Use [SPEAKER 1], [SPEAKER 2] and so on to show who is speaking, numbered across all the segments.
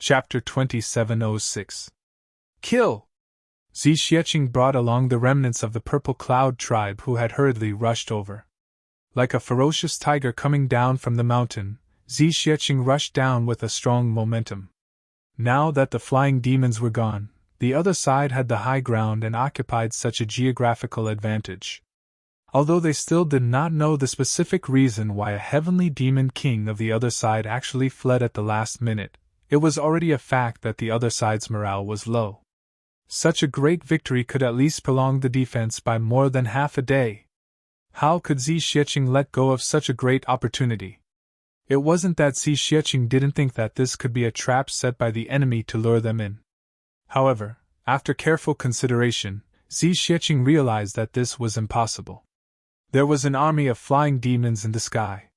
[SPEAKER 1] Chapter 2706. Kill! Xi Xiecheng brought along the remnants of the Purple Cloud tribe who had hurriedly rushed over. Like a ferocious tiger coming down from the mountain, Xi Xiecheng rushed down with a strong momentum. Now that the flying demons were gone, the other side had the high ground and occupied such a geographical advantage. Although they still did not know the specific reason why a heavenly demon king of the other side actually fled at the last minute, it was already a fact that the other side's morale was low. Such a great victory could at least prolong the defense by more than half a day. How could Xi Xiecheng let go of such a great opportunity? It wasn't that Xi Xiecheng didn't think that this could be a trap set by the enemy to lure them in. However, after careful consideration, Xi Xiecheng realized that this was impossible. There was an army of flying demons in the sky.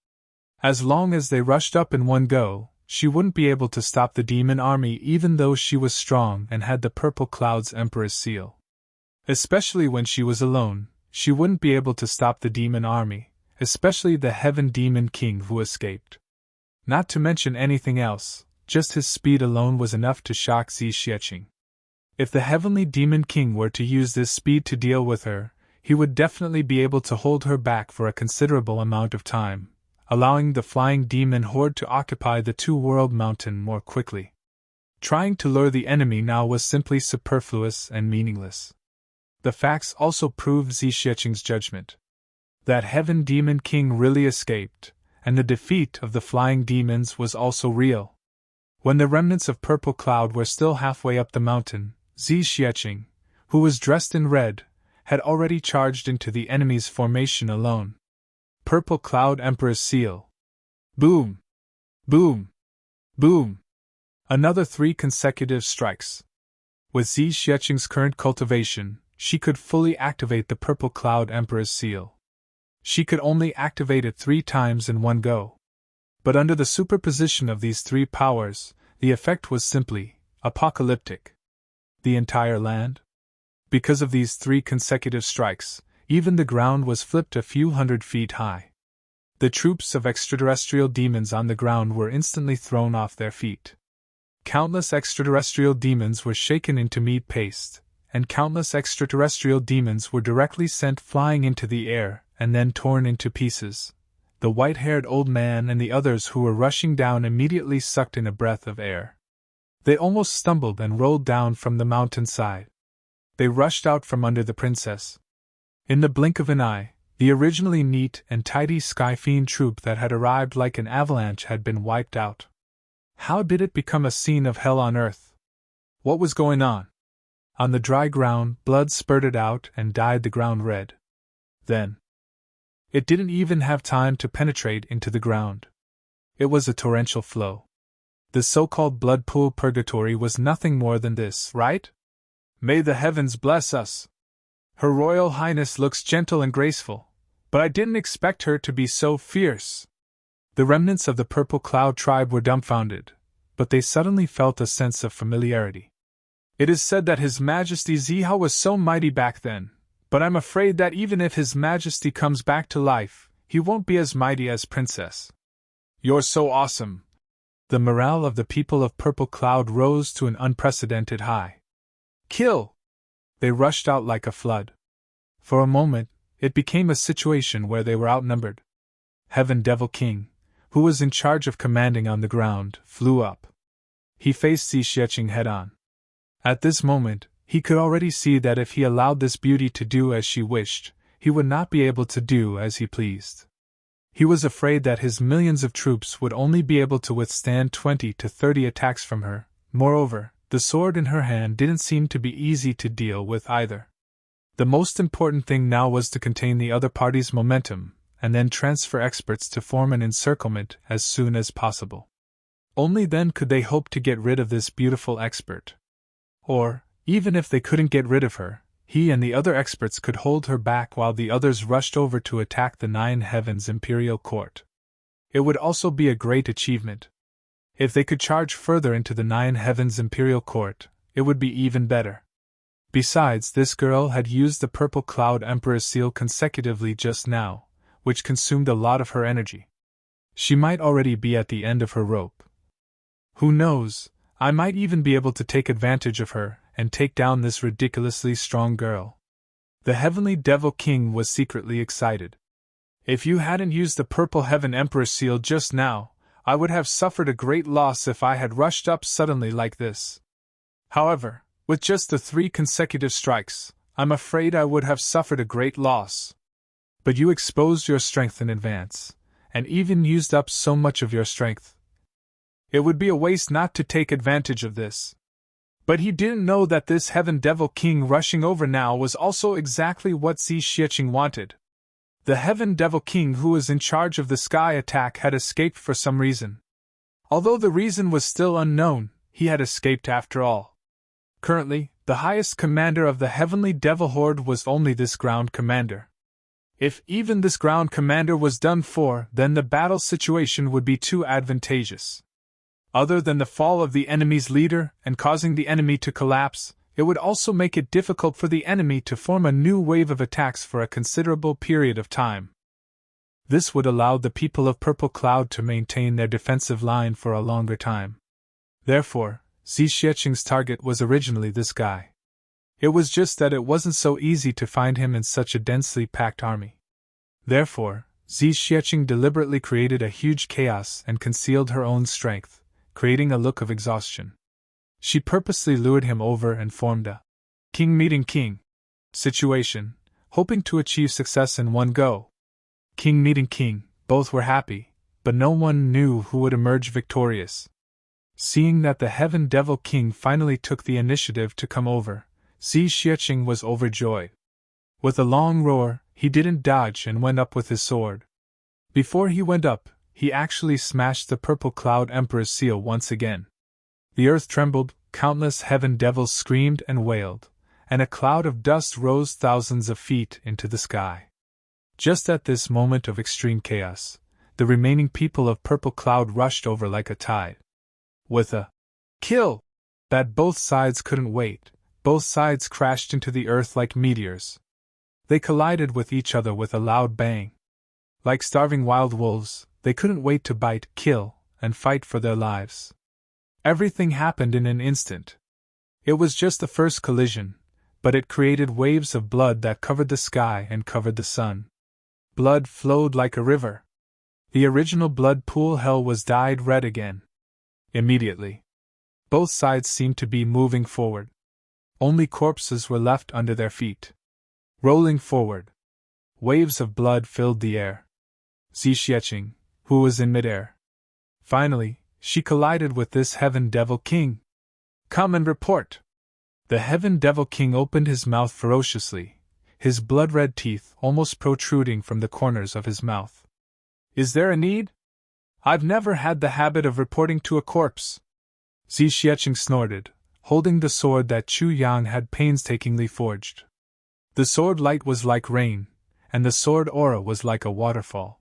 [SPEAKER 1] As long as they rushed up in one go, she wouldn't be able to stop the demon army even though she was strong and had the Purple Cloud's Emperor's seal. Especially when she was alone, she wouldn't be able to stop the demon army, especially the Heaven Demon King who escaped. Not to mention anything else, just his speed alone was enough to shock Xi Xiecheng. If the Heavenly Demon King were to use this speed to deal with her, he would definitely be able to hold her back for a considerable amount of time, allowing the flying demon horde to occupy the two-world mountain more quickly. Trying to lure the enemy now was simply superfluous and meaningless. The facts also proved Xi Xiecheng's judgment. That Heaven Demon King really escaped, and the defeat of the flying demons was also real. When the remnants of Purple Cloud were still halfway up the mountain, Xi Xiecheng, who was dressed in red, had already charged into the enemy's formation alone. Purple Cloud Emperor's seal. Boom! Boom! Boom! Another 3 consecutive strikes. With Xi Xiecheng's current cultivation, she could fully activate the Purple Cloud Emperor's seal. She could only activate it 3 times in one go. But under the superposition of these 3 powers, the effect was simply apocalyptic. The entire land? Because of these 3 consecutive strikes, even the ground was flipped a few hundred feet high. The troops of extraterrestrial demons on the ground were instantly thrown off their feet. Countless extraterrestrial demons were shaken into meat paste, and countless extraterrestrial demons were directly sent flying into the air and then torn into pieces. The white-haired old man and the others who were rushing down immediately sucked in a breath of air. They almost stumbled and rolled down from the mountainside. They rushed out from under the princess. In the blink of an eye, the originally neat and tidy Skyfiend troop that had arrived like an avalanche had been wiped out. How did it become a scene of hell on earth? What was going on? On the dry ground, blood spurted out and dyed the ground red. Then, it didn't even have time to penetrate into the ground. It was a torrential flow. The so-called blood pool purgatory was nothing more than this, right? May the heavens bless us. Her Royal Highness looks gentle and graceful, but I didn't expect her to be so fierce. The remnants of the Purple Cloud tribe were dumbfounded, but they suddenly felt a sense of familiarity. It is said that His Majesty Zihao was so mighty back then, but I'm afraid that even if His Majesty comes back to life, he won't be as mighty as Princess. You're so awesome. The morale of the people of Purple Cloud rose to an unprecedented high. Kill! They rushed out like a flood. For a moment, it became a situation where they were outnumbered. Heaven Devil King, who was in charge of commanding on the ground, flew up. He faced Xi Xiecheng head-on. At this moment, he could already see that if he allowed this beauty to do as she wished, he would not be able to do as he pleased. He was afraid that his millions of troops would only be able to withstand 20 to 30 attacks from her. Moreover, the sword in her hand didn't seem to be easy to deal with either. The most important thing now was to contain the other party's momentum, and then transfer experts to form an encirclement as soon as possible. Only then could they hope to get rid of this beautiful expert. Or, even if they couldn't get rid of her, he and the other experts could hold her back while the others rushed over to attack the 9 Heavens Imperial Court. It would also be a great achievement. If they could charge further into the 9 Heavens Imperial Court, it would be even better. Besides, this girl had used the Purple Cloud Emperor's seal consecutively just now, which consumed a lot of her energy. She might already be at the end of her rope. Who knows, I might even be able to take advantage of her and take down this ridiculously strong girl. The Heavenly Devil King was secretly excited. If you hadn't used the Purple Heaven Emperor seal just now, I would have suffered a great loss if I had rushed up suddenly like this. However, with just the 3 consecutive strikes, I'm afraid I would have suffered a great loss. But you exposed your strength in advance, and even used up so much of your strength. It would be a waste not to take advantage of this. But he didn't know that this Heaven Devil King rushing over now was also exactly what Xi Xiecheng wanted. The Heaven Devil King who was in charge of the sky attack had escaped for some reason. Although the reason was still unknown, he had escaped after all. Currently, the highest commander of the Heavenly Devil Horde was only this ground commander. If even this ground commander was done for, then the battle situation would be too advantageous. Other than the fall of the enemy's leader and causing the enemy to collapse, it would also make it difficult for the enemy to form a new wave of attacks for a considerable period of time. This would allow the people of Purple Cloud to maintain their defensive line for a longer time. Therefore, Xi Xiecheng's target was originally this guy. It was just that it wasn't so easy to find him in such a densely packed army. Therefore, Xi Xiecheng deliberately created a huge chaos and concealed her own strength, creating a look of exhaustion. She purposely lured him over and formed a king meeting king situation, hoping to achieve success in one go. King meeting king, both were happy, but no one knew who would emerge victorious. Seeing that the Heaven Devil King finally took the initiative to come over, Xi Xiecheng was overjoyed. With a long roar, he didn't dodge and went up with his sword. Before he went up, he actually smashed the Purple Cloud Emperor's seal once again. The earth trembled, countless heaven devils screamed and wailed, and a cloud of dust rose thousands of feet into the sky. Just at this moment of extreme chaos, the remaining people of Purple Cloud rushed over like a tide. With a kill that both sides couldn't wait, both sides crashed into the earth like meteors. They collided with each other with a loud bang. Like starving wild wolves, they couldn't wait to bite, kill, and fight for their lives. Everything happened in an instant. It was just the first collision, but it created waves of blood that covered the sky and covered the sun. Blood flowed like a river. The original blood pool hell was dyed red again. Immediately, both sides seemed to be moving forward. Only corpses were left under their feet. Rolling forward, waves of blood filled the air. Xi Xiecheng, who was in midair. Finally, she collided with this Heaven Devil King. Come and report. The Heaven Devil King opened his mouth ferociously, his blood-red teeth almost protruding from the corners of his mouth. Is there a need? I've never had the habit of reporting to a corpse. Xi Xiecheng snorted, holding the sword that Chu Yang had painstakingly forged. The sword light was like rain, and the sword aura was like a waterfall.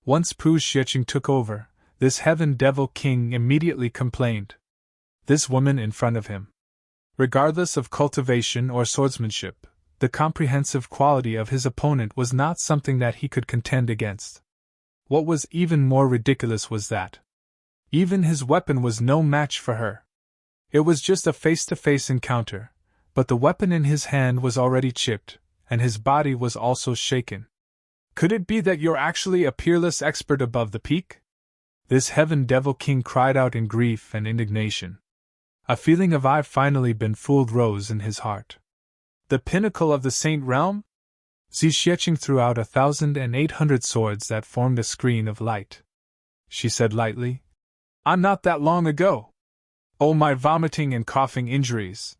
[SPEAKER 1] Once Pu Xiecheng took over, this Heaven Devil King immediately complained. This woman in front of him. Regardless of cultivation or swordsmanship, the comprehensive quality of his opponent was not something that he could contend against. What was even more ridiculous was that even his weapon was no match for her. It was just a face-to-face encounter, but the weapon in his hand was already chipped, and his body was also shaken. Could it be that you're actually a peerless expert above the peak? This Heaven Devil King cried out in grief and indignation. A feeling of I've finally been fooled rose in his heart. The pinnacle of the Saint Realm? Xi Xiecheng threw out 1,800 swords that formed a screen of light. She said lightly, I'm not that long ago. Oh, my vomiting and coughing injuries.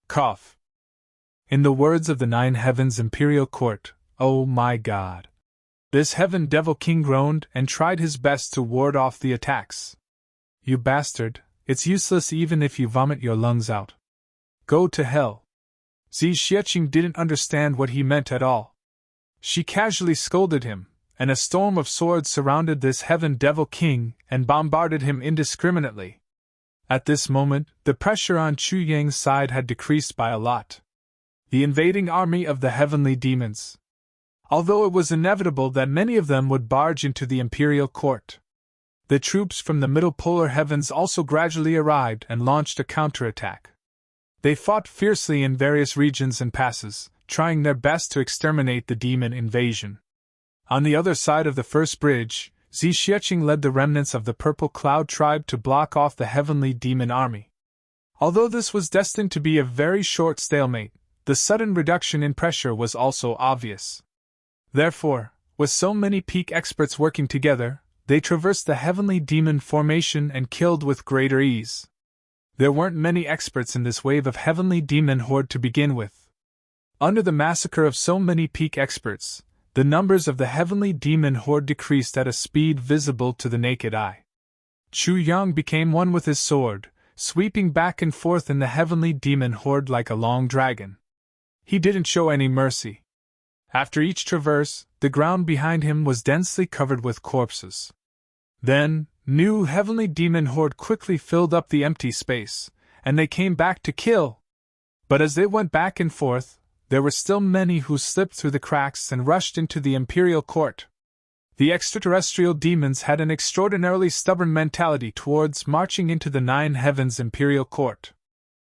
[SPEAKER 1] Cough. In the words of the Nine Heavens Imperial Court, oh my God. This Heaven Devil King groaned and tried his best to ward off the attacks. You bastard, it's useless even if you vomit your lungs out. Go to hell. Xi Xiecheng didn't understand what he meant at all. She casually scolded him, and a storm of swords surrounded this Heaven Devil King and bombarded him indiscriminately. At this moment, the pressure on Chu Yang's side had decreased by a lot. The invading army of the heavenly demons. Although it was inevitable that many of them would barge into the imperial court. The troops from the middle polar heavens also gradually arrived and launched a counterattack. They fought fiercely in various regions and passes, trying their best to exterminate the demon invasion. On the other side of the first bridge, Zhixieching led the remnants of the purple cloud tribe to block off the heavenly demon army. Although this was destined to be a very short stalemate, the sudden reduction in pressure was also obvious. Therefore, with so many peak experts working together, they traversed the heavenly demon formation and killed with greater ease. There weren't many experts in this wave of heavenly demon horde to begin with. Under the massacre of so many peak experts, the numbers of the heavenly demon horde decreased at a speed visible to the naked eye. Chu Yang became one with his sword, sweeping back and forth in the heavenly demon horde like a long dragon. He didn't show any mercy. After each traverse, the ground behind him was densely covered with corpses. Then, new heavenly demon horde quickly filled up the empty space, and they came back to kill. But as they went back and forth, there were still many who slipped through the cracks and rushed into the imperial court. The extraterrestrial demons had an extraordinarily stubborn mentality towards marching into the Nine Heavens imperial court.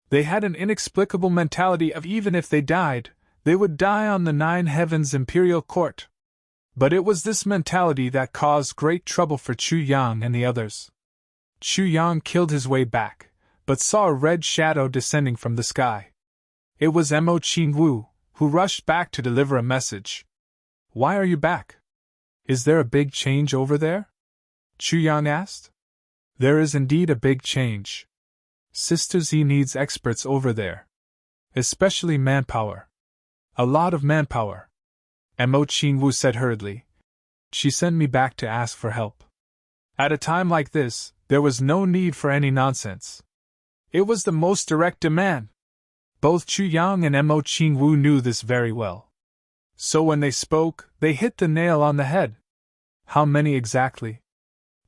[SPEAKER 1] They had an inexplicable mentality of even if they died, they would die on the Nine Heavens imperial court. But it was this mentality that caused great trouble for Chu Yang and the others. Chu Yang killed his way back, but saw a red shadow descending from the sky. It was Mo Qingwu, who rushed back to deliver a message. "Why are you back? Is there a big change over there?" Chu Yang asked. "There is indeed a big change. Sister Z needs experts over there. Especially manpower. A lot of manpower," Mo Qingwu said hurriedly. "She sent me back to ask for help." At a time like this, there was no need for any nonsense. It was the most direct demand. Both Chu Yang and Mo Qingwu knew this very well. So when they spoke, they hit the nail on the head. How many exactly?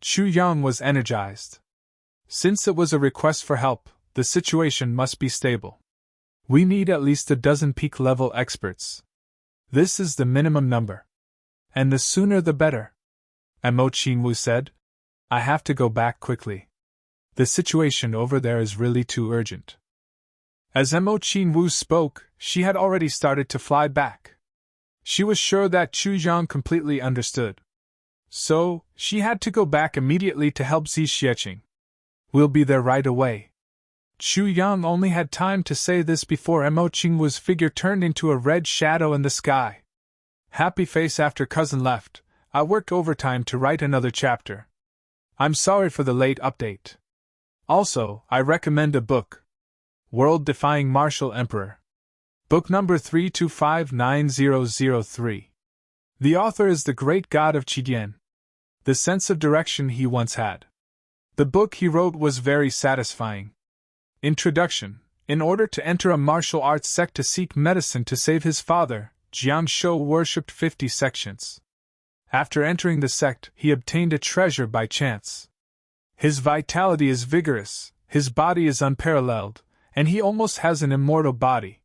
[SPEAKER 1] Chu Yang was energized. Since it was a request for help, the situation must be stable. We need at least a dozen peak-level experts. This is the minimum number. And the sooner the better. Mo Qingwu said. "I have to go back quickly. The situation over there is really too urgent." As Mo Qingwu spoke, she had already started to fly back. She was sure that Chu Yang completely understood. So, she had to go back immediately to help Zhixieching. "We'll be there right away." Chu Yang only had time to say this before Mo Qingwu's figure turned into a red shadow in the sky. Happy face after cousin left, I worked overtime to write another chapter. I'm sorry for the late update. Also, I recommend a book. World-Defying Martial Emperor. Book number 3259003. The author is the great god of Qigyan. The sense of direction he once had. The book he wrote was very satisfying. Introduction. In order to enter a martial arts sect to seek medicine to save his father, Jiang Shou worshipped 50 sections. After entering the sect, he obtained a treasure by chance. His vitality is vigorous, his body is unparalleled, and he almost has an immortal body.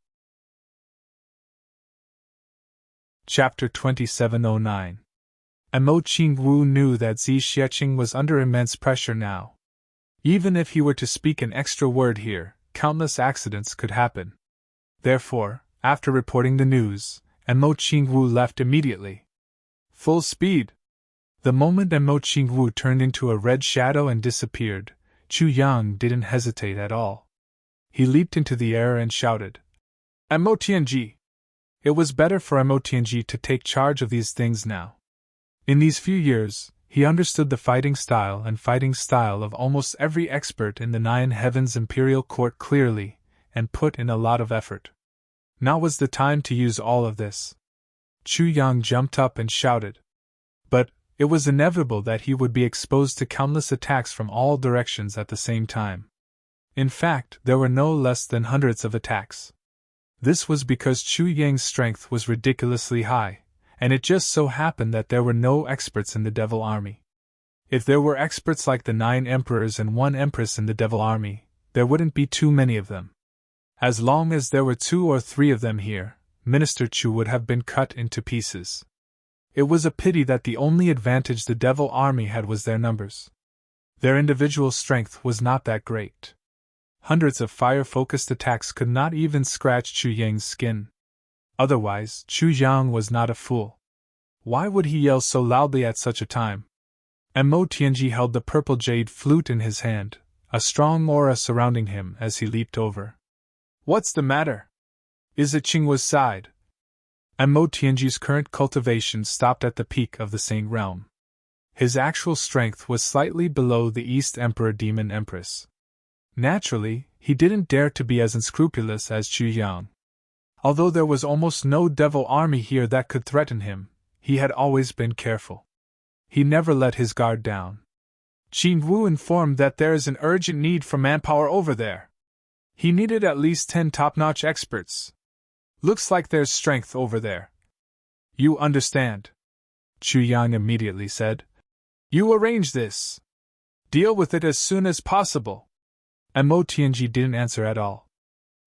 [SPEAKER 1] Chapter 2709. Mo Qingwu knew that Zhixieching was under immense pressure now. Even if he were to speak an extra word here, countless accidents could happen. Therefore, after reporting the news, Mo Qingwu left immediately. Full speed! The moment Mo Qingwu turned into a red shadow and disappeared, Chu Yang didn't hesitate at all. He leaped into the air and shouted, "Mo Tianji!" It was better for Mo Tianji to take charge of these things now. In these few years, he understood the fighting style of almost every expert in the Nine Heavens Imperial Court clearly, and put in a lot of effort. Now was the time to use all of this. Chu Yang jumped up and shouted. But it was inevitable that he would be exposed to countless attacks from all directions at the same time. In fact, there were no less than hundreds of attacks. This was because Chu Yang's strength was ridiculously high, and it just so happened that there were no experts in the Devil Army. If there were experts like the 9 emperors and 1 empress in the Devil Army, there wouldn't be too many of them. As long as there were 2 or 3 of them here, Minister Chu would have been cut into pieces. It was a pity that the only advantage the Devil Army had was their numbers. Their individual strength was not that great. Hundreds of fire-focused attacks could not even scratch Chu Yang's skin. Otherwise, Chu Yang was not a fool. Why would he yell so loudly at such a time? And Mo Tianji held the purple jade flute in his hand, a strong aura surrounding him as he leaped over. What's the matter? Is it Qinghua's side? And Mo Tianji's current cultivation stopped at the peak of the Saint Realm. His actual strength was slightly below the East Emperor Demon Empress. Naturally, he didn't dare to be as unscrupulous as Chu Yang. Although there was almost no devil army here that could threaten him, he had always been careful. He never let his guard down. Qin Wu informed that there is an urgent need for manpower over there. He needed at least 10 top-notch experts. Looks like there's strength over there. You understand, Chu Yang immediately said. You arrange this. Deal with it as soon as possible. And Mo Tianji didn't answer at all.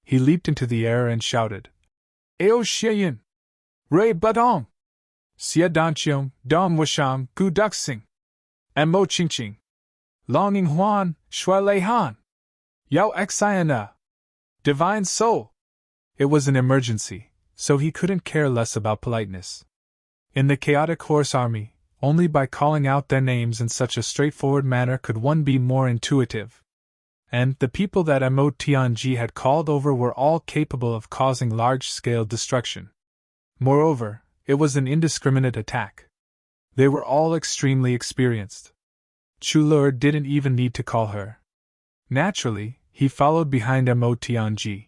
[SPEAKER 1] He leaped into the air and shouted, Ao Xiayin! Rui Badong! Xia Danqiong, Dong Wushang, Gu Duxing! And Mo Qingqing! Longing Huan, Shui Lei Han! Yao Xiana! Divine Soul! It was an emergency, so he couldn't care less about politeness. In the chaotic horse army, only by calling out their names in such a straightforward manner could one be more intuitive. And the people that Mo Tianji had called over were all capable of causing large-scale destruction. Moreover, it was an indiscriminate attack. They were all extremely experienced. Chu Lur didn't even need to call her. Naturally, he followed behind Mo Tianji.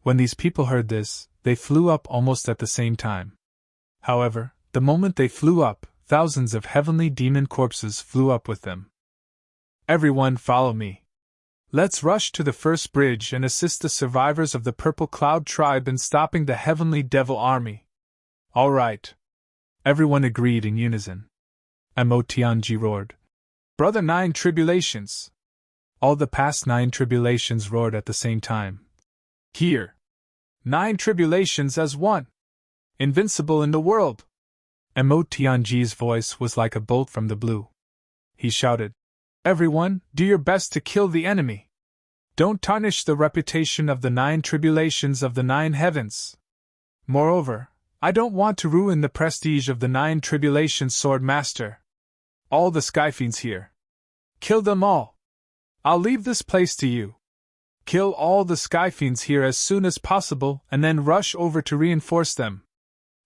[SPEAKER 1] When these people heard this, they flew up almost at the same time. However, the moment they flew up, thousands of heavenly demon corpses flew up with them. Everyone follow me. Let's rush to the first bridge and assist the survivors of the Purple Cloud tribe in stopping the heavenly devil army. All right. Everyone agreed in unison. Mo Tianji roared. Brother 9 tribulations! All the past 9 tribulations roared at the same time. Here! 9 tribulations as one! Invincible in the world! Mo Tianji's voice was like a bolt from the blue. He shouted, Everyone, do your best to kill the enemy! Don't tarnish the reputation of the 9 tribulations of the 9 heavens! Moreover, I don't want to ruin the prestige of the 9 tribulations sword master. All the Skyfiends here. Kill them all! I'll leave this place to you. Kill all the Skyfiends here as soon as possible and then rush over to reinforce them.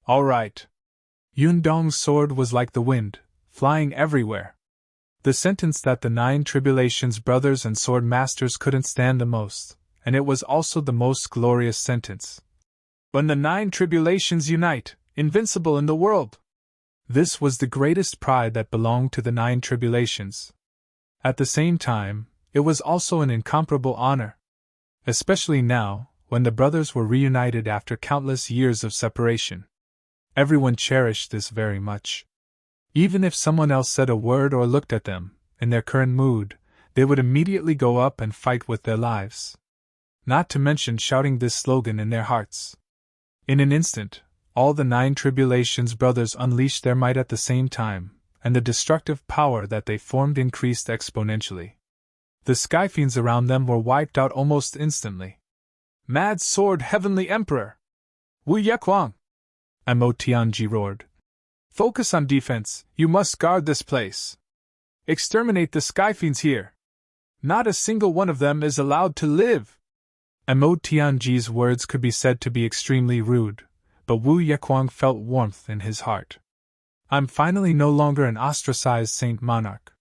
[SPEAKER 1] All right. Yun Dong's sword was like the wind, flying everywhere. The sentence that the 9 tribulations brothers and sword masters couldn't stand the most, and it was also the most glorious sentence. When the 9 tribulations unite, invincible in the world. This was the greatest pride that belonged to the 9 tribulations. At the same time, it was also an incomparable honor. Especially now, when the brothers were reunited after countless years of separation. Everyone cherished this very much. Even if someone else said a word or looked at them, in their current mood, they would immediately go up and fight with their lives. Not to mention shouting this slogan in their hearts. In an instant, all the 9 tribulations brothers unleashed their might at the same time, and the destructive power that they formed increased exponentially. The Skyfiends around them were wiped out almost instantly. Mad Sword Heavenly Emperor! Wu Yequang! Mo Tianji roared. Focus on defense, you must guard this place. Exterminate the Skyfiends here. Not a single one of them is allowed to live. Mo Tianji's words could be said to be extremely rude, but Wu Yequang felt warmth in his heart. I'm finally no longer an ostracized Saint Monarch.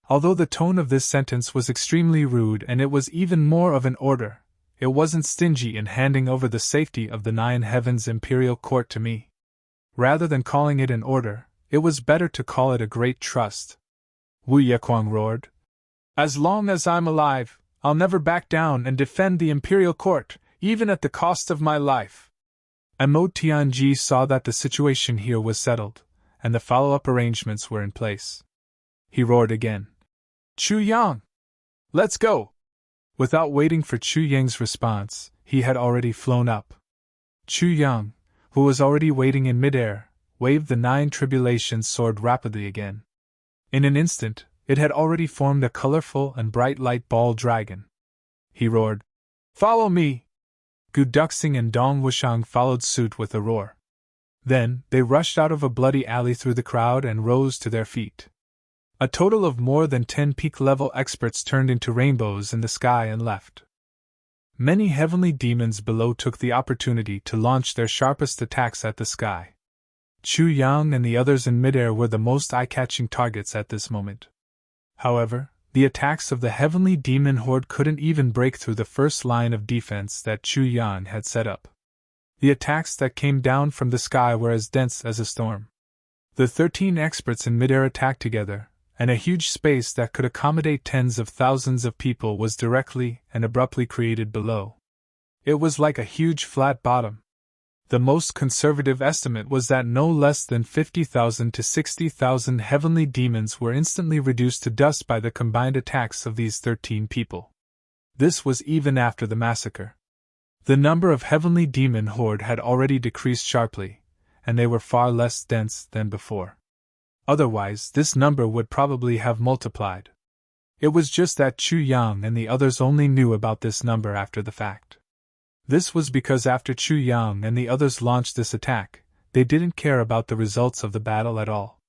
[SPEAKER 1] Although the tone of this sentence was extremely rude and it was even more of an order, it wasn't stingy in handing over the safety of the 9 heavens imperial court to me. Rather than calling it an order, it was better to call it a great trust. Wu Yequang roared. As long as I'm alive, I'll never back down and defend the imperial court, even at the cost of my life. Mo Tianji saw that the situation here was settled, and the follow-up arrangements were in place. He roared again. Chu Yang! Let's go! Without waiting for Chu Yang's response, he had already flown up. Chu Yang, who was already waiting in midair, waved the 9 tribulations sword rapidly again. In an instant, it had already formed a colorful and bright light ball dragon. He roared, "Follow me!" Gu Duxing and Dong Wushang followed suit with a roar. Then, they rushed out of a bloody alley through the crowd and rose to their feet. A total of more than 10 peak-level experts turned into rainbows in the sky and left. Many heavenly demons below took the opportunity to launch their sharpest attacks at the sky. Chu Yang and the others in midair were the most eye-catching targets at this moment. However, the attacks of the heavenly demon horde couldn't even break through the first line of defense that Chu Yang had set up. The attacks that came down from the sky were as dense as a storm. The 13 experts in midair attacked together, and a huge space that could accommodate tens of thousands of people was directly and abruptly created below. It was like a huge flat bottom. The most conservative estimate was that no less than 50,000 to 60,000 heavenly demons were instantly reduced to dust by the combined attacks of these 13 people. This was even after the massacre. The number of heavenly demon horde had already decreased sharply, and they were far less dense than before. Otherwise, this number would probably have multiplied. It was just that Chu Yang and the others only knew about this number after the fact. This was because after Chu Yang and the others launched this attack, they didn't care about the results of the battle at all.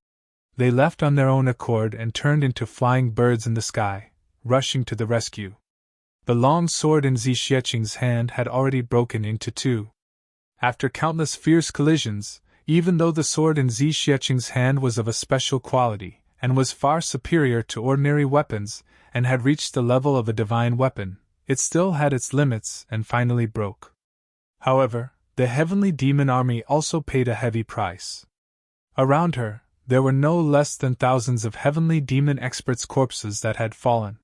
[SPEAKER 1] They left on their own accord and turned into flying birds in the sky, rushing to the rescue. The long sword in Zi Xieching's hand had already broken into two. After countless fierce collisions, even though the sword in Zi Xieching's hand was of a special quality, and was far superior to ordinary weapons, and had reached the level of a divine weapon, it still had its limits and finally broke. However, the heavenly demon army also paid a heavy price. Around her, there were no less than thousands of heavenly demon experts' corpses that had fallen.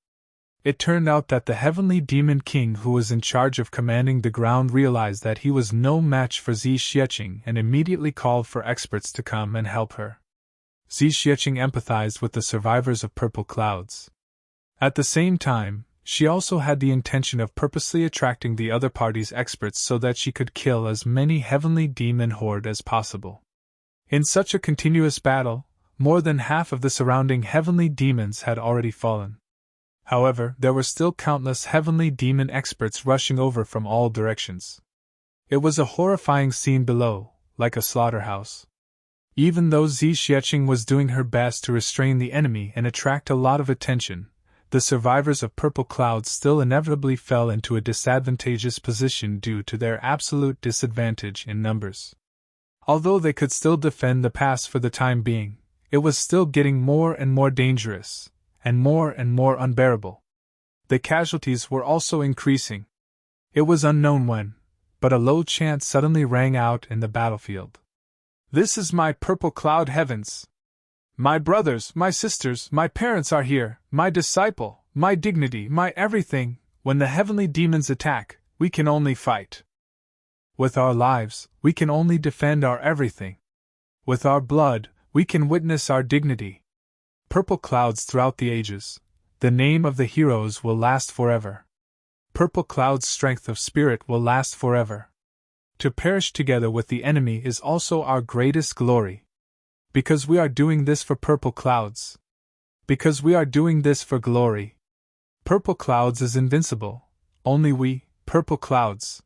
[SPEAKER 1] It turned out that the heavenly demon king who was in charge of commanding the ground realized that he was no match for Zi Xieching and immediately called for experts to come and help her. Zi Xieching empathized with the survivors of Purple Clouds. At the same time, she also had the intention of purposely attracting the other party's experts so that she could kill as many heavenly demon horde as possible. In such a continuous battle, more than half of the surrounding heavenly demons had already fallen. However, there were still countless heavenly demon experts rushing over from all directions. It was a horrifying scene below, like a slaughterhouse. Even though Zi Xieching was doing her best to restrain the enemy and attract a lot of attention, the survivors of Purple Clouds still inevitably fell into a disadvantageous position due to their absolute disadvantage in numbers. Although they could still defend the pass for the time being, it was still getting more and more dangerous, and more unbearable. The casualties were also increasing. It was unknown when, but a low chant suddenly rang out in the battlefield. "This is my Purple Cloud heavens! My brothers, my sisters, my parents are here, my disciple, my dignity, my everything. When the heavenly demons attack, we can only fight. With our lives, we can only defend our everything. With our blood, we can witness our dignity. Purple Clouds throughout the ages, the name of the heroes will last forever. Purple Cloud's strength of spirit will last forever. To perish together with the enemy is also our greatest glory. Because we are doing this for Purple Clouds. Because we are doing this for glory. Purple Clouds is invincible, only we, Purple Clouds."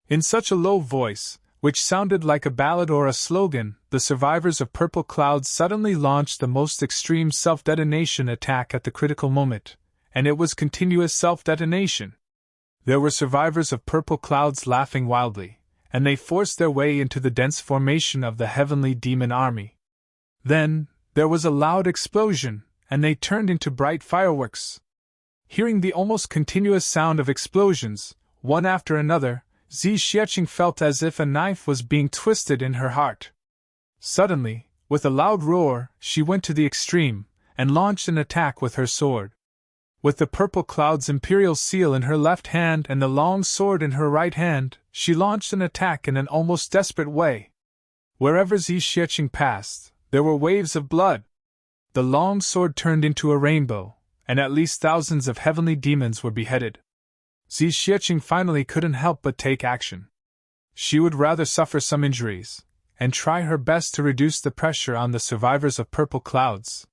[SPEAKER 1] In such a low voice, which sounded like a ballad or a slogan, the survivors of Purple Clouds suddenly launched the most extreme self-detonation attack at the critical moment, and it was continuous self-detonation. There were survivors of Purple Clouds laughing wildly, and they forced their way into the dense formation of the heavenly demon army. Then, there was a loud explosion, and they turned into bright fireworks. Hearing the almost continuous sound of explosions, one after another, Zi Xieching felt as if a knife was being twisted in her heart. Suddenly, with a loud roar, she went to the extreme, and launched an attack with her sword. With the Purple Cloud's imperial seal in her left hand and the long sword in her right hand, she launched an attack in an almost desperate way. Wherever Zi Xieching passed, there were waves of blood. The long sword turned into a rainbow, and at least thousands of heavenly demons were beheaded. Zi Xieching finally couldn't help but take action. She would rather suffer some injuries, and try her best to reduce the pressure on the survivors of Purple Clouds.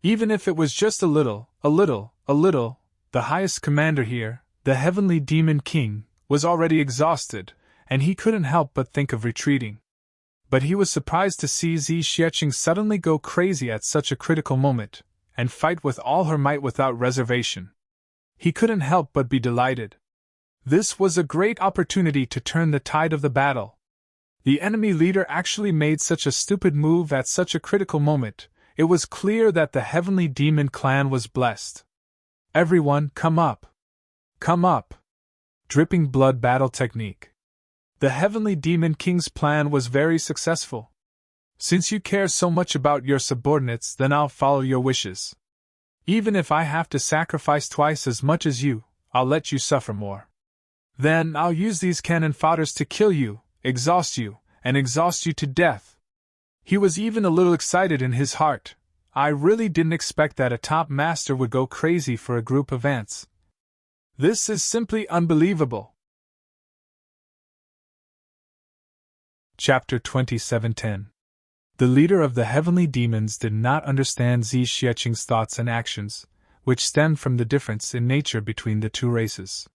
[SPEAKER 1] Even if it was just a little, the highest commander here, the heavenly demon king, was already exhausted, and he couldn't help but think of retreating. But he was surprised to see Zi Xiecheng suddenly go crazy at such a critical moment, and fight with all her might without reservation. He couldn't help but be delighted. This was a great opportunity to turn the tide of the battle. The enemy leader actually made such a stupid move at such a critical moment. It was clear that the heavenly demon clan was blessed. Everyone, come up! Come up! Dripping blood battle technique. The heavenly demon king's plan was very successful. Since you care so much about your subordinates, then I'll follow your wishes. Even if I have to sacrifice twice as much as you, I'll let you suffer more. Then I'll use these cannon fodders to kill you, exhaust you, and exhaust you to death. He was even a little excited in his heart. I really didn't expect that a top master would go crazy for a group of ants. This is simply unbelievable. Chapter 27:10. The leader of the heavenly demons did not understand Zi Xiecheng's thoughts and actions, which stemmed from the difference in nature between the two races.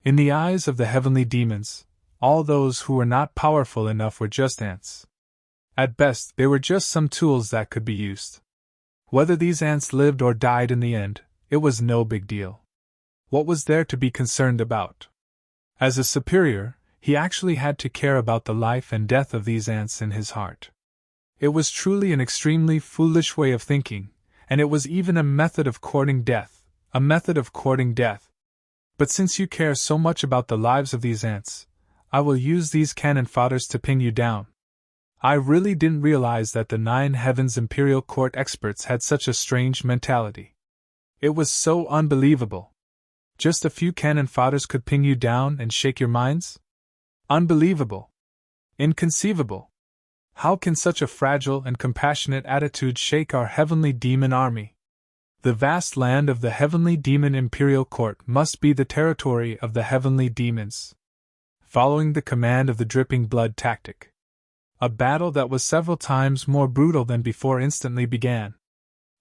[SPEAKER 1] In the eyes of the heavenly demons, all those who were not powerful enough were just ants. At best, they were just some tools that could be used. Whether these ants lived or died in the end, it was no big deal. What was there to be concerned about? As a superior, he actually had to care about the life and death of these ants in his heart. It was truly an extremely foolish way of thinking, and it was even a method of courting death, But since you care so much about the lives of these ants, I will use these cannon fodders to pin you down. I really didn't realize that the 9 Heavens Imperial Court experts had such a strange mentality. It was so unbelievable. Just a few cannon fodders could pin you down and shake your minds? Unbelievable. Inconceivable. How can such a fragile and compassionate attitude shake our heavenly demon army? The vast land of the heavenly demon Imperial Court must be the territory of the heavenly demons. Following the command of the dripping blood tactic, a battle that was several times more brutal than before instantly began.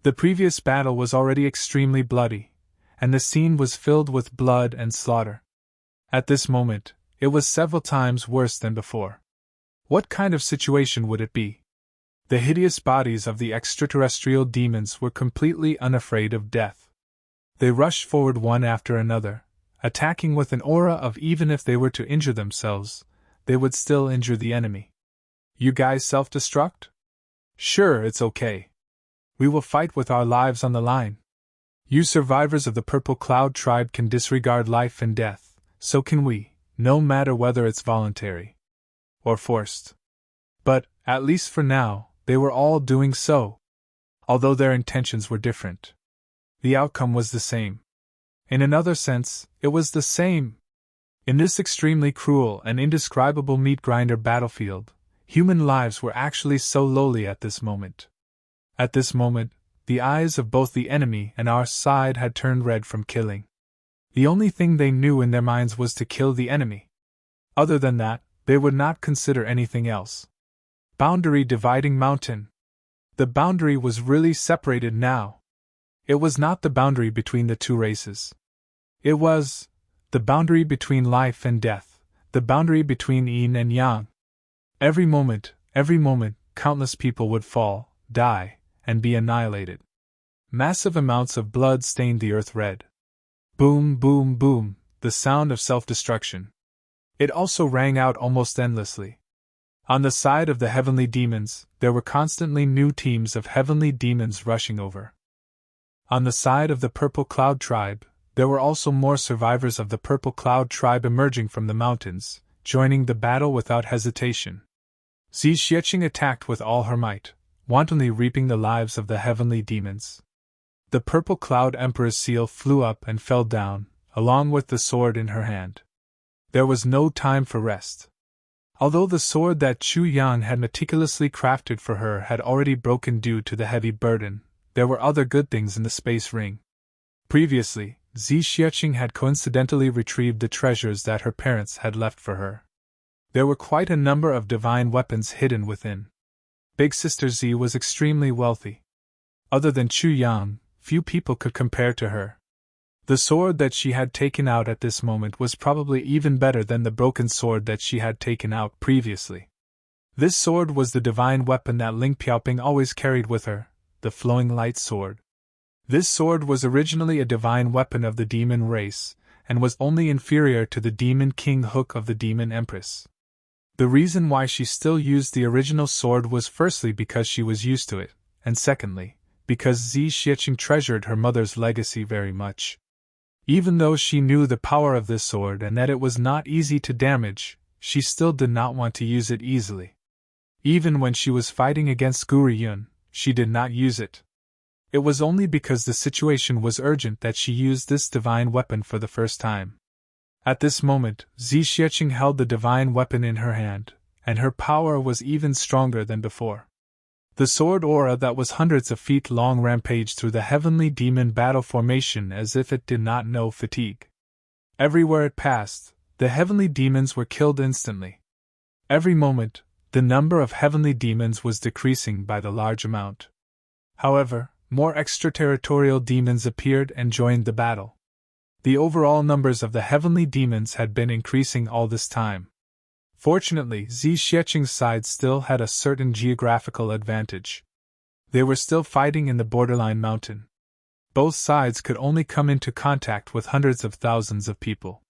[SPEAKER 1] The previous battle was already extremely bloody, and the scene was filled with blood and slaughter. At this moment, it was several times worse than before. What kind of situation would it be? The hideous bodies of the extraterrestrial demons were completely unafraid of death. They rushed forward one after another, attacking with an aura of even if they were to injure themselves, they would still injure the enemy. You guys self-destruct? Sure, it's okay. We will fight with our lives on the line. You survivors of the Purple Cloud tribe can disregard life and death, so can we, no matter whether it's voluntary or forced. But, at least for now, they were all doing so. Although their intentions were different, the outcome was the same. In another sense, it was the same. In this extremely cruel and indescribable meat-grinder battlefield, human lives were actually so lowly at this moment. At this moment, the eyes of both the enemy and our side had turned red from killing. The only thing they knew in their minds was to kill the enemy. Other than that, they would not consider anything else. Boundary dividing mountain. The boundary was really separated now. It was not the boundary between the two races. It was the boundary between life and death, the boundary between yin and yang. Every moment, countless people would fall, die, and be annihilated. Massive amounts of blood stained the earth red. Boom, boom, boom, the sound of self-destruction. It also rang out almost endlessly. On the side of the heavenly demons, there were constantly new teams of heavenly demons rushing over. On the side of the Purple Cloud tribe, there were also more survivors of the Purple Cloud tribe emerging from the mountains, joining the battle without hesitation. Zi Xiecheng attacked with all her might, wantonly reaping the lives of the heavenly demons. The Purple Cloud Emperor's seal flew up and fell down, along with the sword in her hand. There was no time for rest. Although the sword that Chu Yan had meticulously crafted for her had already broken due to the heavy burden, there were other good things in the space ring. Previously, Zi Xiecheng had coincidentally retrieved the treasures that her parents had left for her. There were quite a number of divine weapons hidden within. Big Sister Zi was extremely wealthy. Other than Chu Yang, few people could compare to her. The sword that she had taken out at this moment was probably even better than the broken sword that she had taken out previously. This sword was the divine weapon that Ling Piaoping always carried with her, the flowing light sword. This sword was originally a divine weapon of the demon race, and was only inferior to the demon king hook of the demon empress. The reason why she still used the original sword was firstly because she was used to it, and secondly, because Zi Xiecheng treasured her mother's legacy very much. Even though she knew the power of this sword and that it was not easy to damage, she still did not want to use it easily. Even when she was fighting against Guru Yun, she did not use it. It was only because the situation was urgent that she used this divine weapon for the first time. At this moment, Zi Xiecheng held the divine weapon in her hand, and her power was even stronger than before. The sword aura that was hundreds of feet long rampaged through the heavenly demon battle formation as if it did not know fatigue. Everywhere it passed, the heavenly demons were killed instantly. Every moment, the number of heavenly demons was decreasing by the large amount. However, more extraterritorial demons appeared and joined the battle. The overall numbers of the heavenly demons had been increasing all this time. Fortunately, Zi Xiecheng's side still had a certain geographical advantage. They were still fighting in the borderline mountain. Both sides could only come into contact with hundreds of thousands of people.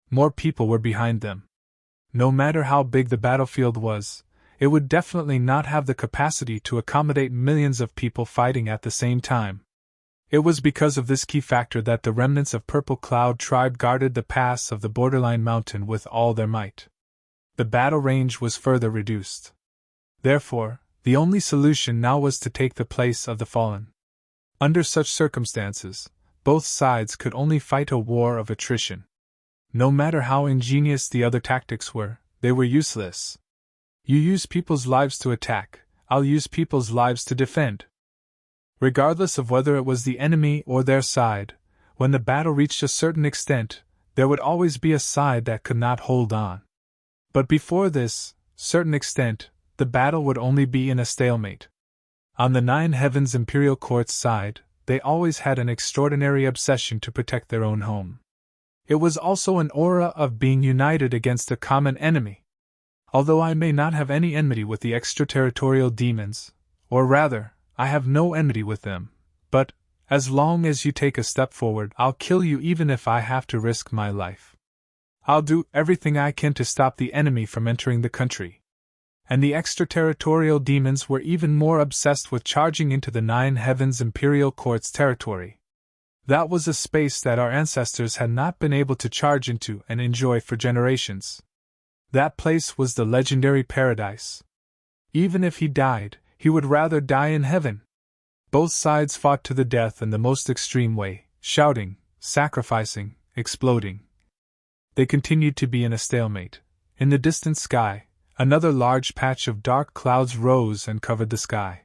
[SPEAKER 1] More people were behind them. No matter how big the battlefield was, it would definitely not have the capacity to accommodate millions of people fighting at the same time. It was because of this key factor that the remnants of Purple Cloud tribe guarded the pass of the borderline mountain with all their might. The battle range was further reduced. Therefore, the only solution now was to take the place of the fallen. Under such circumstances, both sides could only fight a war of attrition. No matter how ingenious the other tactics were, they were useless. You use people's lives to attack, I'll use people's lives to defend. Regardless of whether it was the enemy or their side, when the battle reached a certain extent, there would always be a side that could not hold on. But before this certain extent, the battle would only be in a stalemate. On the Nine Heavens Imperial Court's side, they always had an extraordinary obsession to protect their own home. It was also an aura of being united against a common enemy. Although I may not have any enmity with the extraterritorial demons, or rather, I have no enmity with them, but, as long as you take a step forward, I'll kill you even if I have to risk my life. I'll do everything I can to stop the enemy from entering the country. And the extraterritorial demons were even more obsessed with charging into the Nine Heavens Imperial Court's territory. That was a space that our ancestors had not been able to charge into and enjoy for generations. That place was the legendary paradise. Even if he died, he would rather die in heaven. Both sides fought to the death in the most extreme way, shouting, sacrificing, exploding. They continued to be in a stalemate. In the distant sky, another large patch of dark clouds rose and covered the sky.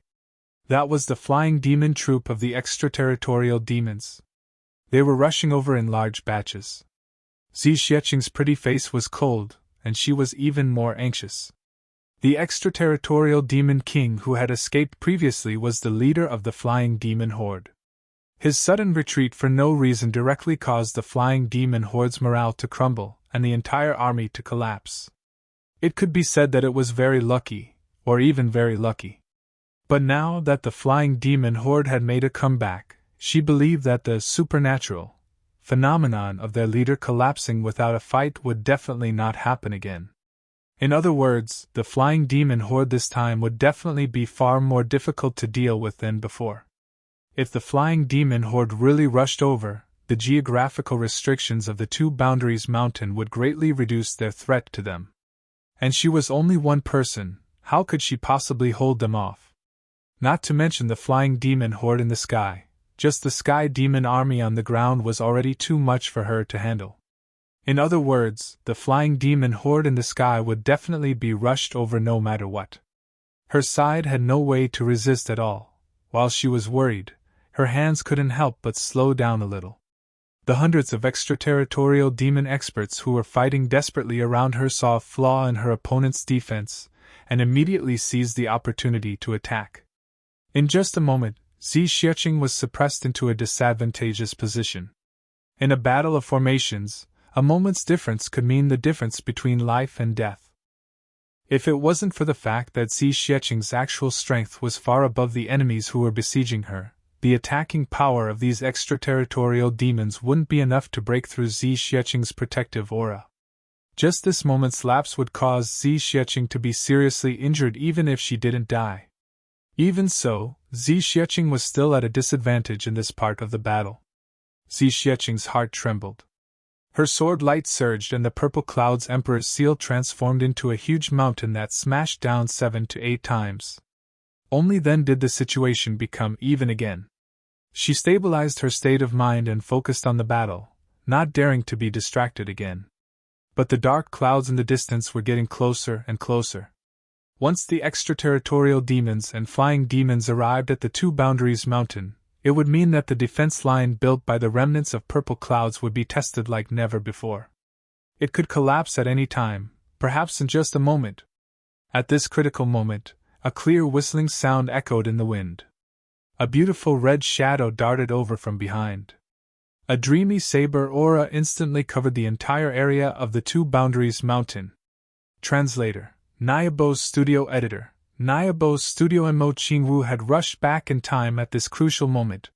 [SPEAKER 1] That was the flying demon troop of the extraterritorial demons. They were rushing over in large batches. Zi Xiecheng's pretty face was cold, and she was even more anxious. The extraterritorial demon king who had escaped previously was the leader of the flying demon horde. His sudden retreat for no reason directly caused the flying demon horde's morale to crumble and the entire army to collapse. It could be said that it was very lucky, or even very lucky. But now that the flying demon horde had made a comeback, she believed that the supernatural phenomenon of their leader collapsing without a fight would definitely not happen again. In other words, the flying demon horde this time would definitely be far more difficult to deal with than before. If the flying demon horde really rushed over, the geographical restrictions of the Two Boundaries Mountain would greatly reduce their threat to them. And she was only one person, how could she possibly hold them off? Not to mention the flying demon horde in the sky, just the sky demon army on the ground was already too much for her to handle. In other words, the flying demon horde in the sky would definitely be rushed over no matter what. Her side had no way to resist at all. While she was worried, her hands couldn't help but slow down a little. The hundreds of extraterritorial demon experts who were fighting desperately around her saw a flaw in her opponent's defense, and immediately seized the opportunity to attack. In just a moment, Xiexing was suppressed into a disadvantageous position. In a battle of formations, a moment's difference could mean the difference between life and death. If it wasn't for the fact that Xiexing's actual strength was far above the enemies who were besieging her, the attacking power of these extraterritorial demons wouldn't be enough to break through Xiexing's protective aura. Just this moment's lapse would cause Xiexing to be seriously injured even if she didn't die. Even so, Xiexing was still at a disadvantage in this part of the battle. Xiexing's heart trembled. Her sword light surged and the purple cloud's Emperor's seal transformed into a huge mountain that smashed down 7 to 8 times. Only then did the situation become even again. She stabilized her state of mind and focused on the battle, not daring to be distracted again. But the dark clouds in the distance were getting closer and closer. Once the extraterritorial demons and flying demons arrived at the Two Boundaries Mountain, it would mean that the defense line built by the remnants of purple clouds would be tested like never before. It could collapse at any time, perhaps in just a moment. At this critical moment, a clear whistling sound echoed in the wind. A beautiful red shadow darted over from behind. A dreamy saber aura instantly covered the entire area of the Two Boundaries Mountain. Translator, Nyabo's studio editor. Nyabo's studio Mo Qingwu had rushed back in time at this crucial moment.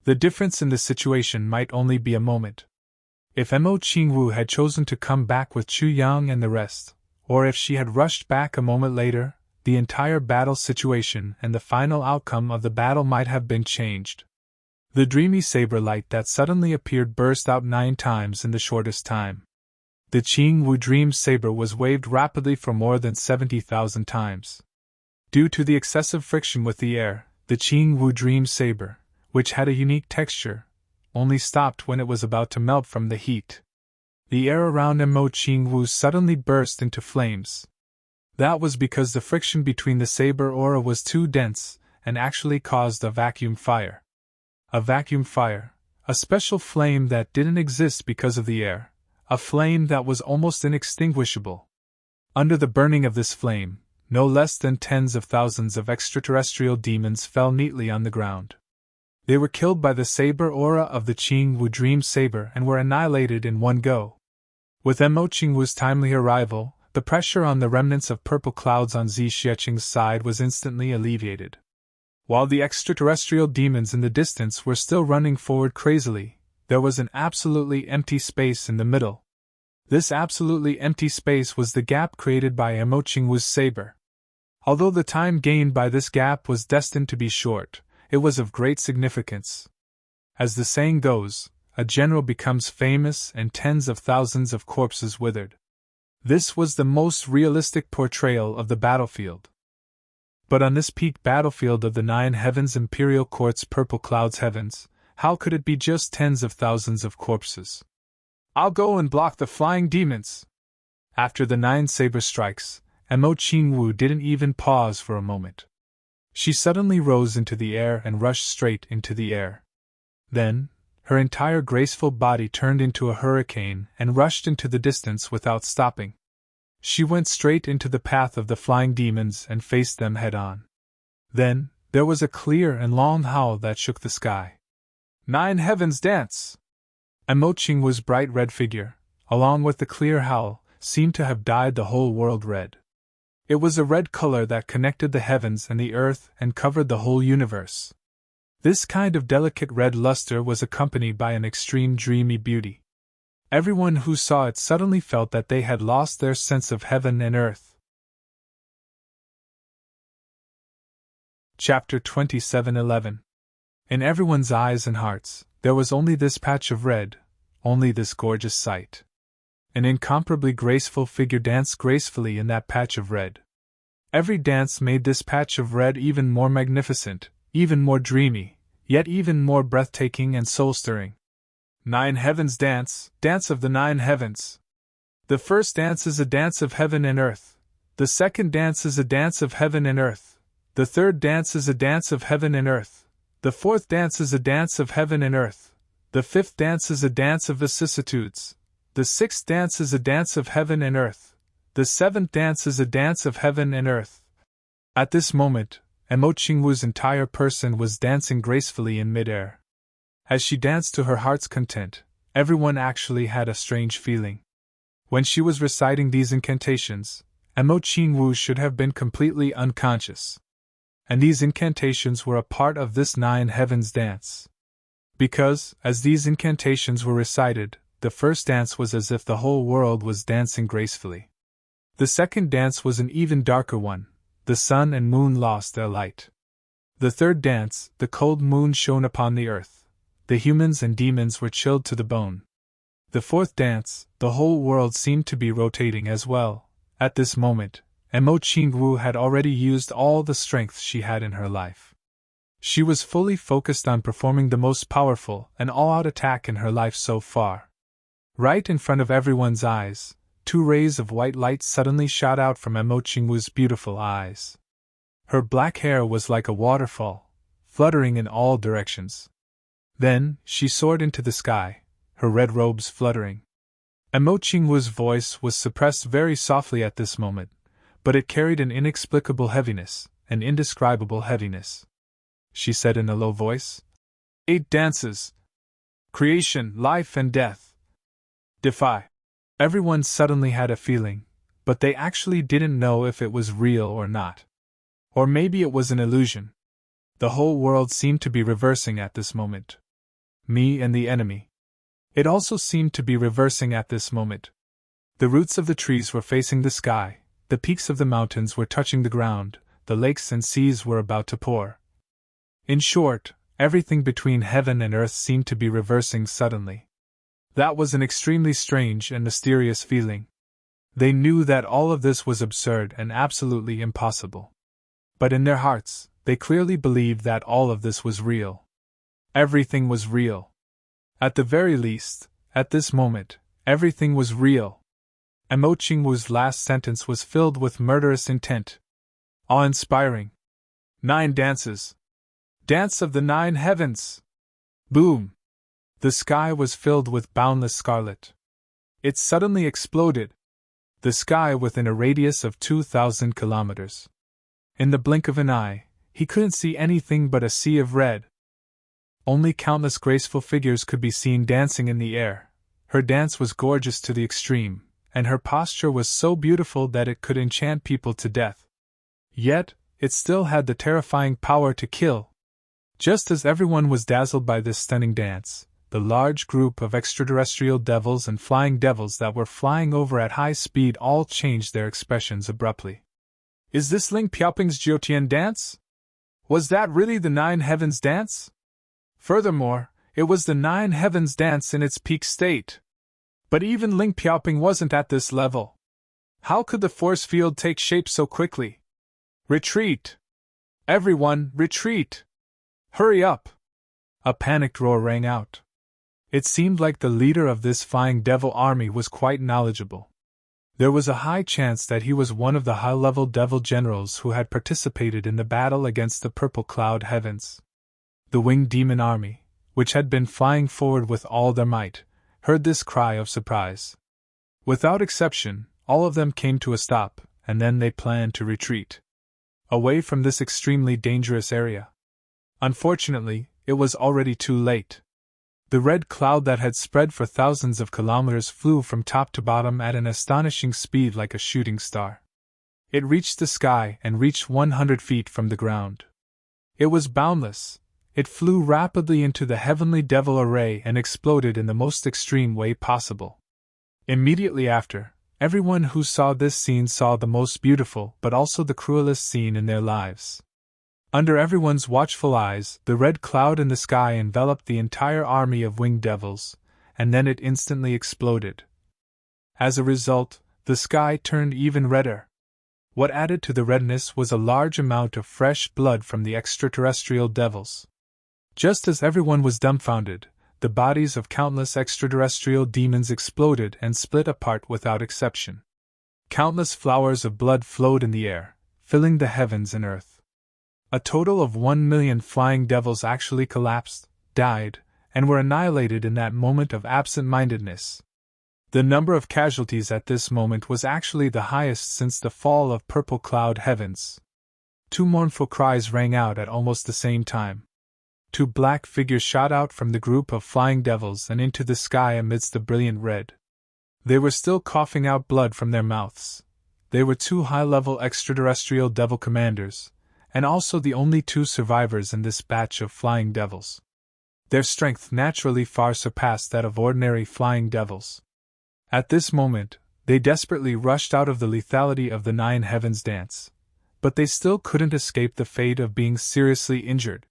[SPEAKER 1] The difference in the situation might only be a moment. If Mo Qingwu had chosen to come back with Chu Yang and the rest, or if she had rushed back a moment later, the entire battle situation and the final outcome of the battle might have been changed. The dreamy saber light that suddenly appeared burst out 9 times in the shortest time. The Qingwu Dream Saber was waved rapidly for more than 70,000 times. Due to the excessive friction with the air, the Qingwu Dream Saber, which had a unique texture, only stopped when it was about to melt from the heat. The air around Mo Qingwu suddenly burst into flames. That was because the friction between the saber aura was too dense and actually caused a vacuum fire. A vacuum fire, a special flame that didn't exist because of the air, a flame that was almost inextinguishable. Under the burning of this flame, no less than tens of thousands of extraterrestrial demons fell neatly on the ground. They were killed by the saber aura of the Qingwu Dream Saber and were annihilated in one go. With Mo Qingwu's timely arrival, the pressure on the remnants of purple clouds on Xiexing's side was instantly alleviated. While the extraterrestrial demons in the distance were still running forward crazily, there was an absolutely empty space in the middle. This absolutely empty space was the gap created by Mo Qingwu's saber. Although the time gained by this gap was destined to be short, it was of great significance. As the saying goes, a general becomes famous and tens of thousands of corpses withered. This was the most realistic portrayal of the battlefield. But on this peak battlefield of the 9 heavens Imperial Court's purple clouds heavens, how could it be just tens of thousands of corpses? I'll go and block the flying demons! After the 9 saber strikes, Mo Qingwu didn't even pause for a moment. She suddenly rose into the air and rushed straight into the air. Then, her entire graceful body turned into a hurricane and rushed into the distance without stopping. She went straight into the path of the flying demons and faced them head-on. Then, there was a clear and long howl that shook the sky. 9 heavens dance! Mo Qingwu's bright red figure, along with the clear howl, seemed to have dyed the whole world red. It was a red color that connected the heavens and the earth and covered the whole universe. This kind of delicate red luster was accompanied by an extreme dreamy beauty. Everyone who saw it suddenly felt that they had lost their sense of heaven and earth. Chapter 27:11. In everyone's eyes and hearts, there was only this patch of red, only this gorgeous sight. An incomparably graceful figure danced gracefully in that patch of red. Every dance made this patch of red even more magnificent, even more dreamy, yet even more breathtaking and soul-stirring. 9 heavens dance, dance of the 9 heavens. The first dance is a dance of heaven and earth. The second dance is a dance of heaven and earth. The third dance is a dance of heaven and earth. The fourth dance is a dance of heaven and earth. The fifth dance is a dance of vicissitudes. The sixth dance is a dance of heaven and earth. The seventh dance is a dance of heaven and earth. At this moment, and Mo Qingwu's entire person was dancing gracefully in midair. As she danced to her heart's content, everyone actually had a strange feeling. When she was reciting these incantations, Mo Qingwu should have been completely unconscious. And these incantations were a part of this nine heavens dance. Because, as these incantations were recited, the first dance was as if the whole world was dancing gracefully. The second dance was an even darker one. The sun and moon lost their light. The third dance, the cold moon shone upon the earth. The humans and demons were chilled to the bone. The fourth dance, the whole world seemed to be rotating as well. At this moment, Mo Qingwu had already used all the strength she had in her life. She was fully focused on performing the most powerful and all-out attack in her life so far. Right in front of everyone's eyes, two rays of white light suddenly shot out from Mo Qingwu's beautiful eyes. Her black hair was like a waterfall, fluttering in all directions. Then, she soared into the sky, her red robes fluttering. Mo Qingwu's voice was suppressed very softly at this moment, but it carried an inexplicable heaviness, an indescribable heaviness. She said in a low voice, 8 dances. Creation, life and death. Defy. Everyone suddenly had a feeling, but they actually didn't know if it was real or not. Or maybe it was an illusion. The whole world seemed to be reversing at this moment. Me and the enemy. It also seemed to be reversing at this moment. The roots of the trees were facing the sky, the peaks of the mountains were touching the ground, the lakes and seas were about to pour. In short, everything between heaven and earth seemed to be reversing suddenly. That was an extremely strange and mysterious feeling. They knew that all of this was absurd and absolutely impossible. But in their hearts, they clearly believed that all of this was real. Everything was real. At the very least, at this moment, everything was real. Mo Qingwu's last sentence was filled with murderous intent. Awe-inspiring. 9 dances. Dance of the 9 heavens! Boom! The sky was filled with boundless scarlet. It suddenly exploded. The sky within a radius of 2,000 kilometers. In the blink of an eye, he couldn't see anything but a sea of red. Only countless graceful figures could be seen dancing in the air. Her dance was gorgeous to the extreme, and her posture was so beautiful that it could enchant people to death. Yet, it still had the terrifying power to kill. Just as everyone was dazzled by this stunning dance, the large group of extraterrestrial devils and flying devils that were flying over at high speed all changed their expressions abruptly. Is this Ling Piaoping's Jiutian dance? Was that really the 9 heavens dance? Furthermore, it was the 9 heavens dance in its peak state. But even Ling Piaoping wasn't at this level. How could the force field take shape so quickly? Retreat! Everyone, retreat! Hurry up! A panicked roar rang out. It seemed like the leader of this flying devil army was quite knowledgeable. There was a high chance that he was one of the high-level devil generals who had participated in the battle against the purple cloud heavens. The winged demon army, which had been flying forward with all their might, heard this cry of surprise. Without exception, all of them came to a stop, and then they planned to retreat away from this extremely dangerous area. Unfortunately, it was already too late. The red cloud that had spread for thousands of kilometers flew from top to bottom at an astonishing speed like a shooting star. It reached the sky and reached 100 feet from the ground. It was boundless. It flew rapidly into the heavenly devil array and exploded in the most extreme way possible. Immediately after, everyone who saw this scene saw the most beautiful but also the cruelest scene in their lives. Under everyone's watchful eyes, the red cloud in the sky enveloped the entire army of winged devils, and then it instantly exploded. As a result, the sky turned even redder. What added to the redness was a large amount of fresh blood from the extraterrestrial devils. Just as everyone was dumbfounded, the bodies of countless extraterrestrial demons exploded and split apart without exception. Countless flowers of blood flowed in the air, filling the heavens and earth. A total of 1 million flying devils actually collapsed, died, and were annihilated in that moment of absent-mindedness. The number of casualties at this moment was actually the highest since the fall of purple cloud heavens. two mournful cries rang out at almost the same time. Two black figures shot out from the group of flying devils and into the sky amidst the brilliant red. They were still coughing out blood from their mouths. They were two high-level extraterrestrial devil commanders, and also the only two survivors in this batch of flying devils. Their strength naturally far surpassed that of ordinary flying devils. At this moment, they desperately rushed out of the lethality of the Nine Heavens dance, but they still couldn't escape the fate of being seriously injured.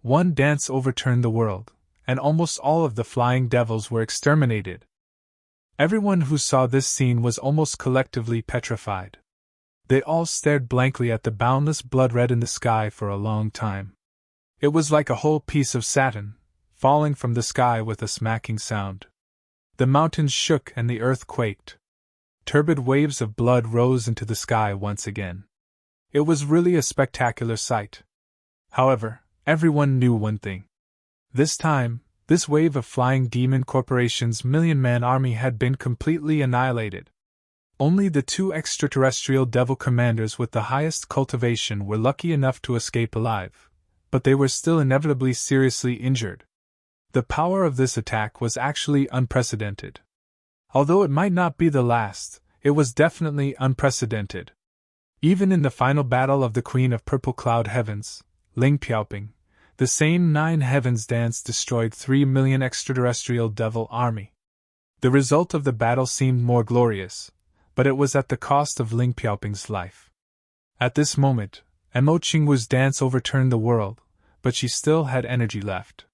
[SPEAKER 1] One dance overturned the world, and almost all of the flying devils were exterminated. Everyone who saw this scene was almost collectively petrified. They all stared blankly at the boundless blood red in the sky for a long time. It was like a whole piece of satin, falling from the sky with a smacking sound. The mountains shook and the earth quaked. Turbid waves of blood rose into the sky once again. It was really a spectacular sight. However, everyone knew one thing. This time, this wave of flying demon corporation's million-man army had been completely annihilated. Only the two extraterrestrial devil commanders with the highest cultivation were lucky enough to escape alive, but they were still inevitably seriously injured. The power of this attack was actually unprecedented. Although it might not be the last, it was definitely unprecedented. Even in the final battle of the Queen of Purple Cloud Heavens, Ling Piaoping, the same Nine Heavens dance destroyed 3 million extraterrestrial devil army. The result of the battle seemed more glorious, but it was at the cost of Ling Piaoping's life. At this moment, Mo Qingwu's dance overturned the world, but she still had energy left.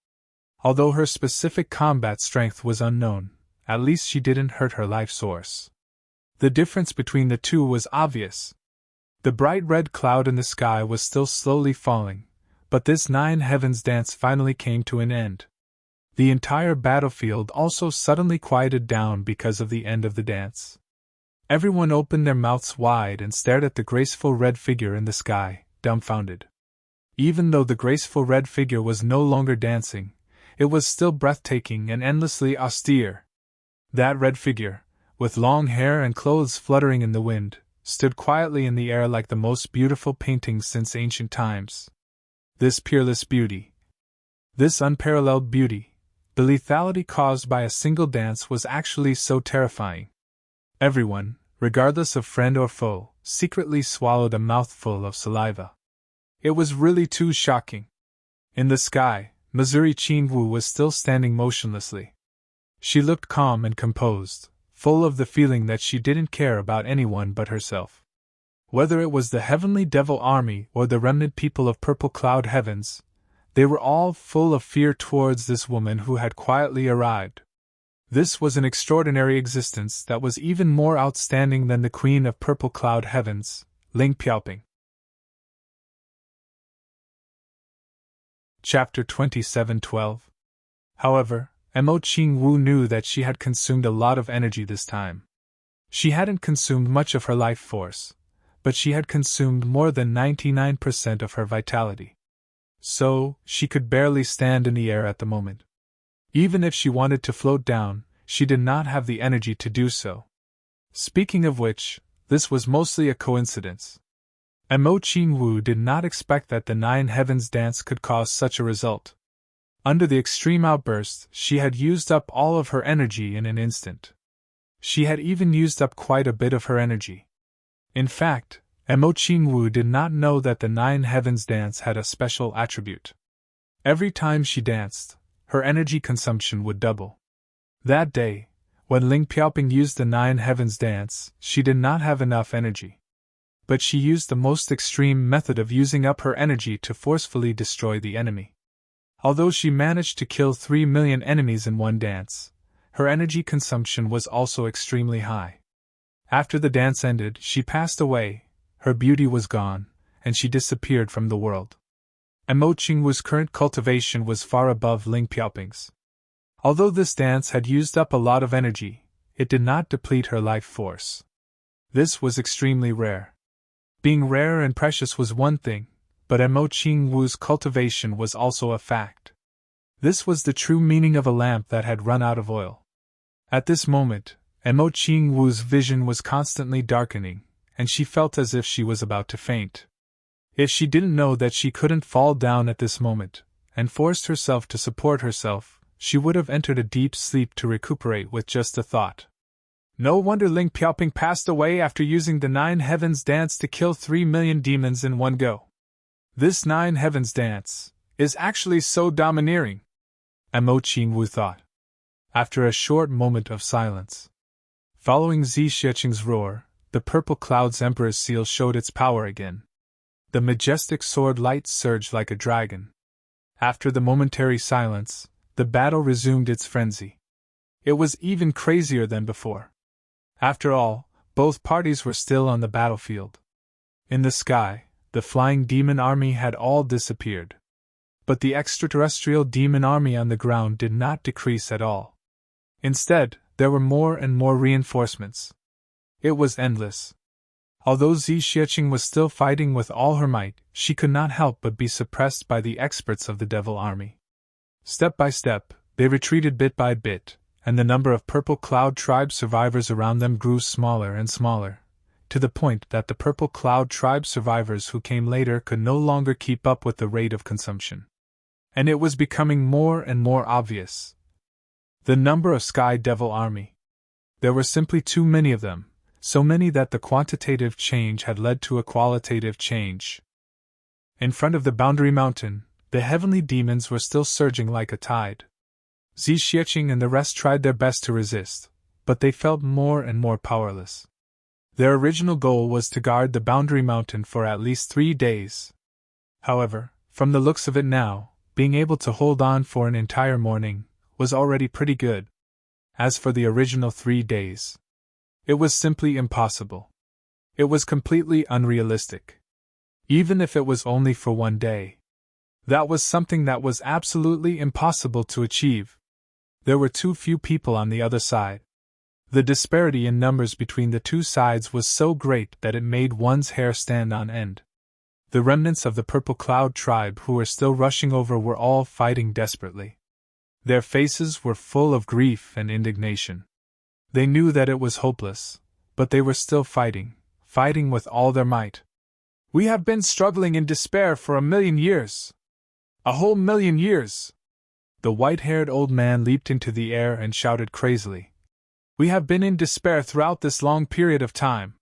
[SPEAKER 1] Although her specific combat strength was unknown, at least she didn't hurt her life source. The difference between the two was obvious. The bright red cloud in the sky was still slowly falling, but this Nine Heavens dance finally came to an end. The entire battlefield also suddenly quieted down because of the end of the dance. Everyone opened their mouths wide and stared at the graceful red figure in the sky, dumbfounded. Even though the graceful red figure was no longer dancing, it was still breathtaking and endlessly austere. That red figure, with long hair and clothes fluttering in the wind, stood quietly in the air like the most beautiful painting since ancient times. This peerless beauty, this unparalleled beauty, the lethality caused by a single dance was actually so terrifying. Everyone, regardless of friend or foe, secretly swallowed a mouthful of saliva. It was really too shocking. In the sky, Missouri Qingwu was still standing motionlessly. She looked calm and composed, full of the feeling that she didn't care about anyone but herself. Whether it was the heavenly devil army or the remnant people of Purple Cloud Heavens, they were all full of fear towards this woman who had quietly arrived. This was an extraordinary existence that was even more outstanding than the Queen of Purple Cloud Heavens, Ling Piaoping. Chapter 27:12. However, Mo Qingwu knew that she had consumed a lot of energy this time. She hadn't consumed much of her life force, but she had consumed more than 99% of her vitality. So, she could barely stand in the air at the moment. Even if she wanted to float down, she did not have the energy to do so. Speaking of which, this was mostly a coincidence. Mo Qingwu did not expect that the Nine Heavens dance could cause such a result. Under the extreme outburst, she had used up all of her energy in an instant. She had even used up quite a bit of her energy. In fact, Mo Qingwu did not know that the Nine Heavens dance had a special attribute. Every time she danced, her energy consumption would double. That day, when Ling Piaoping used the Nine Heavens dance, she did not have enough energy. But she used the most extreme method of using up her energy to forcefully destroy the enemy. Although she managed to kill 3 million enemies in one dance, her energy consumption was also extremely high. After the dance ended, she passed away, her beauty was gone, and she disappeared from the world. Mo Qingwu's current cultivation was far above Ling Piaoping's. Although this dance had used up a lot of energy, it did not deplete her life force. This was extremely rare. Being rare and precious was one thing, but Mo Qingwu's cultivation was also a fact. This was the true meaning of a lamp that had run out of oil. At this moment, Mo Qingwu's vision was constantly darkening, and she felt as if she was about to faint. If she didn't know that she couldn't fall down at this moment, and forced herself to support herself, she would have entered a deep sleep to recuperate with just a thought. No wonder Ling Piaoping passed away after using the Nine Heavens dance to kill 3 million demons in one go. This Nine Heavens dance is actually so domineering, Mo Qingwu thought. After a short moment of silence. Following Zi Xieching's roar, the purple cloud's Emperor's seal showed its power again. The majestic sword light surged like a dragon. After the momentary silence, the battle resumed its frenzy. It was even crazier than before. After all, both parties were still on the battlefield. In the sky, the flying demon army had all disappeared. But the extraterrestrial demon army on the ground did not decrease at all. Instead, there were more and more reinforcements. It was endless. Although Zi Xieching was still fighting with all her might, she could not help but be suppressed by the experts of the Devil Army. Step by step, they retreated bit by bit, and the number of Purple Cloud Tribe survivors around them grew smaller and smaller, to the point that the Purple Cloud Tribe survivors who came later could no longer keep up with the rate of consumption. And it was becoming more and more obvious. The number of Sky Devil Army. There were simply too many of them, so many that the quantitative change had led to a qualitative change. In front of the Boundary Mountain, the heavenly demons were still surging like a tide. Zi Xieching and the rest tried their best to resist, but they felt more and more powerless. Their original goal was to guard the Boundary Mountain for at least 3 days. However, from the looks of it now, being able to hold on for an entire morning was already pretty good. As for the original 3 days, it was simply impossible. It was completely unrealistic. Even if it was only for 1 day. That was something that was absolutely impossible to achieve. There were too few people on the other side. The disparity in numbers between the two sides was so great that it made one's hair stand on end. The remnants of the Purple Cloud Tribe who were still rushing over were all fighting desperately. Their faces were full of grief and indignation. They knew that it was hopeless, but they were still fighting with all their might. We have been struggling in despair for 1,000,000 years. A whole 1,000,000 years! The white-haired old man leaped into the air and shouted crazily. We have been in despair throughout this long period of time.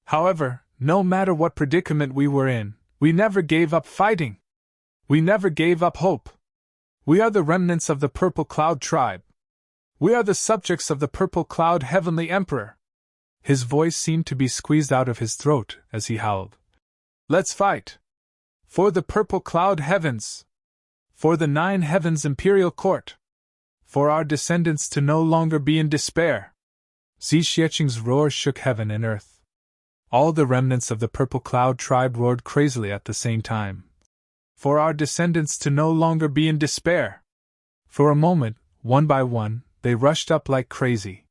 [SPEAKER 1] However, no matter what predicament we were in, we never gave up fighting. We never gave up hope. We are the remnants of the Purple Cloud Tribe. We are the subjects of the Purple Cloud Heavenly Emperor. His voice seemed to be squeezed out of his throat as he howled. Let's fight! For the Purple Cloud Heavens! For the 9 Heavens Imperial Court! For our descendants to no longer be in despair! Zi Xieching's roar shook heaven and earth. All the remnants of the Purple Cloud Tribe roared crazily at the same time. For our descendants to no longer be in despair! For a moment, one by one, they rushed up like crazy.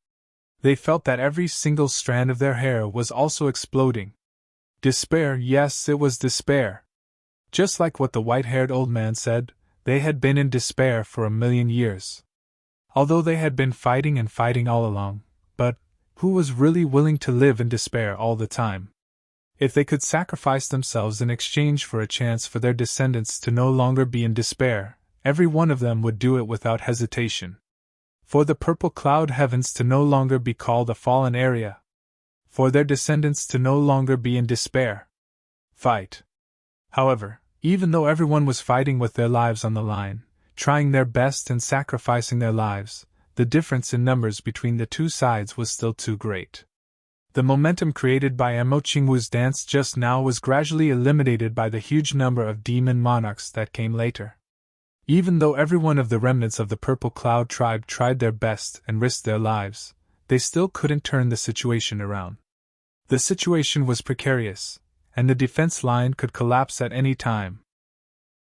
[SPEAKER 1] They felt that every single strand of their hair was also exploding. Despair, yes, it was despair. Just like what the white-haired old man said, they had been in despair for 1,000,000 years. Although they had been fighting and fighting all along, but who was really willing to live in despair all the time? If they could sacrifice themselves in exchange for a chance for their descendants to no longer be in despair, every one of them would do it without hesitation. For the Purple Cloud Heavens to no longer be called a fallen area. For their descendants to no longer be in despair. Fight. However, even though everyone was fighting with their lives on the line, trying their best and sacrificing their lives, the difference in numbers between the two sides was still too great. The momentum created by Mo Qingwu's dance just now was gradually eliminated by the huge number of demon monarchs that came later. Even though every one of the remnants of the Purple Cloud Tribe tried their best and risked their lives, they still couldn't turn the situation around. The situation was precarious, and the defense line could collapse at any time.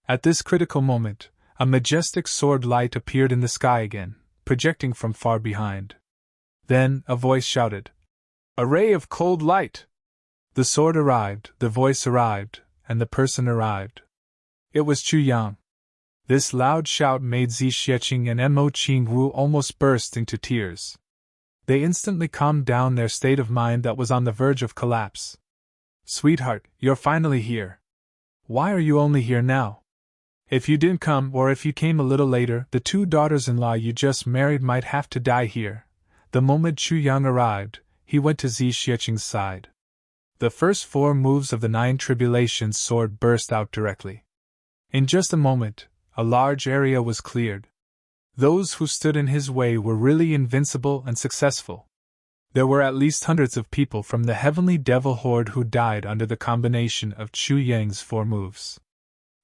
[SPEAKER 1] At this critical moment, a majestic sword light appeared in the sky again, projecting from far behind. Then, a voice shouted, "A ray of cold light!" The sword arrived, the voice arrived, and the person arrived. It was Chu Yang. This loud shout made Zi Xieching and Mo Qingwu almost burst into tears. They instantly calmed down their state of mind that was on the verge of collapse. "Sweetheart, you're finally here. Why are you only here now? If you didn't come, or if you came a little later, the 2 daughters-in-law you just married might have to die here. The moment Chu Yang arrived, he went to Zi Xieching's side. The first 4 moves of the 9 tribulations sword burst out directly. In just a moment, a large area was cleared. Those who stood in his way were really invincible and successful. There were at least hundreds of people from the heavenly devil horde who died under the combination of Chu Yang's 4 moves.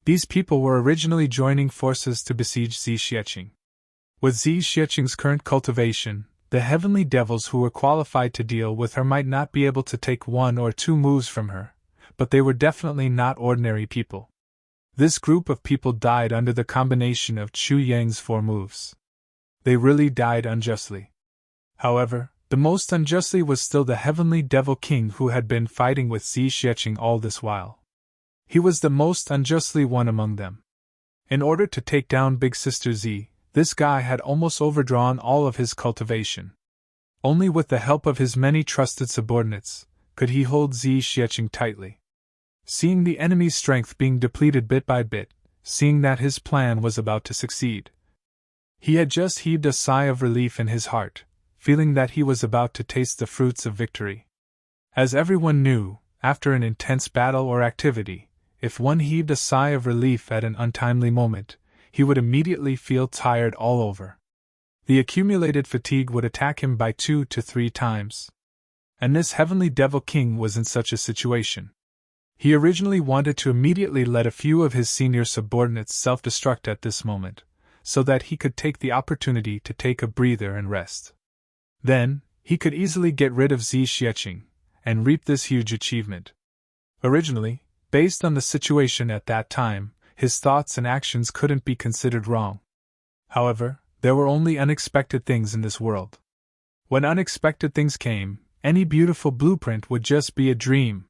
[SPEAKER 1] These people were originally joining forces to besiege Zi Xieching. With Zi Xieching's current cultivation, the heavenly devils who were qualified to deal with her might not be able to take 1 or 2 moves from her, but they were definitely not ordinary people. This group of people died under the combination of Chu Yang's 4 moves. They really died unjustly. However, the most unjustly was still the heavenly devil king who had been fighting with Zi Xieching all this while. He was the most unjustly one among them. In order to take down Big Sister Zi, this guy had almost overdrawn all of his cultivation. Only with the help of his many trusted subordinates could he hold Zi Xieching tightly. Seeing the enemy's strength being depleted bit by bit, seeing that his plan was about to succeed, he had just heaved a sigh of relief in his heart, feeling that he was about to taste the fruits of victory. As everyone knew, after an intense battle or activity, if one heaved a sigh of relief at an untimely moment, he would immediately feel tired all over. The accumulated fatigue would attack him by 2 to 3 times. And this heavenly devil king was in such a situation. He originally wanted to immediately let a few of his senior subordinates self-destruct at this moment, so that he could take the opportunity to take a breather and rest. Then, he could easily get rid of Zi Xieching, and reap this huge achievement. Originally, based on the situation at that time, his thoughts and actions couldn't be considered wrong. However, there were only unexpected things in this world. When unexpected things came, any beautiful blueprint would just be a dream.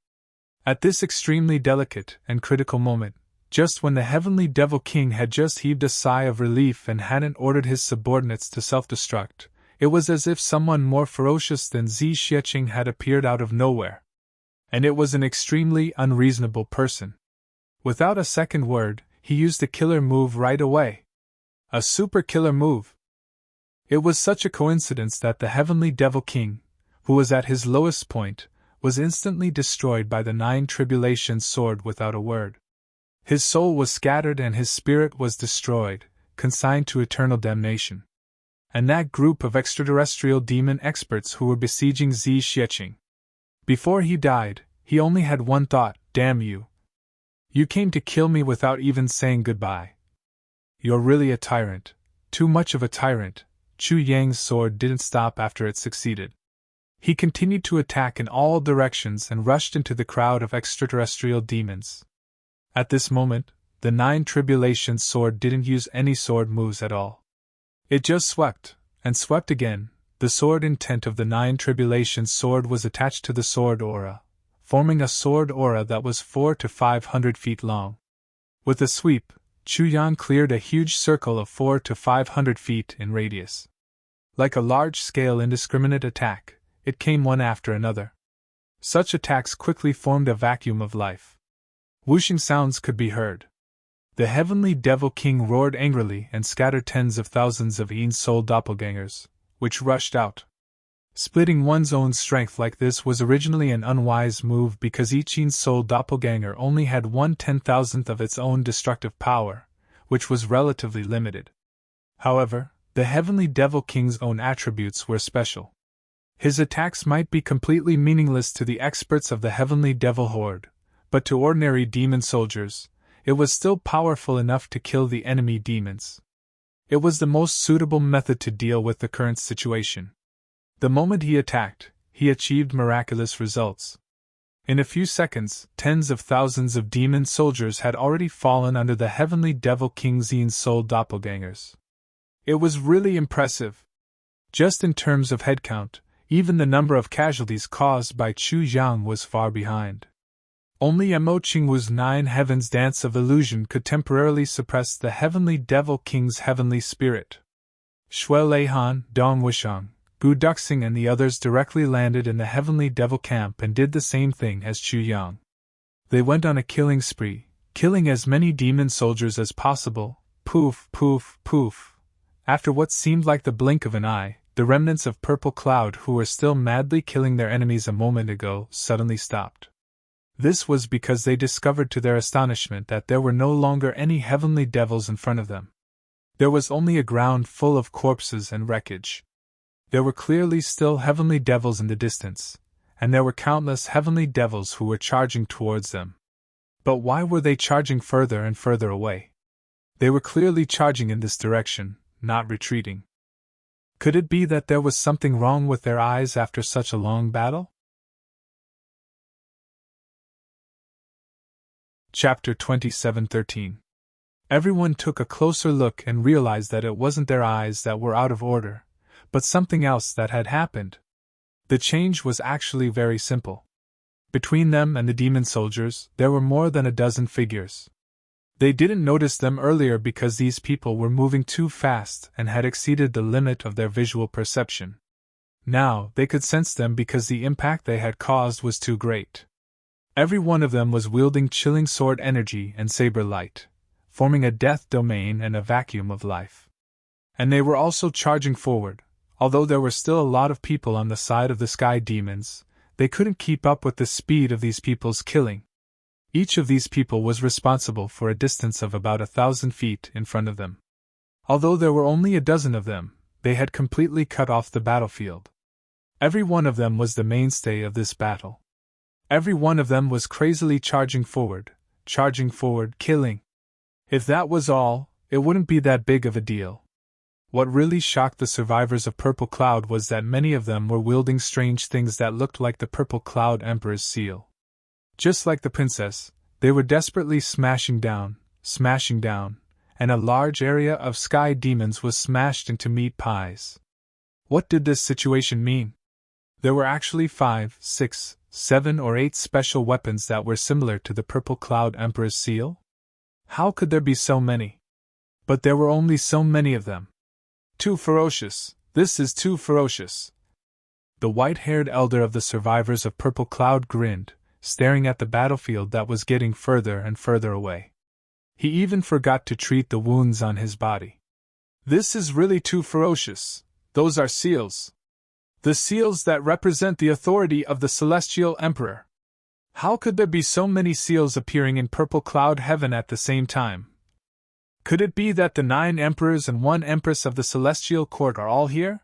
[SPEAKER 1] At this extremely delicate and critical moment, just when the heavenly devil king had just heaved a sigh of relief and hadn't ordered his subordinates to self-destruct, it was as if someone more ferocious than Zi Xieching had appeared out of nowhere. And it was an extremely unreasonable person. Without a second word, he used a killer move right away. A super killer move. It was such a coincidence that the heavenly devil king, who was at his lowest point, was instantly destroyed by the 9 tribulations sword without a word. His soul was scattered and his spirit was destroyed, consigned to eternal damnation. And that group of extraterrestrial demon experts who were besieging Zi Xieching. Before he died, he only had one thought: damn you. You came to kill me without even saying goodbye. You're really a tyrant, too much of a tyrant. Chu Yang's sword didn't stop after it succeeded. He continued to attack in all directions and rushed into the crowd of extraterrestrial demons. At this moment, the 9 tribulations sword didn't use any sword moves at all. It just swept, and swept again. The sword intent of the 9 tribulations sword was attached to the sword aura, forming a sword aura that was 400 to 500 feet long. With a sweep, Chu Yang cleared a huge circle of 400 to 500 feet in radius. Like a large-scale indiscriminate attack, it came one after another. Such attacks quickly formed a vacuum of life. Whooshing sounds could be heard. The heavenly devil king roared angrily and scattered tens of thousands of Een-soul doppelgangers, which rushed out. Splitting one's own strength like this was originally an unwise move because each Een-soul doppelganger only had 1/10,000th of its own destructive power, which was relatively limited. However, the heavenly devil king's own attributes were special. His attacks might be completely meaningless to the experts of the heavenly devil horde, but to ordinary demon soldiers, it was still powerful enough to kill the enemy demons. It was the most suitable method to deal with the current situation. The moment he attacked, he achieved miraculous results. In a few seconds, tens of thousands of demon soldiers had already fallen under the heavenly devil king's Een-soul doppelgangers. It was really impressive. Just in terms of head count, even the number of casualties caused by Chu Yang was far behind. Only Mo Qingwu's 9 Heavens Dance of Illusion could temporarily suppress the heavenly devil king's heavenly spirit. Shui Leihan, Dong Wushang, Gu Duxing and the others directly landed in the heavenly devil camp and did the same thing as Chu Yang. They went on a killing spree, killing as many demon soldiers as possible. Poof, poof, poof. After what seemed like the blink of an eye, the remnants of Purple Cloud who were still madly killing their enemies a moment ago suddenly stopped. This was because they discovered to their astonishment that there were no longer any heavenly devils in front of them. There was only a ground full of corpses and wreckage. There were clearly still heavenly devils in the distance, and there were countless heavenly devils who were charging towards them. But why were they charging further and further away? They were clearly charging in this direction, not retreating. Could it be that there was something wrong with their eyes after such a long battle? Chapter 27:13. Everyone took a closer look and realized that it wasn't their eyes that were out of order, but something else that had happened. The change was actually very simple. Between them and the demon soldiers, there were more than a dozen figures. They didn't notice them earlier because these people were moving too fast and had exceeded the limit of their visual perception. Now, they could sense them because the impact they had caused was too great. Every one of them was wielding chilling sword energy and saber light, forming a death domain and a vacuum of life. And they were also charging forward. Although there were still a lot of people on the side of the sky demons, they couldn't keep up with the speed of these people's killing. Each of these people was responsible for a distance of about 1,000 feet in front of them. Although there were only a dozen of them, they had completely cut off the battlefield. Every one of them was the mainstay of this battle. Every one of them was crazily charging forward, killing. If that was all, it wouldn't be that big of a deal. What really shocked the survivors of Purple Cloud was that many of them were wielding strange things that looked like the Purple Cloud Emperor's seal. Just like the princess, they were desperately smashing down, and a large area of sky demons was smashed into meat pies. What did this situation mean? There were actually 5, 6, 7 or 8 special weapons that were similar to the Purple Cloud Emperor's seal? How could there be so many? But there were only so many of them. Too ferocious, this is too ferocious. The white-haired elder of the survivors of Purple Cloud grinned, staring at the battlefield that was getting further and further away. He even forgot to treat the wounds on his body. This is really too ferocious. Those are seals. The seals that represent the authority of the Celestial Emperor. How could there be so many seals appearing in Purple Cloud Heaven at the same time? Could it be that the 9 emperors and 1 empress of the Celestial Court are all here?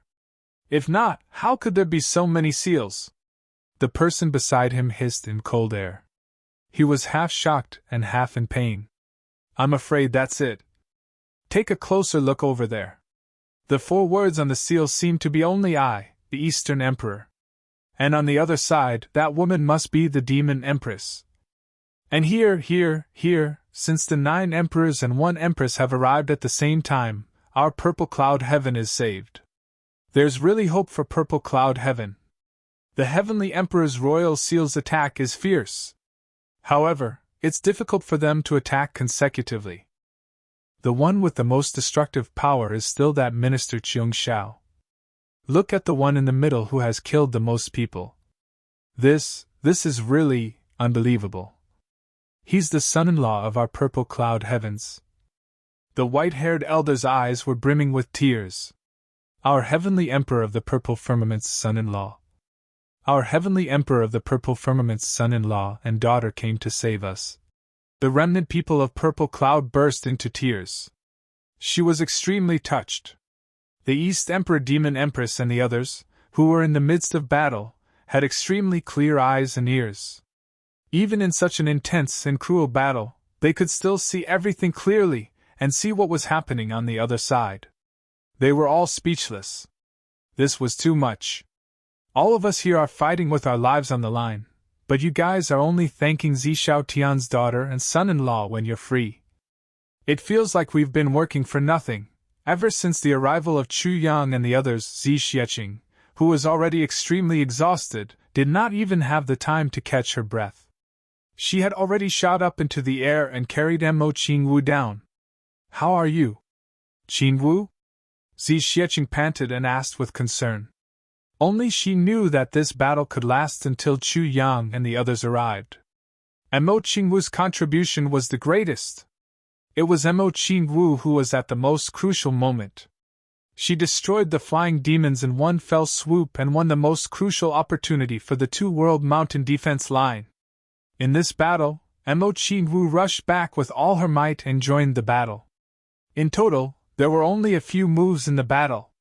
[SPEAKER 1] If not, how could there be so many seals? The person beside him hissed in cold air. He was half shocked and half in pain. I'm afraid that's it. Take a closer look over there. The 4 words on the seal seem to be only I, the Eastern Emperor. And on the other side, that woman must be the Demon Empress. And here, since the 9 emperors and 1 empress have arrived at the same time, our Purple Cloud Heaven is saved. There's really hope for Purple Cloud Heaven. The Heavenly Emperor's royal seal's attack is fierce. However, it's difficult for them to attack consecutively. The one with the most destructive power is still that Minister Cheung Xiao. Look at the one in the middle who has killed the most people. This is really unbelievable. He's the son-in-law of our Purple Cloud Heavens. The white-haired elder's eyes were brimming with tears. Our Heavenly Emperor of the Purple Firmament's son-in-law. Our Heavenly Emperor of the Purple Firmament's son-in-law and daughter came to save us. The remnant people of Purple Cloud burst into tears. She was extremely touched. The East Emperor Demon Empress and the others, who were in the midst of battle, had extremely clear eyes and ears. Even in such an intense and cruel battle, they could still see everything clearly and see what was happening on the other side. They were all speechless. This was too much. All of us here are fighting with our lives on the line, but you guys are only thanking Zishao Tian's daughter and son-in-law when you're free. It feels like we've been working for nothing. Ever since the arrival of Chu Yang and the others, Zi Xieching, who was already extremely exhausted, did not even have the time to catch her breath. She had already shot up into the air and carried Mo Qingwu down. How are you? Qingwu? Zi Xieching panted and asked with concern. Only she knew that this battle could last until Chu Yang and the others arrived. and Mo Qingwu's contribution was the greatest. It was Mo Qingwu who was at the most crucial moment. She destroyed the flying demons in one fell swoop and won the most crucial opportunity for the two-world mountain defense line. In this battle, Mo Qingwu rushed back with all her might and joined the battle. In total, there were only a few moves in the battle.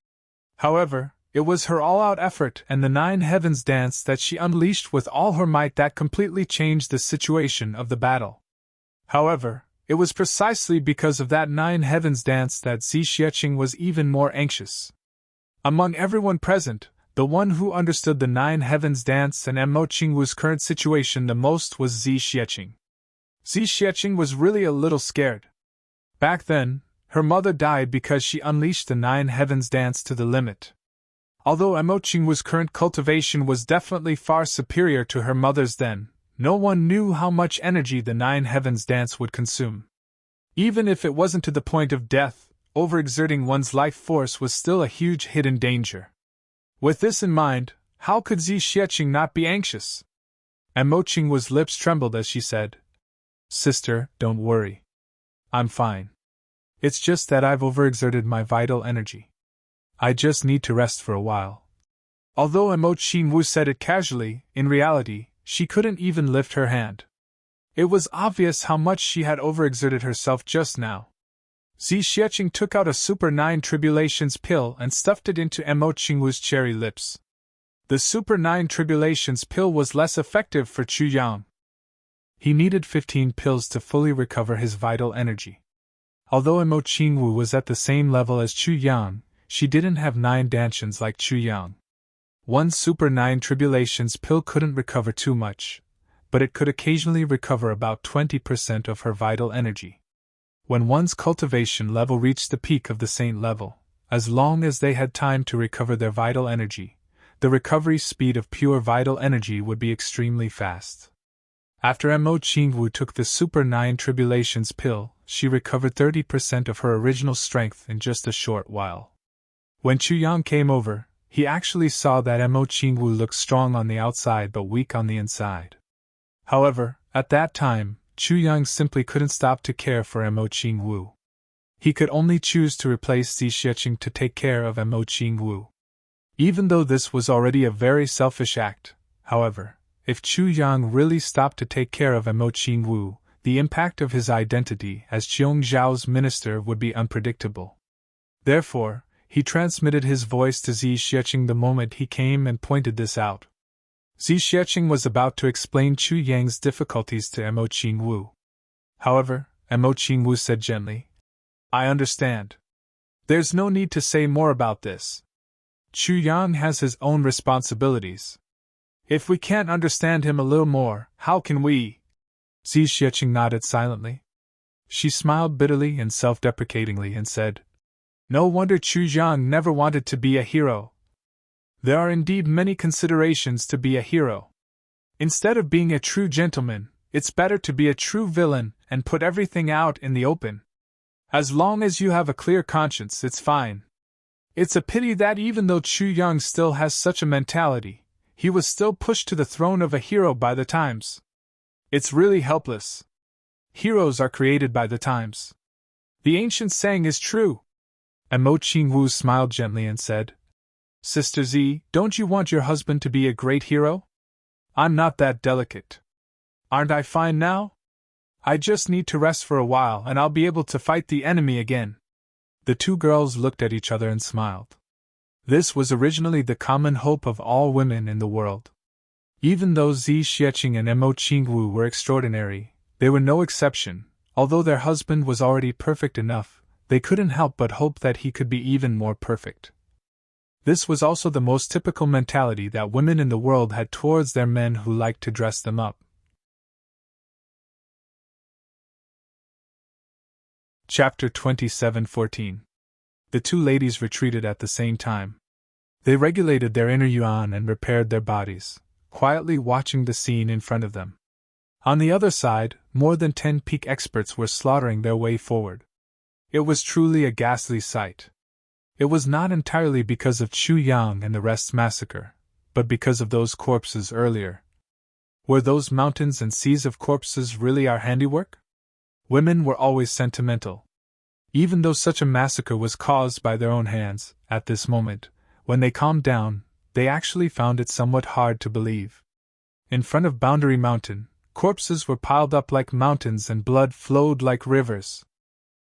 [SPEAKER 1] However, it was her all-out effort and the Nine Heavens dance that she unleashed with all her might that completely changed the situation of the battle. However, it was precisely because of that Nine Heavens dance that Zi Xiecheng was even more anxious. Among everyone present, the one who understood the Nine Heavens dance and Mo Qingwu's current situation the most was Zi Xiecheng. Zi Xiecheng was really a little scared. Back then, her mother died because she unleashed the Nine Heavens dance to the limit. Although Mo Qingwu's current cultivation was definitely far superior to her mother's then, no one knew how much energy the Nine Heavens dance would consume. Even if it wasn't to the point of death, overexerting one's life force was still a huge hidden danger. With this in mind, how could Zi Xiecheng not be anxious? Mo Qingwu's lips trembled as she said, "Sister, don't worry. I'm fine. It's just that I've overexerted my vital energy. I just need to rest for a while." Although Mo Qingwu said it casually, in reality, she couldn't even lift her hand. It was obvious how much she had overexerted herself just now. Zi Xiecheng took out a Super 9 Tribulations pill and stuffed it into Mo Qingwu's cherry lips. The Super 9 Tribulations pill was less effective for Chu Yang. He needed 15 pills to fully recover his vital energy. Although Mo Qingwu was at the same level as Chu Yang, she didn't have 9 dantians like Chu Yang. One Super 9 Tribulations pill couldn't recover too much, but it could occasionally recover about 20% of her vital energy. When one's cultivation level reached the peak of the saint level, as long as they had time to recover their vital energy, the recovery speed of pure vital energy would be extremely fast. After Mo Qingwu took the Super 9 Tribulations pill, she recovered 30% of her original strength in just a short while. When Chu Yang came over, he actually saw that Mo Qingwu looked strong on the outside but weak on the inside. However, at that time, Chu Yang simply couldn't stop to care for Mo Qingwu. He could only choose to replace Zi Xiecheng to take care of Mo Qingwu. Even though this was already a very selfish act, however, if Chu Yang really stopped to take care of Mo Qingwu, the impact of his identity as Qiong Zhao's minister would be unpredictable. Therefore, he transmitted his voice to Zi Xiecheng the moment he came and pointed this out. Zi Xiecheng was about to explain Chu Yang's difficulties to Mo Qingwu. However, Mo Qingwu said gently, "I understand. There's no need to say more about this. Chu Yang has his own responsibilities. If we can't understand him a little more, how can we?" Zi Xiecheng nodded silently. She smiled bitterly and self-deprecatingly and said, "No wonder Chu Yang never wanted to be a hero. There are indeed many considerations to be a hero. Instead of being a true gentleman, it's better to be a true villain and put everything out in the open. As long as you have a clear conscience, it's fine. It's a pity that even though Chu Yang still has such a mentality, he was still pushed to the throne of a hero by the times. It's really helpless. Heroes are created by the times. The ancient saying is true." Mo Qingwu smiled gently and said, "Sister Zi, don't you want your husband to be a great hero? I'm not that delicate. Aren't I fine now? I just need to rest for a while and I'll be able to fight the enemy again." The two girls looked at each other and smiled. This was originally the common hope of all women in the world. Even though Zi Xiecheng and Mo Qingwu were extraordinary, they were no exception. Although their husband was already perfect enough, they couldn't help but hope that he could be even more perfect. This was also the most typical mentality that women in the world had towards their men who liked to dress them up. Chapter 27:14. The two ladies retreated at the same time. They regulated their inner yuan and repaired their bodies, quietly watching the scene in front of them. On the other side, more than 10 peak experts were slaughtering their way forward. It was truly a ghastly sight. It was not entirely because of Chu Yang and the rest's massacre, but because of those corpses earlier. Were those mountains and seas of corpses really our handiwork? Women were always sentimental. Even though such a massacre was caused by their own hands, at this moment, when they calmed down, they actually found it somewhat hard to believe. In front of Boundary Mountain, corpses were piled up like mountains and blood flowed like rivers.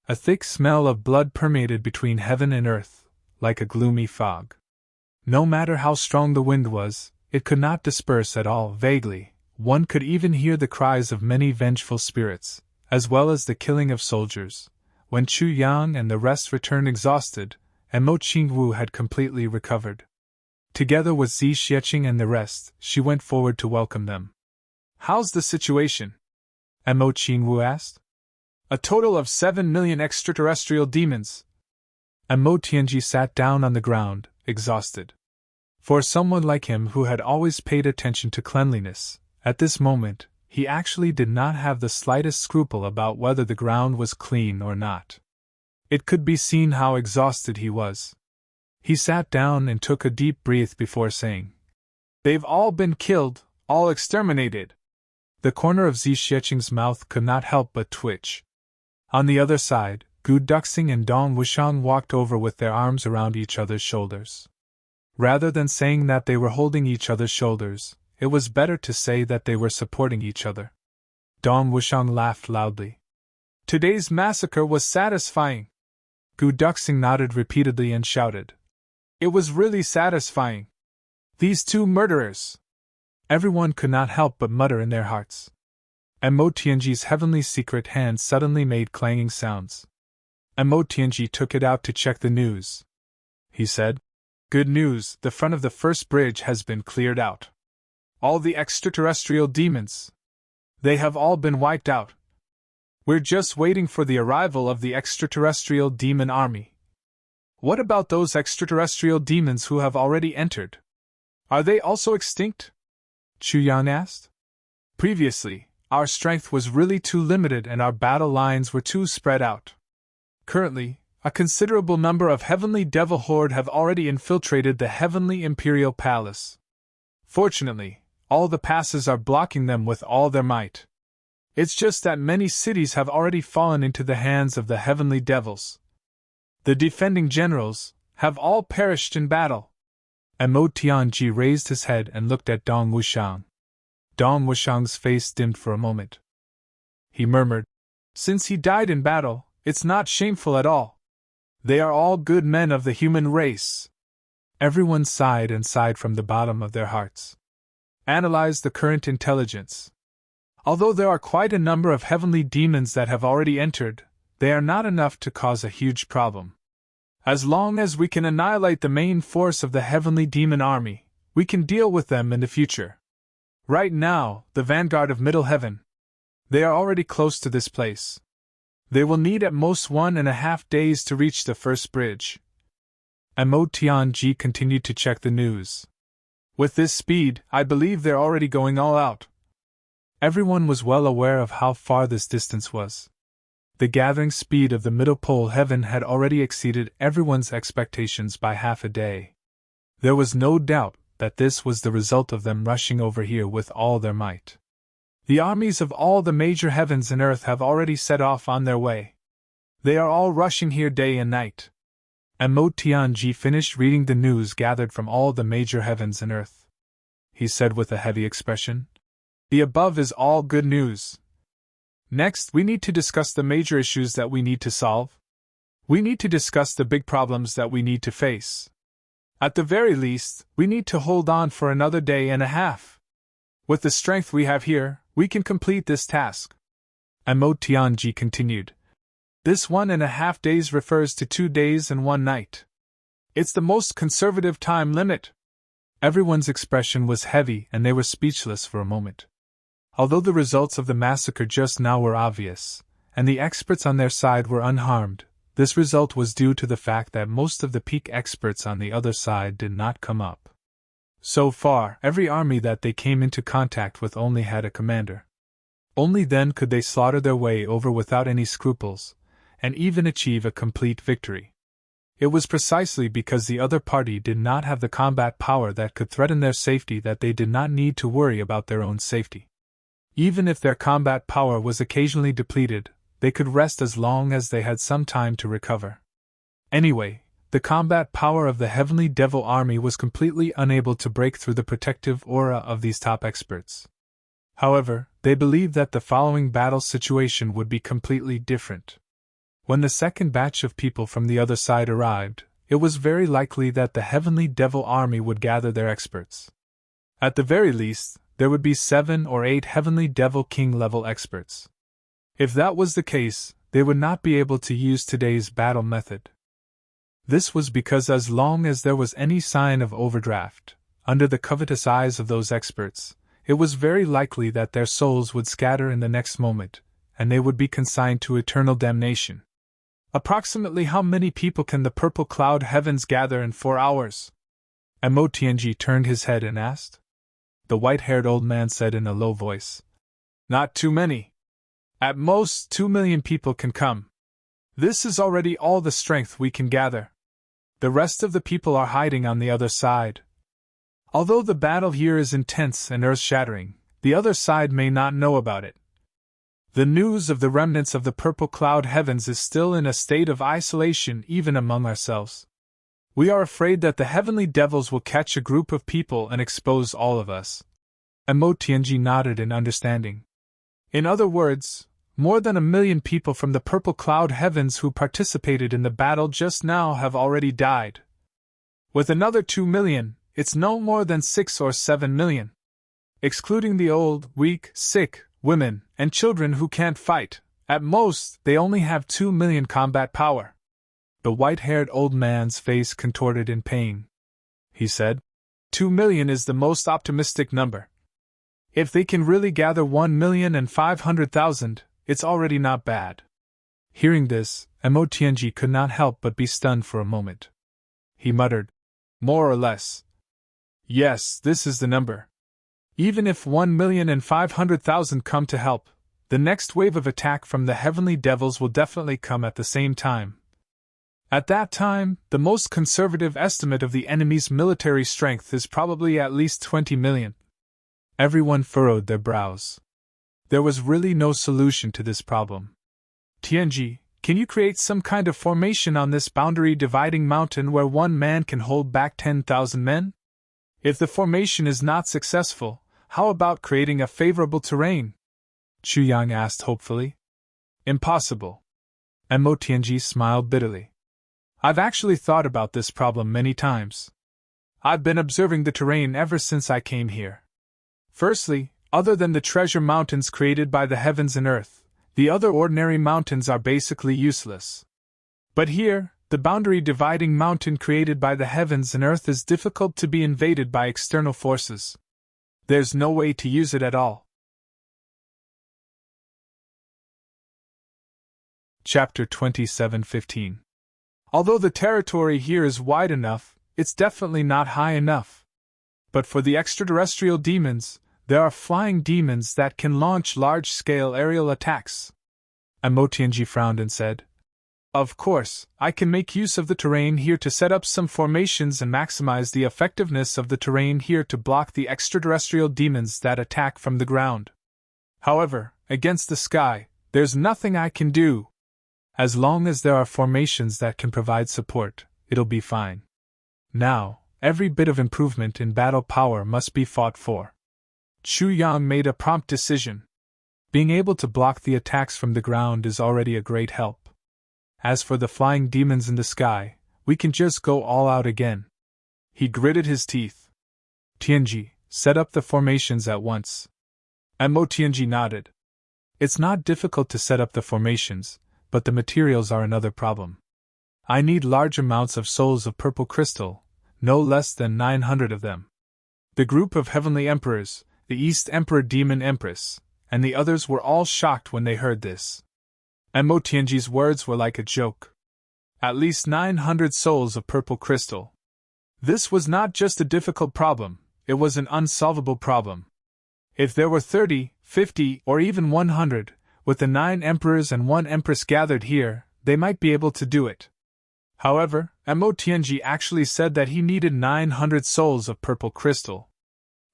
[SPEAKER 1] A thick smell of blood permeated between heaven and earth, like a gloomy fog. No matter how strong the wind was, it could not disperse at all. Vaguely, one could even hear the cries of many vengeful spirits, as well as the killing of soldiers. When Chu Yang and the rest returned exhausted, and Mo Qingwu had completely recovered. Together with Zi Xieching and the rest, she went forward to welcome them. "How's the situation?" Mo Qingwu asked. "A total of 7 million extraterrestrial demons." Mo Tianji sat down on the ground, exhausted. For someone like him who had always paid attention to cleanliness, at this moment, he actually did not have the slightest scruple about whether the ground was clean or not. It could be seen how exhausted he was. He sat down and took a deep breath before saying, "They've all been killed, all exterminated." The corner of Zi Xieching's mouth could not help but twitch. On the other side, Gu Duxing and Dong Wushang walked over with their arms around each other's shoulders. Rather than saying that they were holding each other's shoulders, it was better to say that they were supporting each other. Dong Wushang laughed loudly. "Today's massacre was satisfying." Gu Duxing nodded repeatedly and shouted, "It was really satisfying. These two murderers!" Everyone could not help but mutter in their hearts. And Mo Tianji's heavenly secret hand suddenly made clanging sounds. And Mo Tianji took it out to check the news. He said, "Good news, the front of the first bridge has been cleared out. All the extraterrestrial demons. They have all been wiped out. We're just waiting for the arrival of the extraterrestrial demon army." "What about those extraterrestrial demons who have already entered? Are they also extinct?" Chu Yan asked. "Previously, our strength was really too limited and our battle lines were too spread out. Currently, a considerable number of Heavenly Devil Horde have already infiltrated the Heavenly Imperial Palace. Fortunately, all the passes are blocking them with all their might. It's just that many cities have already fallen into the hands of the Heavenly Devils. The defending generals have all perished in battle." And Mo Tianji raised his head and looked at Dong Wushang. Dong Wushang's face dimmed for a moment. He murmured, "Since he died in battle, it's not shameful at all. They are all good men of the human race." Everyone sighed and sighed from the bottom of their hearts. Analyze the current intelligence. Although there are quite a number of heavenly demons that have already entered, they are not enough to cause a huge problem. As long as we can annihilate the main force of the heavenly demon army, we can deal with them in the future. Right now, the vanguard of Middle Heaven. They are already close to this place. They will need at most 1.5 days to reach the first bridge." And Mo Tianji continued to check the news. "With this speed, I believe they're already going all out." Everyone was well aware of how far this distance was. The gathering speed of the Middle Pole Heaven had already exceeded everyone's expectations by half a day. There was no doubt that this was the result of them rushing over here with all their might. The armies of all the major heavens and earth have already set off on their way. They are all rushing here day and night. And Mo Tianji finished reading the news gathered from all the major heavens and earth. He said with a heavy expression, "The above is all good news. Next, we need to discuss the major issues that we need to solve. We need to discuss the big problems that we need to face. At the very least, we need to hold on for another day and a half. With the strength we have here, we can complete this task." And Mo Tianji continued, "This 1.5 days refers to 2 days and 1 night. It's the most conservative time limit." Everyone's expression was heavy and they were speechless for a moment. Although the results of the massacre just now were obvious, and the experts on their side were unharmed, this result was due to the fact that most of the peak experts on the other side did not come up. So far, every army that they came into contact with only had a commander. Only then could they slaughter their way over without any scruples, and even achieve a complete victory. It was precisely because the other party did not have the combat power that could threaten their safety that they did not need to worry about their own safety. Even if their combat power was occasionally depleted, they could rest as long as they had some time to recover. Anyway, the combat power of the Heavenly Devil Army was completely unable to break through the protective aura of these top experts. However, they believed that the following battle situation would be completely different. When the second batch of people from the other side arrived, it was very likely that the Heavenly Devil Army would gather their experts. At the very least, there would be 7 or 8 Heavenly Devil King level experts. If that was the case, they would not be able to use today's battle method. This was because as long as there was any sign of overdraft, under the covetous eyes of those experts, it was very likely that their souls would scatter in the next moment, and they would be consigned to eternal damnation. Approximately how many people can the purple cloud heavens gather in 4 hours? Emotianji turned his head and asked. The white-haired old man said in a low voice. Not too many. At most 2 million people can come. This is already all the strength we can gather. The rest of the people are hiding on the other side. Although the battle here is intense and earth-shattering, the other side may not know about it. The news of the remnants of the purple cloud heavens is still in a state of isolation even among ourselves. We are afraid that the heavenly devils will catch a group of people and expose all of us. Emotianji nodded in understanding. In other words, more than 1 million people from the purple cloud heavens who participated in the battle just now have already died. With another 2 million, it's no more than 6 or 7 million. Excluding the old, weak, sick, women, and children who can't fight, at most, they only have 2 million combat power. The white-haired old man's face contorted in pain. He said, 2 million is the most optimistic number. If they can really gather 1,500,000, it's already not bad. Hearing this, Emotianji could not help but be stunned for a moment. He muttered, more or less. Yes, this is the number. Even if 1,500,000 come to help, the next wave of attack from the heavenly devils will definitely come at the same time. At that time, the most conservative estimate of the enemy's military strength is probably at least 20 million. Everyone furrowed their brows. There was really no solution to this problem. Tianji, can you create some kind of formation on this boundary-dividing mountain where one man can hold back 10,000 men? If the formation is not successful, how about creating a favorable terrain? Chuyang asked hopefully. Impossible. Emotianji smiled bitterly. I've actually thought about this problem many times. I've been observing the terrain ever since I came here. Firstly, other than the treasure mountains created by the heavens and earth, the other ordinary mountains are basically useless. But here, the boundary-dividing mountain created by the heavens and earth is difficult to be invaded by external forces. There's no way to use it at all. Chapter 27:15. Although the territory here is wide enough, it's definitely not high enough. But for the extraterrestrial demons, there are flying demons that can launch large-scale aerial attacks. Emotianji frowned and said, Of course, I can make use of the terrain here to set up some formations and maximize the effectiveness of the terrain here to block the extraterrestrial demons that attack from the ground. However, against the sky, there's nothing I can do. As long as there are formations that can provide support, it'll be fine. Now, every bit of improvement in battle power must be fought for. Chuyang made a prompt decision. Being able to block the attacks from the ground is already a great help. As for the flying demons in the sky, we can just go all out again. He gritted his teeth. Tianji, set up the formations at once. Emotianji nodded. It's not difficult to set up the formations, but the materials are another problem. I need large amounts of souls of purple crystal, no less than 900 of them. The group of heavenly emperors, the East Emperor Demon Empress, and the others were all shocked when they heard this. Emotianji's words were like a joke. At least 900 souls of purple crystal. This was not just a difficult problem, it was an unsolvable problem. If there were 30, 50, or even 100, with the 9 emperors and 1 empress gathered here, they might be able to do it. However, Emotianji actually said that he needed 900 souls of purple crystal.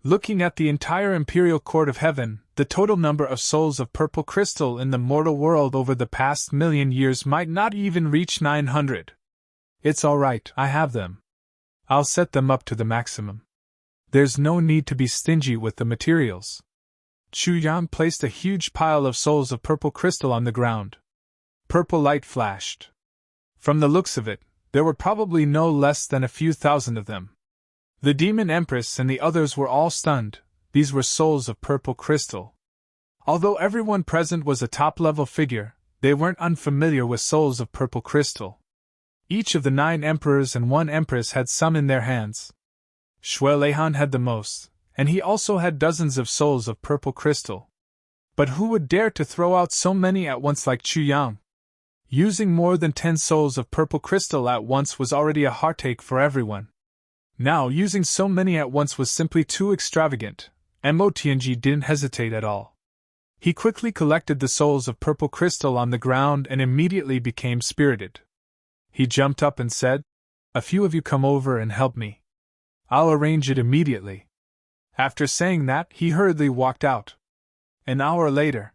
[SPEAKER 1] Looking at the entire imperial court of heaven, the total number of souls of purple crystal in the mortal world over the past million years might not even reach 900. It's alright, I have them. I'll set them up to the maximum. There's no need to be stingy with the materials. Chu Yang placed a huge pile of souls of purple crystal on the ground. Purple light flashed. From the looks of it, there were probably no less than a few thousand of them. The Demon Empress and the others were all stunned. These were souls of purple crystal. Although everyone present was a top-level figure, they weren't unfamiliar with souls of purple crystal. Each of the 9 emperors and 1 empress had some in their hands. Shui Leihan had the most, and he also had dozens of souls of purple crystal. But who would dare to throw out so many at once like Chu Yang? Using more than 10 souls of purple crystal at once was already a heartache for everyone. Now using so many at once was simply too extravagant. Mo Tianji didn't hesitate at all. He quickly collected the souls of purple crystal on the ground and immediately became spirited. He jumped up and said, "A few of you come over and help me. I'll arrange it immediately." After saying that, he hurriedly walked out. An hour later,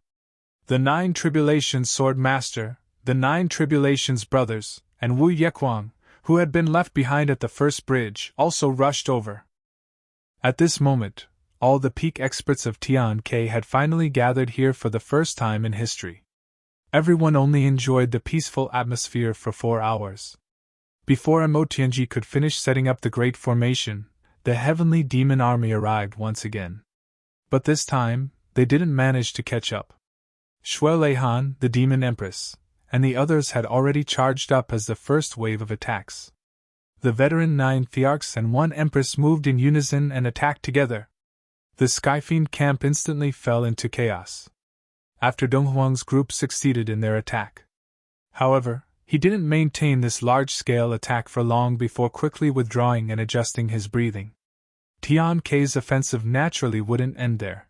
[SPEAKER 1] the 9 Tribulations Sword Master, the 9 Tribulations Brothers, and Wu Yequang, who had been left behind at the first bridge, also rushed over. At this moment, all the peak experts of Tian-Ke had finally gathered here for the first time in history. Everyone only enjoyed the peaceful atmosphere for 4 hours. Before Mo Tianji could finish setting up the Great Formation, the heavenly demon army arrived once again. But this time, they didn't manage to catch up. Shui Leihan, the Demon Empress, and the others had already charged up as the first wave of attacks. The veteran 9 Thearchs and 1 Empress moved in unison and attacked together. The Skyfiend camp instantly fell into chaos. After Donghuang's group succeeded in their attack. However, he didn't maintain this large-scale attack for long before quickly withdrawing and adjusting his breathing. Tian-Ke's offensive naturally wouldn't end there.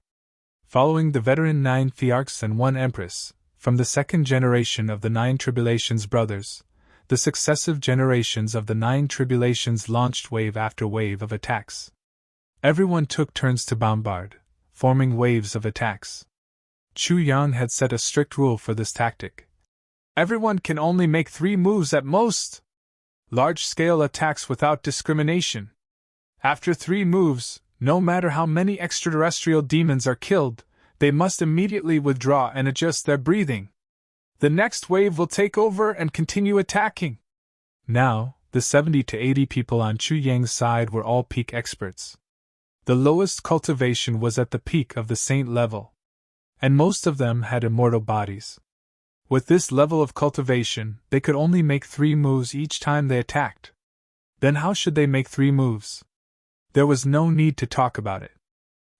[SPEAKER 1] Following the veteran 9 Thearchs and 1 Empress, from the second generation of the 9 Tribulations Brothers, the successive generations of the 9 Tribulations launched wave after wave of attacks. Everyone took turns to bombard, forming waves of attacks. Chu Yang had set a strict rule for this tactic. Everyone can only make 3 moves at most. Large-scale attacks without discrimination. After 3 moves, no matter how many extraterrestrial demons are killed, they must immediately withdraw and adjust their breathing. The next wave will take over and continue attacking. Now, the 70 to 80 people on Chu Yang's side were all peak experts. The lowest cultivation was at the peak of the saint level, and most of them had immortal bodies. With this level of cultivation, they could only make 3 moves each time they attacked. Then how should they make 3 moves? There was no need to talk about it.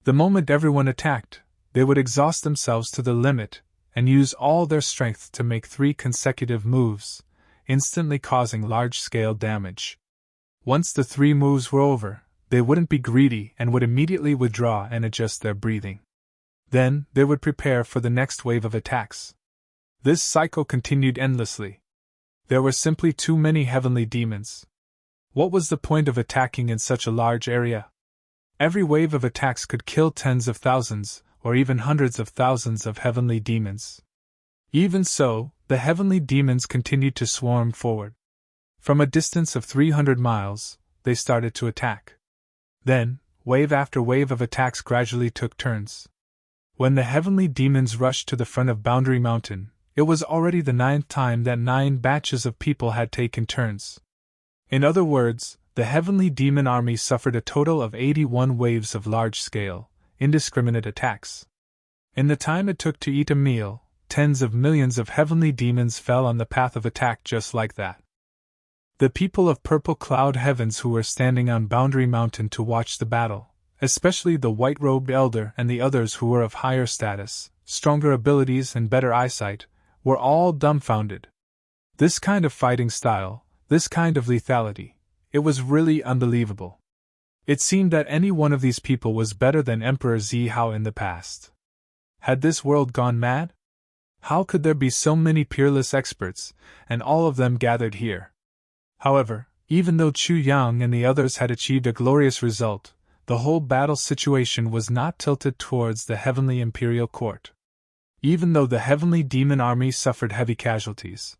[SPEAKER 1] The moment everyone attacked, they would exhaust themselves to the limit and use all their strength to make 3 consecutive moves, instantly causing large-scale damage. Once the 3 moves were over, they wouldn't be greedy and would immediately withdraw and adjust their breathing. Then, they would prepare for the next wave of attacks. This cycle continued endlessly. There were simply too many heavenly demons. What was the point of attacking in such a large area? Every wave of attacks could kill tens of thousands, or even hundreds of thousands of heavenly demons. Even so, the heavenly demons continued to swarm forward. From a distance of 300 miles, they started to attack. Then, wave after wave of attacks gradually took turns. When the heavenly demons rushed to the front of Boundary Mountain, it was already the 9th time that 9 batches of people had taken turns. In other words, the heavenly demon army suffered a total of 81 waves of large-scale, indiscriminate attacks. In the time it took to eat a meal, tens of millions of heavenly demons fell on the path of attack just like that. The people of Purple Cloud Heavens who were standing on Boundary Mountain to watch the battle, especially the white-robed elder and the others who were of higher status, stronger abilities and better eyesight, were all dumbfounded. This kind of fighting style, this kind of lethality, it was really unbelievable. It seemed that any one of these people was better than Emperor Zihao in the past. Had this world gone mad? How could there be so many peerless experts, and all of them gathered here? However, even though Chu Yang and the others had achieved a glorious result, the whole battle situation was not tilted towards the heavenly imperial court. Even though the heavenly demon army suffered heavy casualties,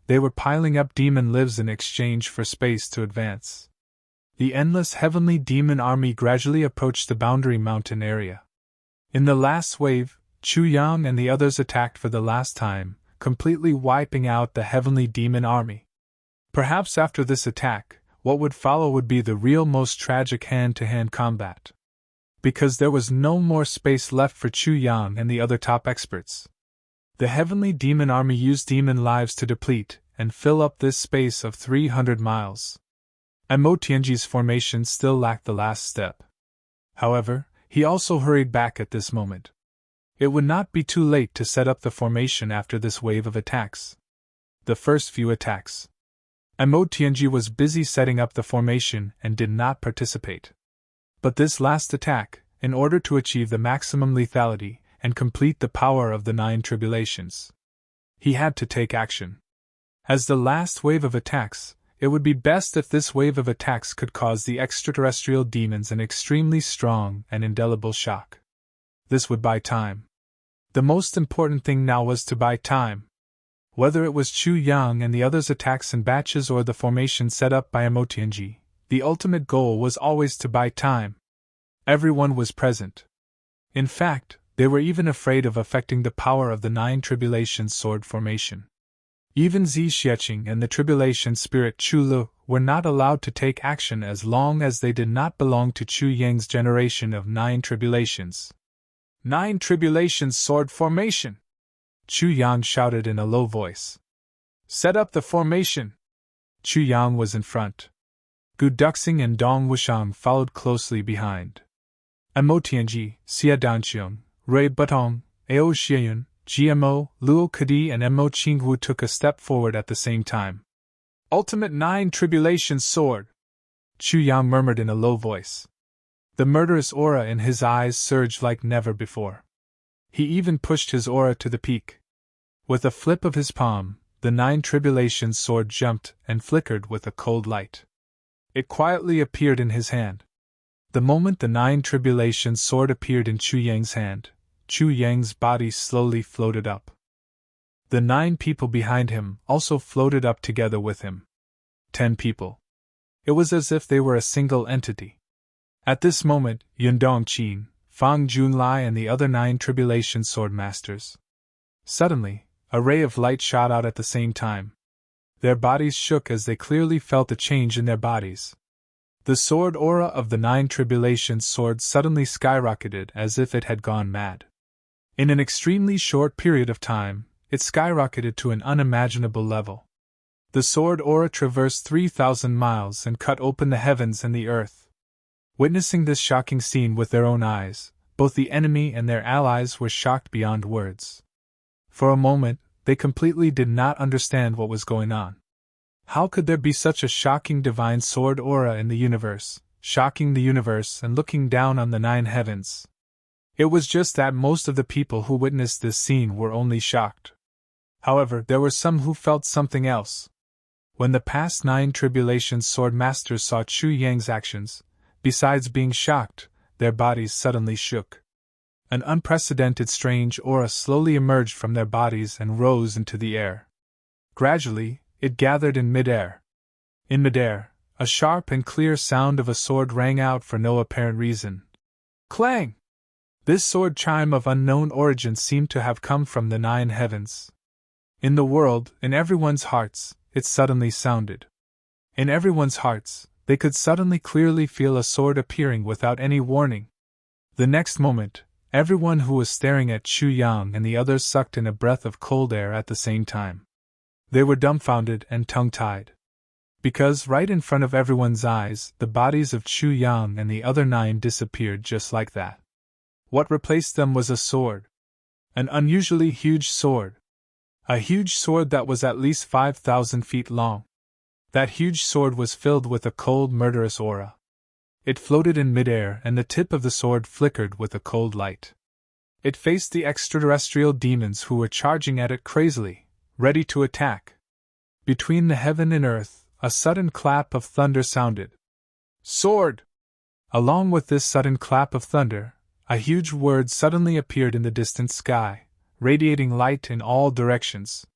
[SPEAKER 1] they were piling up demon lives in exchange for space to advance. The endless heavenly demon army gradually approached the boundary mountain area. In the last wave, Chu Yang and the others attacked for the last time, completely wiping out the heavenly demon army. Perhaps after this attack, what would follow would be the real most tragic hand-to-hand combat. Because there was no more space left for Chu Yang and the other top experts. The heavenly demon army used demon lives to deplete and fill up this space of 300 miles. Amo Tianji's formation still lacked the last step. However, he also hurried back at this moment. It would not be too late to set up the formation after this wave of attacks. The first few attacks. Amo Tianji was busy setting up the formation and did not participate. But this last attack, in order to achieve the maximum lethality and complete the power of the 9 tribulations, he had to take action. As the last wave of attacks, it would be best if this wave of attacks could cause the extraterrestrial demons an extremely strong and indelible shock. This would buy time. The most important thing now was to buy time. Whether it was Chu Yang and the others' attacks in batches or the formation set up by Amo Tianji, the ultimate goal was always to buy time. Everyone was present. In fact, they were even afraid of affecting the power of the 9 tribulation sword formation. Even Zi Xieching and the tribulation spirit Chu Lu were not allowed to take action as long as they did not belong to Chu Yang's generation of 9 tribulations. 9 tribulations sword formation! Chu Yang shouted in a low voice. Set up the formation! Chu Yang was in front. Gu Duxing and Dong Wushang followed closely behind. Amo Tianji, Xia Danqiong, Rui Butong, Ao Xieyun, GMO, Luo Kadi and Mo Qingwu took a step forward at the same time. Ultimate 9 tribulation sword! Chu Yang murmured in a low voice. The murderous aura in his eyes surged like never before. He even pushed his aura to the peak. With a flip of his palm, the 9 tribulation sword jumped and flickered with a cold light. It quietly appeared in his hand. The moment the 9 tribulation sword appeared in Chu Yang's hand, Chu Yang's body slowly floated up. The 9 people behind him also floated up together with him. 10 people. It was as if they were a single entity. At this moment, Yundong Qin, Fang Junlai and the other 9 tribulation sword masters. Suddenly, a ray of light shot out at the same time. Their bodies shook as they clearly felt a change in their bodies. The sword aura of the 9 tribulation sword suddenly skyrocketed as if it had gone mad. In an extremely short period of time, it skyrocketed to an unimaginable level. The sword aura traversed 3,000 miles and cut open the heavens and the earth. Witnessing this shocking scene with their own eyes, both the enemy and their allies were shocked beyond words. For a moment, they completely did not understand what was going on. How could there be such a shocking divine sword aura in the universe, shocking the universe and looking down on the 9 heavens? It was just that most of the people who witnessed this scene were only shocked. However, there were some who felt something else. When the past 9 tribulation sword masters saw Chu Yang's actions, besides being shocked, their bodies suddenly shook. An unprecedented strange aura slowly emerged from their bodies and rose into the air. Gradually, it gathered in midair. In midair, a sharp and clear sound of a sword rang out for no apparent reason. Clang! This sword chime of unknown origin seemed to have come from the 9 heavens. In the world, in everyone's hearts, it suddenly sounded. In everyone's hearts, they could suddenly clearly feel a sword appearing without any warning. The next moment, everyone who was staring at Chu Yang and the others sucked in a breath of cold air at the same time. They were dumbfounded and tongue-tied. Because right in front of everyone's eyes, the bodies of Chu Yang and the other 9 disappeared just like that. What replaced them was a sword. An unusually huge sword. A huge sword that was at least 5,000 feet long. That huge sword was filled with a cold, murderous aura. It floated in midair and the tip of the sword flickered with a cold light. It faced the extraterrestrial demons who were charging at it crazily, ready to attack. Between the heaven and earth, a sudden clap of thunder sounded. Sword! Along with this sudden clap of thunder, a huge word suddenly appeared in the distant sky, radiating light in all directions.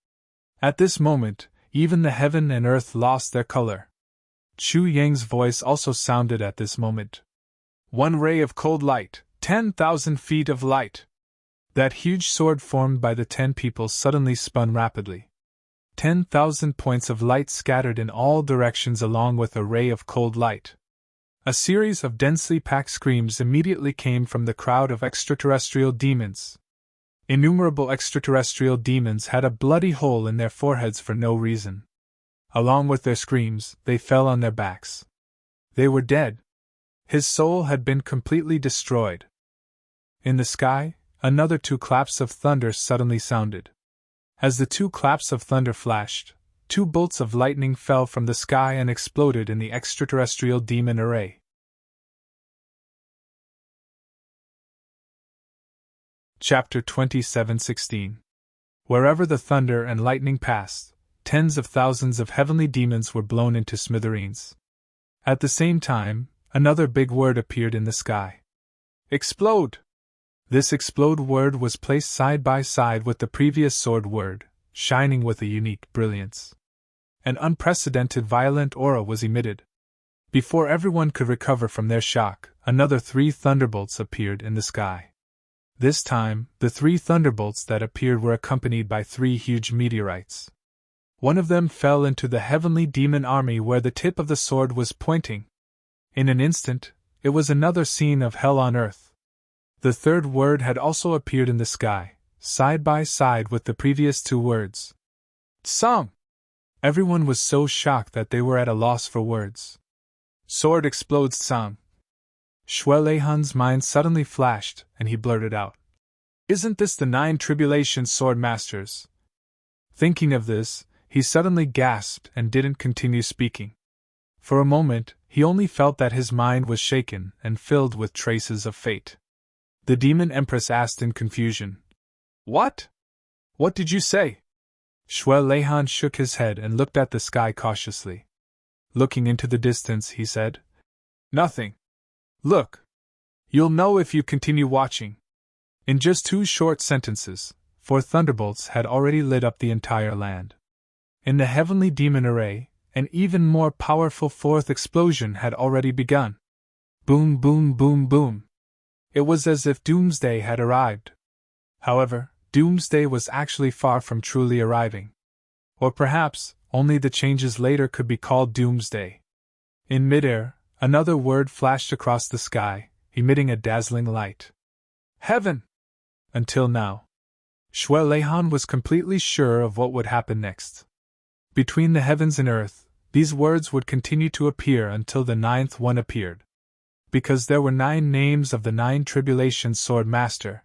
[SPEAKER 1] At this moment, even the heaven and earth lost their color. Chu Yang's voice also sounded at this moment. One ray of cold light, 10,000 feet of light. That huge sword formed by the 10 people suddenly spun rapidly. 10,000 points of light scattered in all directions along with a ray of cold light. A series of densely packed screams immediately came from the crowd of extraterrestrial demons. Innumerable extraterrestrial demons had a bloody hole in their foreheads for no reason. Along with their screams, they fell on their backs. They were dead. His soul had been completely destroyed. In the sky, another 2 claps of thunder suddenly sounded. As the 2 claps of thunder flashed, 2 bolts of lightning fell from the sky and exploded in the extraterrestrial demon array. Chapter 27:16. Wherever the thunder and lightning passed, tens of thousands of heavenly demons were blown into smithereens. At the same time, another big word appeared in the sky. Explode! This explode word was placed side by side with the previous sword word, shining with a unique brilliance. An unprecedented violent aura was emitted. Before everyone could recover from their shock, another 3 thunderbolts appeared in the sky. This time, the 3 thunderbolts that appeared were accompanied by 3 huge meteorites. One of them fell into the heavenly demon army where the tip of the sword was pointing. In an instant, it was another scene of hell on earth. The 3rd word had also appeared in the sky, side by side with the previous 2 words. Song! Everyone was so shocked that they were at a loss for words. Sword explodes Song. Shui Leihan's mind suddenly flashed, and he blurted out, "Isn't this the 9 tribulation sword masters?" Thinking of this, he suddenly gasped and didn't continue speaking. For a moment, he only felt that his mind was shaken and filled with traces of fate. The demon empress asked in confusion, "What? What did you say?" Shui Leihan shook his head and looked at the sky cautiously. Looking into the distance, he said, "Nothing. Look. You'll know if you continue watching." In just 2 short sentences, 4 thunderbolts had already lit up the entire land. In the heavenly demon array, an even more powerful 4th explosion had already begun. Boom, boom, boom, boom. It was as if doomsday had arrived. However, doomsday was actually far from truly arriving. Or perhaps, only the changes later could be called doomsday. In midair, another word flashed across the sky, emitting a dazzling light. Heaven! Until now, Shui Leihan was completely sure of what would happen next. Between the heavens and earth, these words would continue to appear until the 9th one appeared. Because there were 9 names of the 9 tribulation sword master.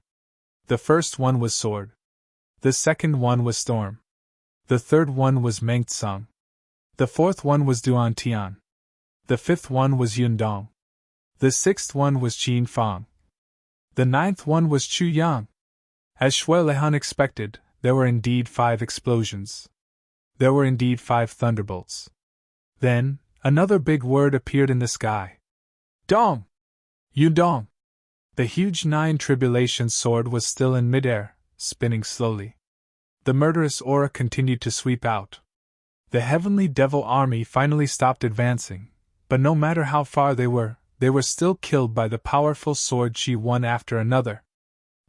[SPEAKER 1] The first one was Sword. The second one was Storm. The 3rd one was Meng Tsang. The 4th one was Duan Tian. The 5th one was Yun Dong. The 6th one was Qin Fang. The 9th one was Chu Yang. As Shui Leihan expected, there were indeed 5 explosions. There were indeed 5 thunderbolts. Then, another big word appeared in the sky. Dong! Yun Dong! The huge 9 tribulation sword was still in midair, spinning slowly. The murderous aura continued to sweep out. The heavenly devil army finally stopped advancing, but no matter how far they were still killed by the powerful sword Qi one after another.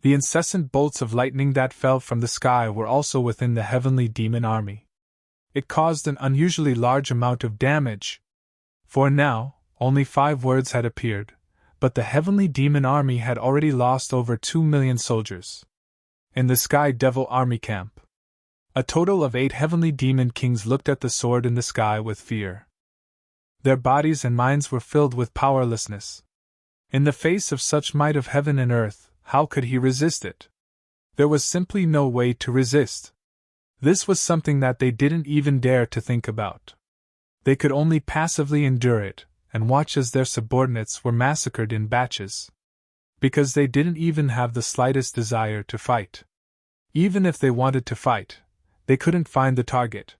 [SPEAKER 1] The incessant bolts of lightning that fell from the sky were also within the heavenly demon army. It caused an unusually large amount of damage. For now, only 5 words had appeared, but the heavenly demon army had already lost over 2 million soldiers. In the Sky Devil army camp, a total of 8 heavenly demon kings looked at the sword in the sky with fear. Their bodies and minds were filled with powerlessness. In the face of such might of heaven and earth, how could he resist it? There was simply no way to resist. This was something that they didn't even dare to think about. They could only passively endure it, and watch as their subordinates were massacred in batches. Because they didn't even have the slightest desire to fight. Even if they wanted to fight, they couldn't find the target.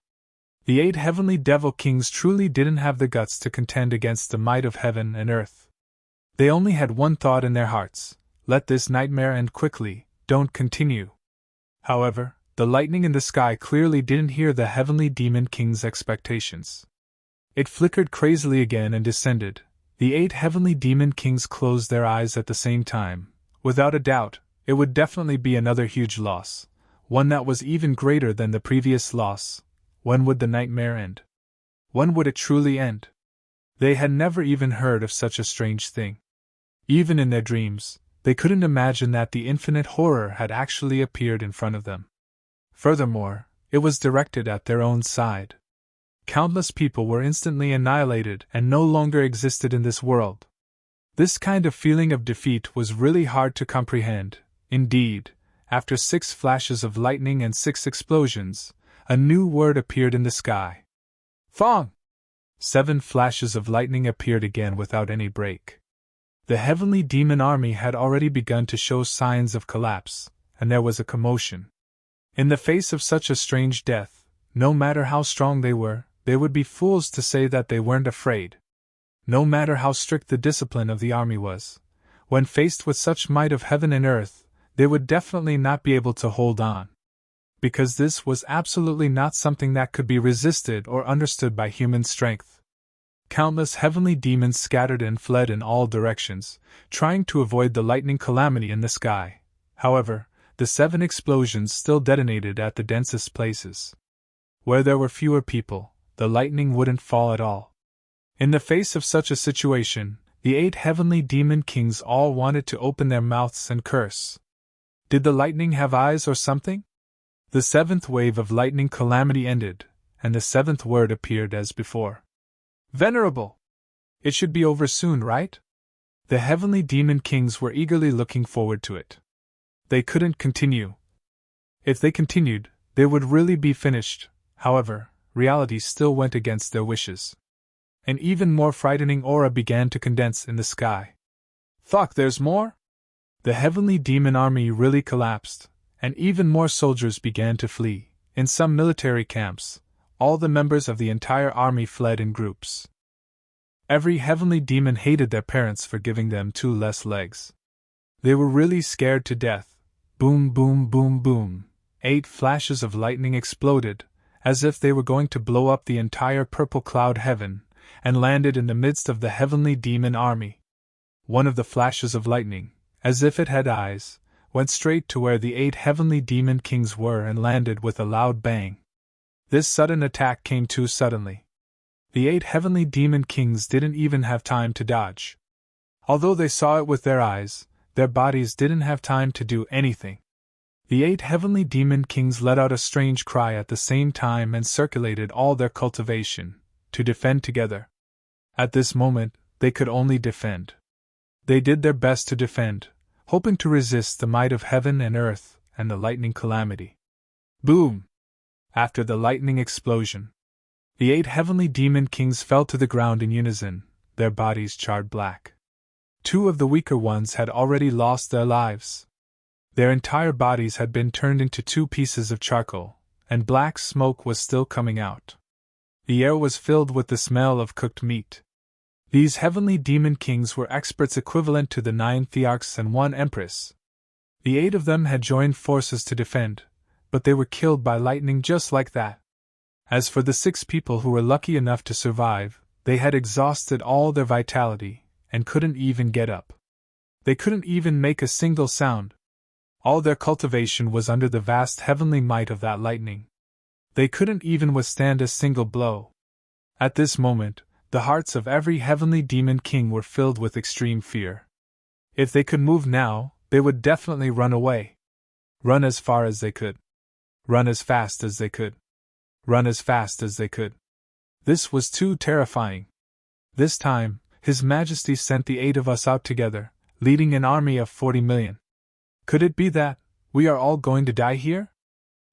[SPEAKER 1] The 8 heavenly devil kings truly didn't have the guts to contend against the might of heaven and earth. They only had one thought in their hearts: let this nightmare end quickly, don't continue. However, the lightning in the sky clearly didn't hear the heavenly demon king's expectations. It flickered crazily again and descended. The 8 heavenly demon kings closed their eyes at the same time. Without a doubt, it would definitely be another huge loss, one that was even greater than the previous loss. When would the nightmare end? When would it truly end? They had never even heard of such a strange thing. Even in their dreams, they couldn't imagine that the infinite horror had actually appeared in front of them. Furthermore, it was directed at their own side. Countless people were instantly annihilated and no longer existed in this world. This kind of feeling of defeat was really hard to comprehend. Indeed, after 6 flashes of lightning and 6 explosions, a new word appeared in the sky. Thong! 7 flashes of lightning appeared again without any break. The heavenly demon army had already begun to show signs of collapse, and there was a commotion. In the face of such a strange death, no matter how strong they would be fools to say that they weren't afraid. No matter how strict the discipline of the army was, when faced with such might of heaven and earth, they would definitely not be able to hold on. Because this was absolutely not something that could be resisted or understood by human strength. Countless heavenly demons scattered and fled in all directions, trying to avoid the lightning calamity in the sky. However, the 7 explosions still detonated at the densest places. Where there were fewer people, the lightning wouldn't fall at all. In the face of such a situation, the 8 heavenly demon kings all wanted to open their mouths and curse. Did the lightning have eyes or something? The 7th wave of lightning calamity ended, and the 7th word appeared as before. Venerable! It should be over soon, right? The heavenly demon kings were eagerly looking forward to it. They couldn't continue. If they continued, they would really be finished. However, reality still went against their wishes. An even more frightening aura began to condense in the sky. Fuck, there's more? The heavenly demon army really collapsed, and even more soldiers began to flee. In some military camps, all the members of the entire army fled in groups. Every heavenly demon hated their parents for giving them 2 less legs. They were really scared to death. Boom, boom, boom, boom. 8 flashes of lightning exploded, as if they were going to blow up the entire purple cloud heaven, and landed in the midst of the heavenly demon army. One of the flashes of lightning, as if it had eyes, went straight to where the 8 heavenly demon kings were and landed with a loud bang. This sudden attack came too suddenly. The 8 heavenly demon kings didn't even have time to dodge. Although they saw it with their eyes, their bodies didn't have time to do anything. The 8 heavenly demon kings let out a strange cry at the same time and circulated all their cultivation, to defend together. At this moment, they could only defend. They did their best to defend, hoping to resist the might of heaven and earth and the lightning calamity. Boom! After the lightning explosion, the 8 heavenly demon kings fell to the ground in unison, their bodies charred black. 2 of the weaker ones had already lost their lives. Their entire bodies had been turned into 2 pieces of charcoal, and black smoke was still coming out. The air was filled with the smell of cooked meat. These heavenly demon kings were experts equivalent to the 9 thearchs and 1 empress. The 8 of them had joined forces to defend, but they were killed by lightning just like that. As for the 6 people who were lucky enough to survive, they had exhausted all their vitality, and couldn't even get up. They couldn't even make a single sound. All their cultivation was under the vast heavenly might of that lightning. They couldn't even withstand a single blow. At this moment, the hearts of every heavenly demon king were filled with extreme fear. If they could move now, they would definitely run away. Run as far as they could. Run as fast as they could. Run as fast as they could. This was too terrifying. This time, His Majesty sent the 8 of us out together, leading an army of 40 million. Could it be that we are all going to die here?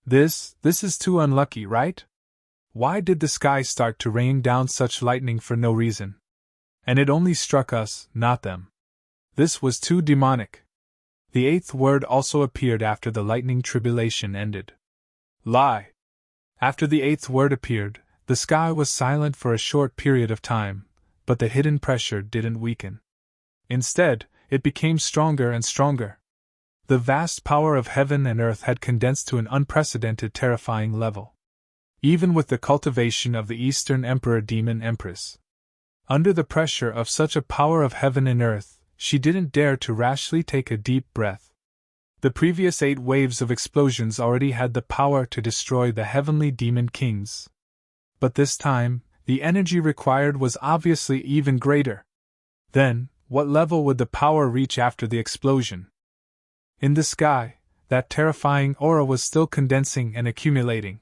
[SPEAKER 1] This is too unlucky, right? Why did the sky start to rain down such lightning for no reason? And it only struck us, not them. This was too demonic. The 8th word also appeared after the lightning tribulation ended. Lie. After the 8th word appeared, the sky was silent for a short period of time, but the hidden pressure didn't weaken. Instead, it became stronger and stronger. The vast power of heaven and earth had condensed to an unprecedented, terrifying level. Even with the cultivation of the Eastern Emperor Demon Empress, under the pressure of such a power of heaven and earth, she didn't dare to rashly take a deep breath. The previous 8 waves of explosions already had the power to destroy the heavenly demon kings. But this time, the energy required was obviously even greater. Then, what level would the power reach after the explosion? In the sky, that terrifying aura was still condensing and accumulating.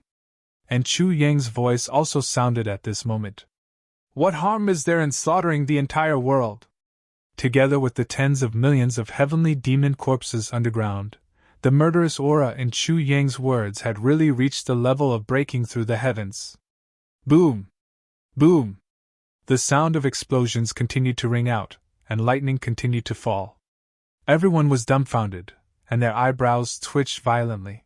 [SPEAKER 1] And Chu Yang's voice also sounded at this moment. What harm is there in slaughtering the entire world? Together with the tens of millions of heavenly demon corpses underground, the murderous aura in Chu Yang's words had really reached the level of breaking through the heavens. Boom! Boom! The sound of explosions continued to ring out, and lightning continued to fall. Everyone was dumbfounded, and their eyebrows twitched violently.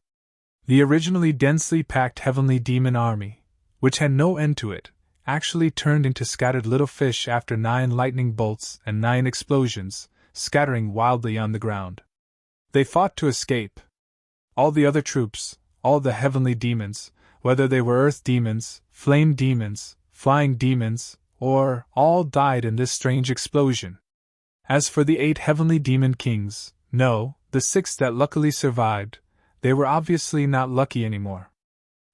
[SPEAKER 1] The originally densely packed heavenly demon army, which had no end to it, actually turned into scattered little fish after 9 lightning bolts and 9 explosions, scattering wildly on the ground. They fought to escape. All the other troops, all the heavenly demons, whether they were earth demons, flame demons, flying demons, or all died in this strange explosion. As for the 8 heavenly demon kings, no, the 6 that luckily survived, they were obviously not lucky anymore.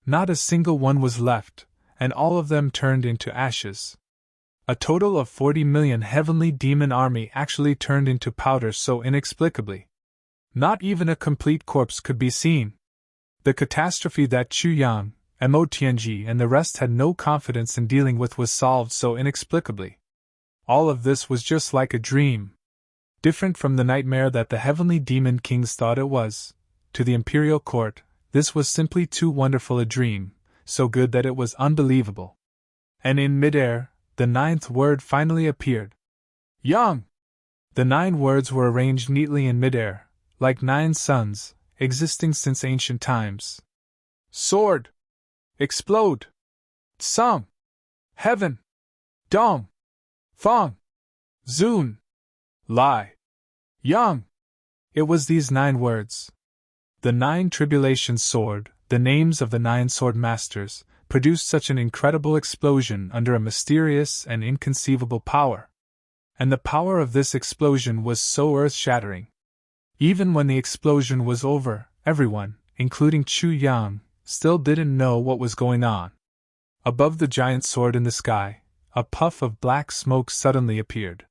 [SPEAKER 1] Not a single one was left, and all of them turned into ashes. A total of 40 million heavenly demon army actually turned into powder so inexplicably. Not even a complete corpse could be seen. The catastrophe that Chu Yang, Mo Tianji, and the rest had no confidence in dealing with was solved so inexplicably. All of this was just like a dream. Different from the nightmare that the heavenly demon kings thought it was. To the imperial court, this was simply too wonderful a dream, so good that it was unbelievable. And in midair, the 9th word finally appeared. Yang! The 9 words were arranged neatly in midair, like 9 suns, existing since ancient times. Sword! Explode! Tsang! Heaven! Dong! Fong! Zun! Lai! Yang! It was these 9 words. The 9 tribulations sword, the names of the 9 sword masters, produced such an incredible explosion under a mysterious and inconceivable power. And the power of this explosion was so earth-shattering. Even when the explosion was over, everyone, including Chu Yang, still didn't know what was going on. Above the giant sword in the sky, a puff of black smoke suddenly appeared.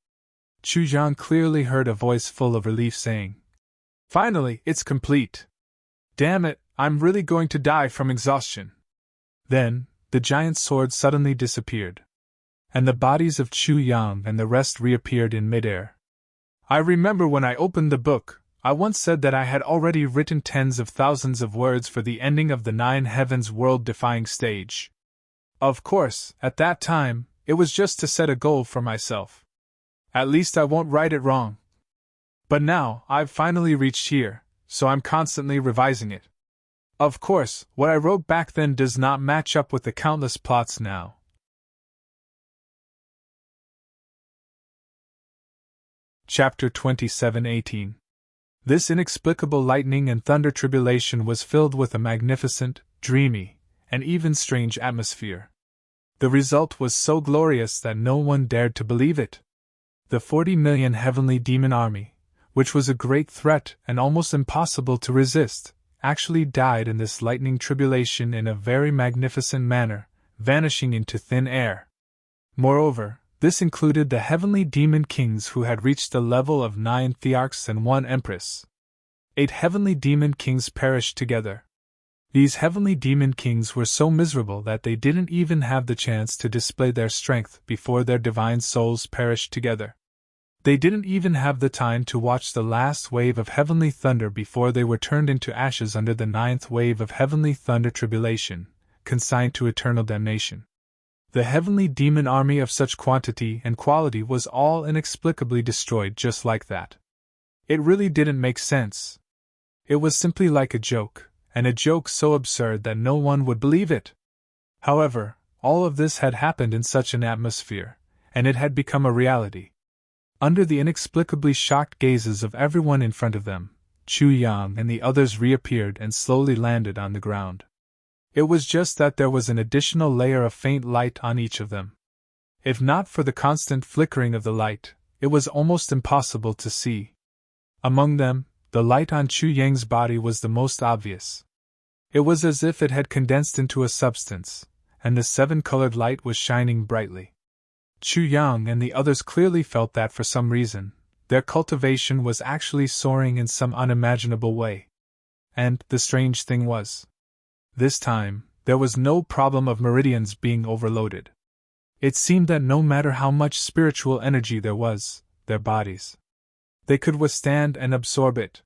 [SPEAKER 1] Chu Yang clearly heard a voice full of relief saying, "Finally, it's complete. Damn it, I'm really going to die from exhaustion." Then, the giant sword suddenly disappeared. And the bodies of Chu Yang and the rest reappeared in midair. I remember when I opened the book, I once said that I had already written tens of thousands of words for the ending of the 9 Heavens world-defying stage. Of course, at that time, it was just to set a goal for myself. At least I won't write it wrong. But now, I've finally reached here, so I'm constantly revising it. Of course, what I wrote back then does not match up with the countless plots now. Chapter 27:18. This inexplicable lightning and thunder tribulation was filled with a magnificent, dreamy, and even strange atmosphere. The result was so glorious that no one dared to believe it. The 40 million heavenly demon army, which was a great threat and almost impossible to resist, actually died in this lightning tribulation in a very magnificent manner, vanishing into thin air. Moreover, this included the heavenly demon kings who had reached the level of 9 thearchs and 1 empress. 8 heavenly demon kings perished together. These heavenly demon kings were so miserable that they didn't even have the chance to display their strength before their divine souls perished together. They didn't even have the time to watch the last wave of heavenly thunder before they were turned into ashes under the 9th wave of heavenly thunder tribulation, consigned to eternal damnation. The heavenly demon army of such quantity and quality was all inexplicably destroyed just like that. It really didn't make sense. It was simply like a joke, and a joke so absurd that no one would believe it. However, all of this had happened in such an atmosphere, and it had become a reality. Under the inexplicably shocked gazes of everyone in front of them, Chu Yang and the others reappeared and slowly landed on the ground. It was just that there was an additional layer of faint light on each of them. If not for the constant flickering of the light, it was almost impossible to see. Among them, the light on Chu Yang's body was the most obvious. It was as if it had condensed into a substance, and the seven-colored light was shining brightly. Chu Yang and the others clearly felt that for some reason, their cultivation was actually soaring in some unimaginable way. And the strange thing was, this time, there was no problem of meridians being overloaded. It seemed that no matter how much spiritual energy there was, their bodies, they could withstand and absorb it.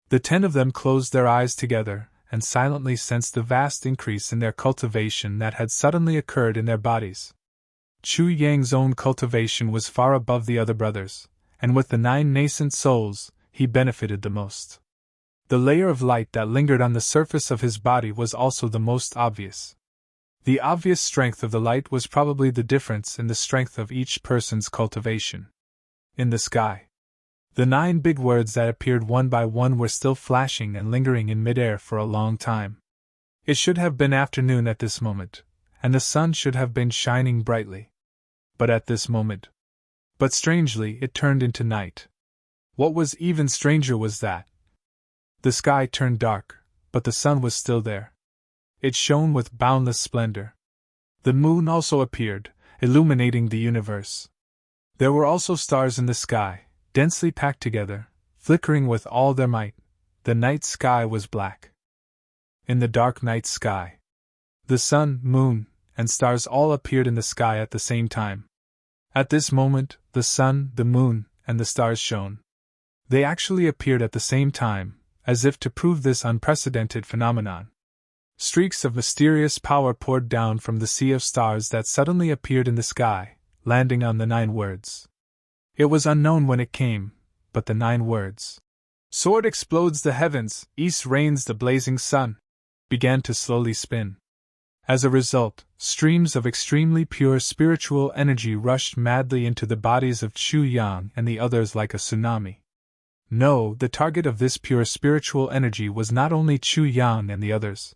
[SPEAKER 1] The 10 of them closed their eyes together and silently sensed the vast increase in their cultivation that had suddenly occurred in their bodies. Chu Yang's own cultivation was far above the other brothers, and with the 9 nascent souls, he benefited the most. The layer of light that lingered on the surface of his body was also the most obvious. The obvious strength of the light was probably the difference in the strength of each person's cultivation. In the sky, the 9 big words that appeared one by one were still flashing and lingering in midair for a long time. It should have been afternoon at this moment, and the sun should have been shining brightly. But at this moment. But strangely, it turned into night. What was even stranger was that the sky turned dark, but the sun was still there. It shone with boundless splendor. The moon also appeared, illuminating the universe. There were also stars in the sky, densely packed together, flickering with all their might. The night sky was black. In the dark night sky, the sun, moon, and stars all appeared in the sky at the same time. At this moment, the sun, the moon, and the stars shone. They actually appeared at the same time, as if to prove this unprecedented phenomenon. Streaks of mysterious power poured down from the sea of stars that suddenly appeared in the sky, landing on the 9 words. It was unknown when it came, but the 9 words, "Sword explodes the heavens, east reigns the blazing sun," began to slowly spin. As a result, streams of extremely pure spiritual energy rushed madly into the bodies of Chu Yang and the others like a tsunami. No, the target of this pure spiritual energy was not only Chu Yang and the others,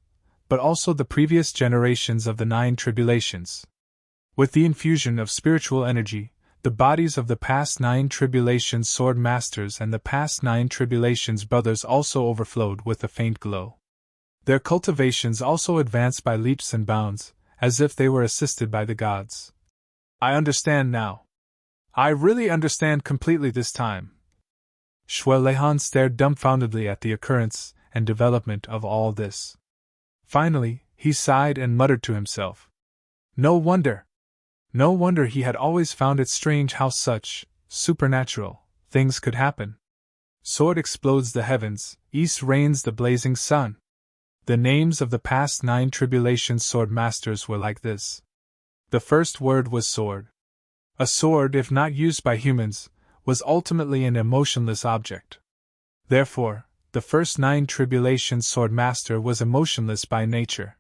[SPEAKER 1] but also the previous generations of the 9 tribulations. With the infusion of spiritual energy, the bodies of the past 9 tribulations sword masters and the past 9 tribulations brothers also overflowed with a faint glow. Their cultivations also advanced by leaps and bounds, as if they were assisted by the gods. I understand now. I really understand completely this time. Shui Leihan stared dumbfoundedly at the occurrence and development of all this. Finally, he sighed and muttered to himself. No wonder! No wonder he had always found it strange how such supernatural things could happen. Sword explodes the heavens, east reigns the blazing sun. The names of the past 9 tribulation sword masters were like this. The first word was sword. A sword, if not used by humans, was ultimately an emotionless object. Therefore, the first 9 tribulation sword master was emotionless by nature.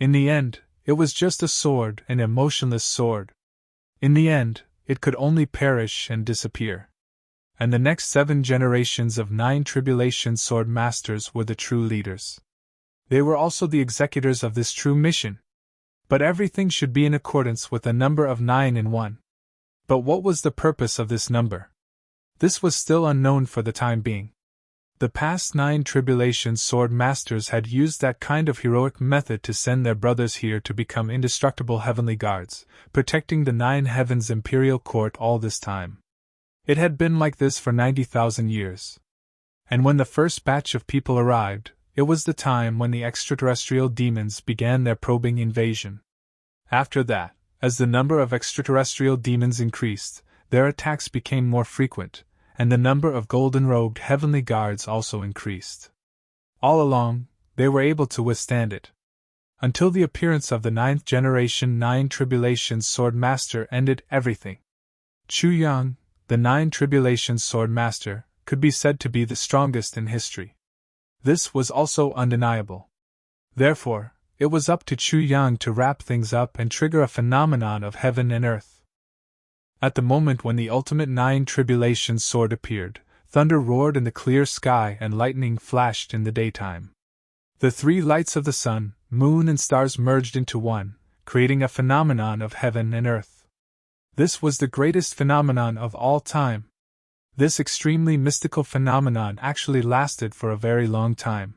[SPEAKER 1] In the end, it was just a sword, an emotionless sword. In the end, it could only perish and disappear. And the next 7 generations of 9 tribulation sword masters were the true leaders. They were also the executors of this true mission. But everything should be in accordance with the number of 9 in 1. But what was the purpose of this number? This was still unknown for the time being. The past 9 tribulation sword masters had used that kind of heroic method to send their brothers here to become indestructible heavenly guards, protecting the 9 heavens imperial court all this time. It had been like this for 90,000 years. And when the first batch of people arrived, it was the time when the extraterrestrial demons began their probing invasion. After that, as the number of extraterrestrial demons increased, their attacks became more frequent, and the number of golden-robed heavenly guards also increased. All along, they were able to withstand it. Until the appearance of the 9th generation 9 tribulation sword master ended everything. Chu Yang, the 9 tribulation sword master, could be said to be the strongest in history. This was also undeniable. Therefore, it was up to Chu Yang to wrap things up and trigger a phenomenon of heaven and earth. At the moment when the ultimate 9 tribulations sword appeared, thunder roared in the clear sky and lightning flashed in the daytime. The 3 lights of the sun, moon, and stars merged into one, creating a phenomenon of heaven and earth. This was the greatest phenomenon of all time. This extremely mystical phenomenon actually lasted for a very long time.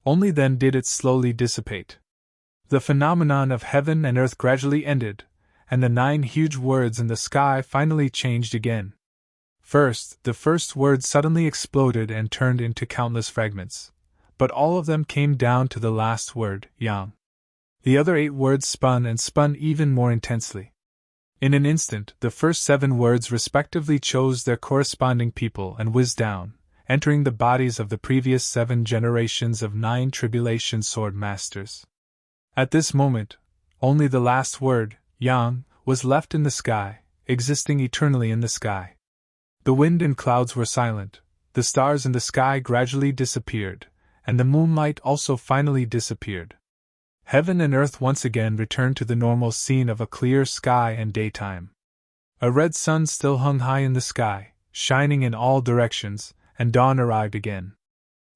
[SPEAKER 1] Only then did it slowly dissipate. The phenomenon of heaven and earth gradually ended, and the 9 huge words in the sky finally changed again. First, the first word suddenly exploded and turned into countless fragments, but all of them came down to the last word, yang. The other 8 words spun and spun even more intensely. In an instant, the first 7 words respectively chose their corresponding people and whizzed down, entering the bodies of the previous 7 generations of 9 tribulation sword masters. At this moment, only the last word, yang, was left in the sky, existing eternally in the sky. The wind and clouds were silent, the stars in the sky gradually disappeared, and the moonlight also finally disappeared. Heaven and earth once again returned to the normal scene of a clear sky and daytime. A red sun still hung high in the sky, shining in all directions, and dawn arrived again.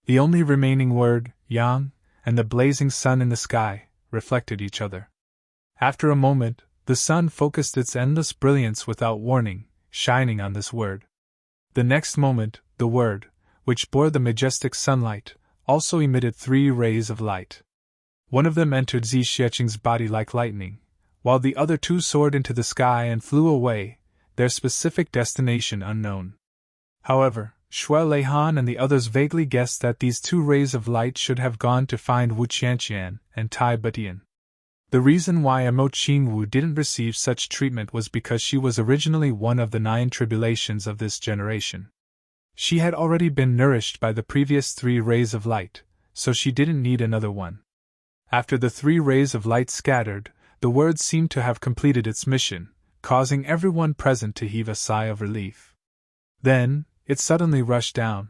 [SPEAKER 1] The only remaining word, yang, and the blazing sun in the sky, reflected each other. After a moment, the sun focused its endless brilliance without warning, shining on this word. The next moment, the word, which bore the majestic sunlight, also emitted 3 rays of light. One of them entered Zhiqiang's body like lightning, while the other 2 soared into the sky and flew away, their specific destination unknown. However, Shui Leihan and the others vaguely guessed that these 2 rays of light should have gone to find Wu Qianqian and Tai Batian. The reason why Emo Qingwu didn't receive such treatment was because she was originally one of the 9 tribulations of this generation. She had already been nourished by the previous 3 rays of light, so she didn't need another one. After the 3 rays of light scattered, the word seemed to have completed its mission, causing everyone present to heave a sigh of relief. Then, it suddenly rushed down.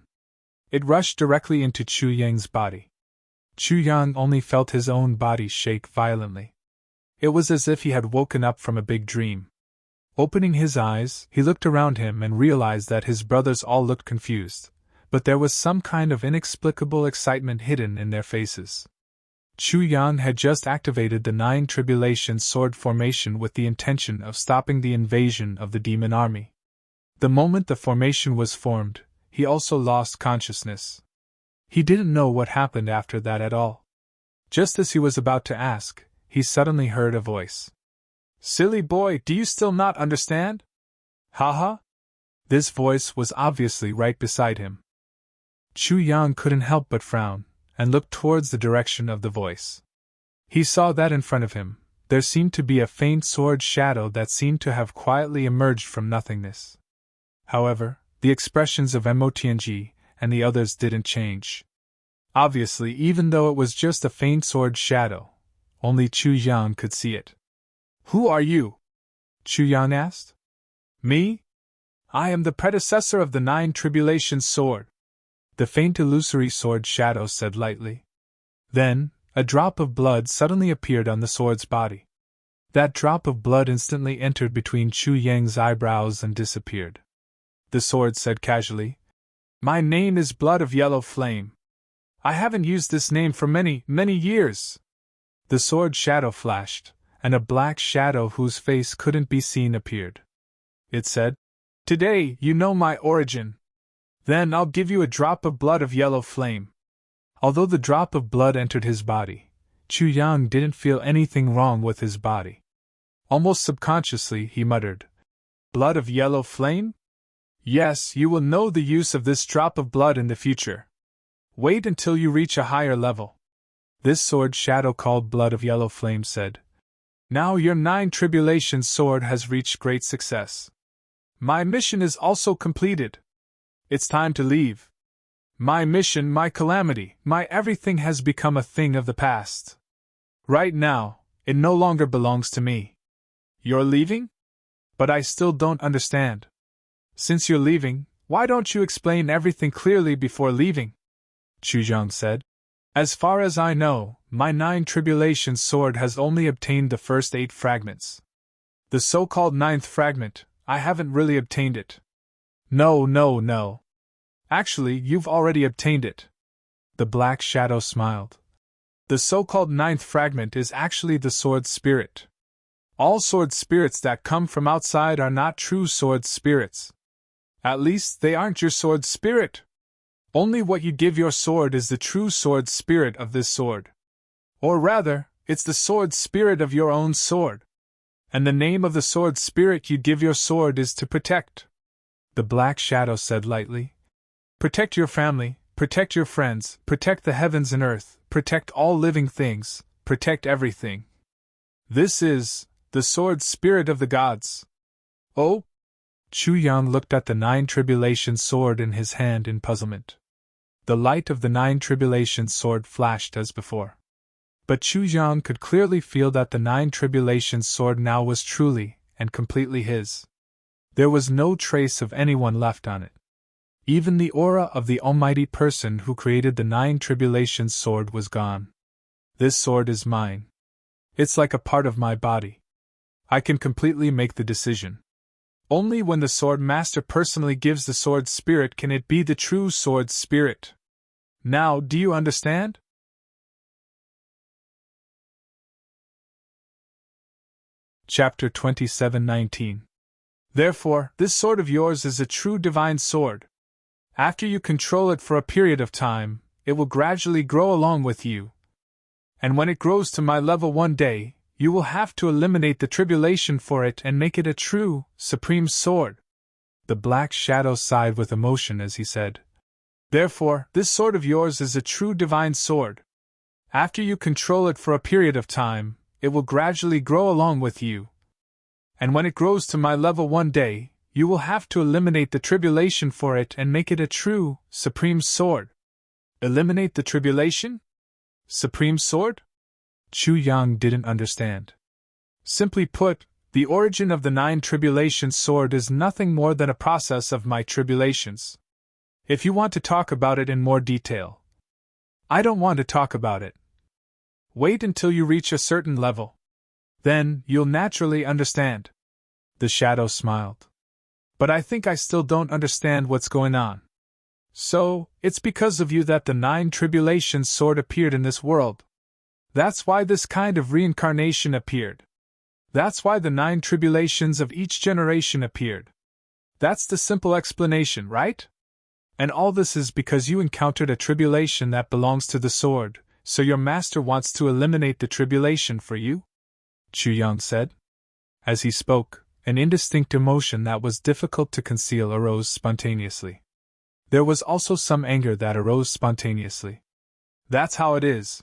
[SPEAKER 1] It rushed directly into Chu Yang's body. Chu Yang only felt his own body shake violently. It was as if he had woken up from a big dream. Opening his eyes, he looked around him and realized that his brothers all looked confused, but there was some kind of inexplicable excitement hidden in their faces. Chu Yang had just activated the 9 tribulations sword formation with the intention of stopping the invasion of the demon army. The moment the formation was formed, he also lost consciousness. He didn't know what happened after that at all. Just as he was about to ask, he suddenly heard a voice. "Silly boy, do you still not understand? Haha." This voice was obviously right beside him. Chu Yang couldn't help but frown, and looked towards the direction of the voice. He saw that in front of him, there seemed to be a faint sword shadow that seemed to have quietly emerged from nothingness. However, the expressions of Mo Tianji and the others didn't change. Obviously, even though it was just a faint sword shadow, only Chu Yang could see it. "Who are you?" Chu Yang asked. "Me? I am the predecessor of the 9 tribulations sword," the faint illusory sword shadow said lightly. Then, a drop of blood suddenly appeared on the sword's body. That drop of blood instantly entered between Chu Yang's eyebrows and disappeared. The sword said casually, "My name is Blood of Yellow Flame. I haven't used this name for many, many years." The sword shadow flashed, and a black shadow whose face couldn't be seen appeared. It said, "Today you know my origin. Then I'll give you a drop of blood of yellow flame." Although the drop of blood entered his body, Chu Yang didn't feel anything wrong with his body. Almost subconsciously he muttered, "Blood of yellow flame? Yes, you will know the use of this drop of blood in the future. Wait until you reach a higher level." This sword shadow called Blood of Yellow Flame said, "Now your 9 tribulations sword has reached great success. My mission is also completed. It's time to leave. My mission, my calamity, my everything has become a thing of the past. Right now, it no longer belongs to me." "You're leaving? But I still don't understand. Since you're leaving, why don't you explain everything clearly before leaving?" Chu Yang said. "As far as I know, my 9 tribulations sword has only obtained the first 8 fragments. The so-called 9th fragment, I haven't really obtained it. No, no, no. Actually, you've already obtained it. The Black Shadow smiled. The so-called ninth fragment is actually the sword spirit. All sword spirits that come from outside are not true sword spirits. At least, they aren't your sword spirit. Only what you give your sword is the true sword spirit of this sword. Or rather, it's the sword spirit of your own sword. And the name of the sword spirit you give your sword is to protect. The Black Shadow said lightly. Protect your family, protect your friends, protect the heavens and earth, protect all living things, protect everything. This is the sword spirit of the gods. Oh? Chu Yang looked at the Nine Tribulations sword in his hand in puzzlement. The light of the Nine Tribulations sword flashed as before. But Chu Yang could clearly feel that the Nine Tribulations sword now was truly and completely his. There was no trace of anyone left on it. Even the aura of the Almighty Person who created the Nine Tribulations sword was gone. This sword is mine. It's like a part of my body. I can completely make the decision. Only when the sword master personally gives the sword spirit can it be the true sword spirit. Now, do you understand? Chapter 27:19. Therefore, this sword of yours is a true divine sword. After you control it for a period of time, it will gradually grow along with you. And when it grows to my level one day, you will have to eliminate the tribulation for it and make it a true, supreme sword. The Black Shadow sighed with emotion as he said, Therefore, this sword of yours is a true divine sword. After you control it for a period of time, it will gradually grow along with you. And when it grows to my level one day, you will have to eliminate the tribulation for it and make it a true, supreme sword. Eliminate the tribulation? Supreme sword? Chu Yang didn't understand. Simply put, the origin of the Nine Tribulations sword is nothing more than a process of my tribulations. If you want to talk about it in more detail. I don't want to talk about it. Wait until you reach a certain level. Then, you'll naturally understand. The Shadow smiled. But I think I still don't understand what's going on. So, it's because of you that the Nine Tribulations sword appeared in this world. That's why this kind of reincarnation appeared. That's why the Nine Tribulations of each generation appeared. That's the simple explanation, right? And all this is because you encountered a tribulation that belongs to the sword, so your master wants to eliminate the tribulation for you? Chu Yang said. As he spoke, an indistinct emotion that was difficult to conceal arose spontaneously. There was also some anger that arose spontaneously. That's how it is.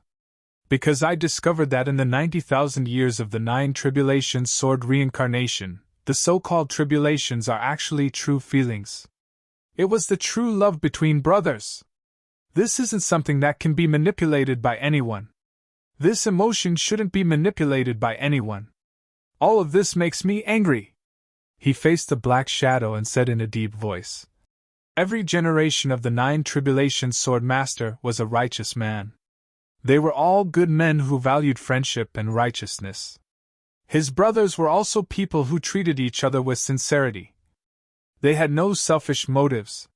[SPEAKER 1] Because I discovered that in the 90,000 years of the Nine Tribulations sword reincarnation, the so-called tribulations are actually true feelings. It was the true love between brothers. This isn't something that can be manipulated by anyone. This emotion shouldn't be manipulated by anyone. All of this makes me angry. He faced the Black Shadow and said in a deep voice. Every generation of the Nine Tribulations sword master was a righteous man. They were all good men who valued friendship and righteousness. His brothers were also people who treated each other with sincerity. They had no selfish motives.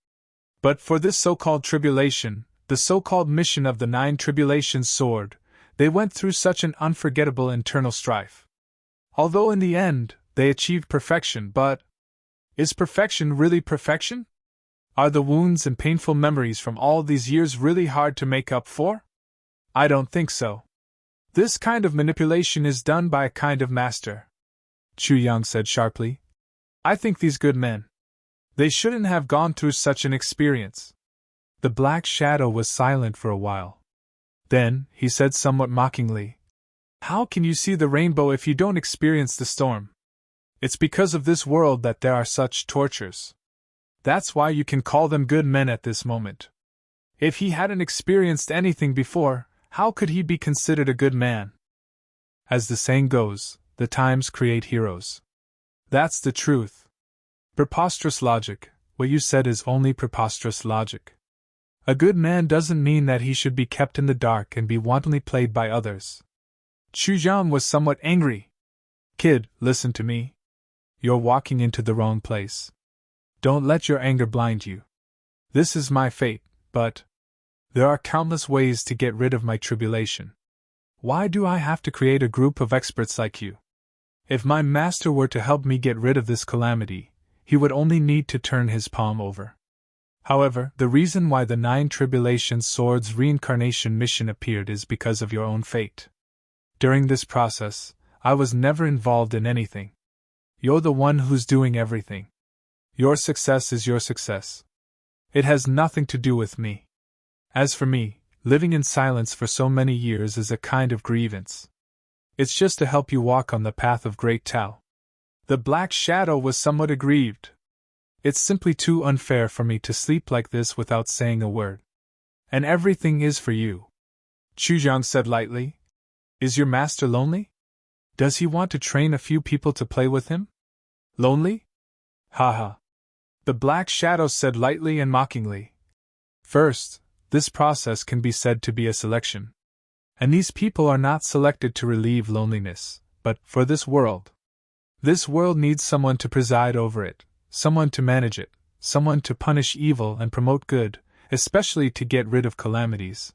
[SPEAKER 1] But for this so-called tribulation, the so-called mission of the Nine Tribulations sword, they went through such an unforgettable internal strife. Although in the end, they achieved perfection, but is perfection really perfection? Are the wounds and painful memories from all these years really hard to make up for? I don't think so. This kind of manipulation is done by a kind of master. Chu Yang said sharply. I think these good men. They shouldn't have gone through such an experience. The Black Shadow was silent for a while. Then, he said somewhat mockingly, How can you see the rainbow if you don't experience the storm? It's because of this world that there are such tortures. That's why you can call them good men at this moment. If he hadn't experienced anything before, how could he be considered a good man? As the saying goes, the times create heroes. That's the truth. Preposterous logic, what you said is only preposterous logic. A good man doesn't mean that he should be kept in the dark and be wantonly played by others. Chu Jian was somewhat angry. Kid, listen to me. You're walking into the wrong place. Don't let your anger blind you. This is my fate, but there are countless ways to get rid of my tribulation. Why do I have to create a group of experts like you? If my master were to help me get rid of this calamity, he would only need to turn his palm over. However, the reason why the 9 Tribulation Swords reincarnation mission appeared is because of your own fate. During this process, I was never involved in anything. You're the one who's doing everything. Your success is your success. It has nothing to do with me. As for me, living in silence for so many years is a kind of grievance. It's just to help you walk on the path of great Tao. The Black Shadow was somewhat aggrieved. It's simply too unfair for me to sleep like this without saying a word. And everything is for you. Chu Jiang said lightly. Is your master lonely? Does he want to train a few people to play with him? Lonely? Haha. The Black Shadow said lightly and mockingly. First, this process can be said to be a selection. And these people are not selected to relieve loneliness, but for this world. This world needs someone to preside over it, someone to manage it, someone to punish evil and promote good, especially to get rid of calamities.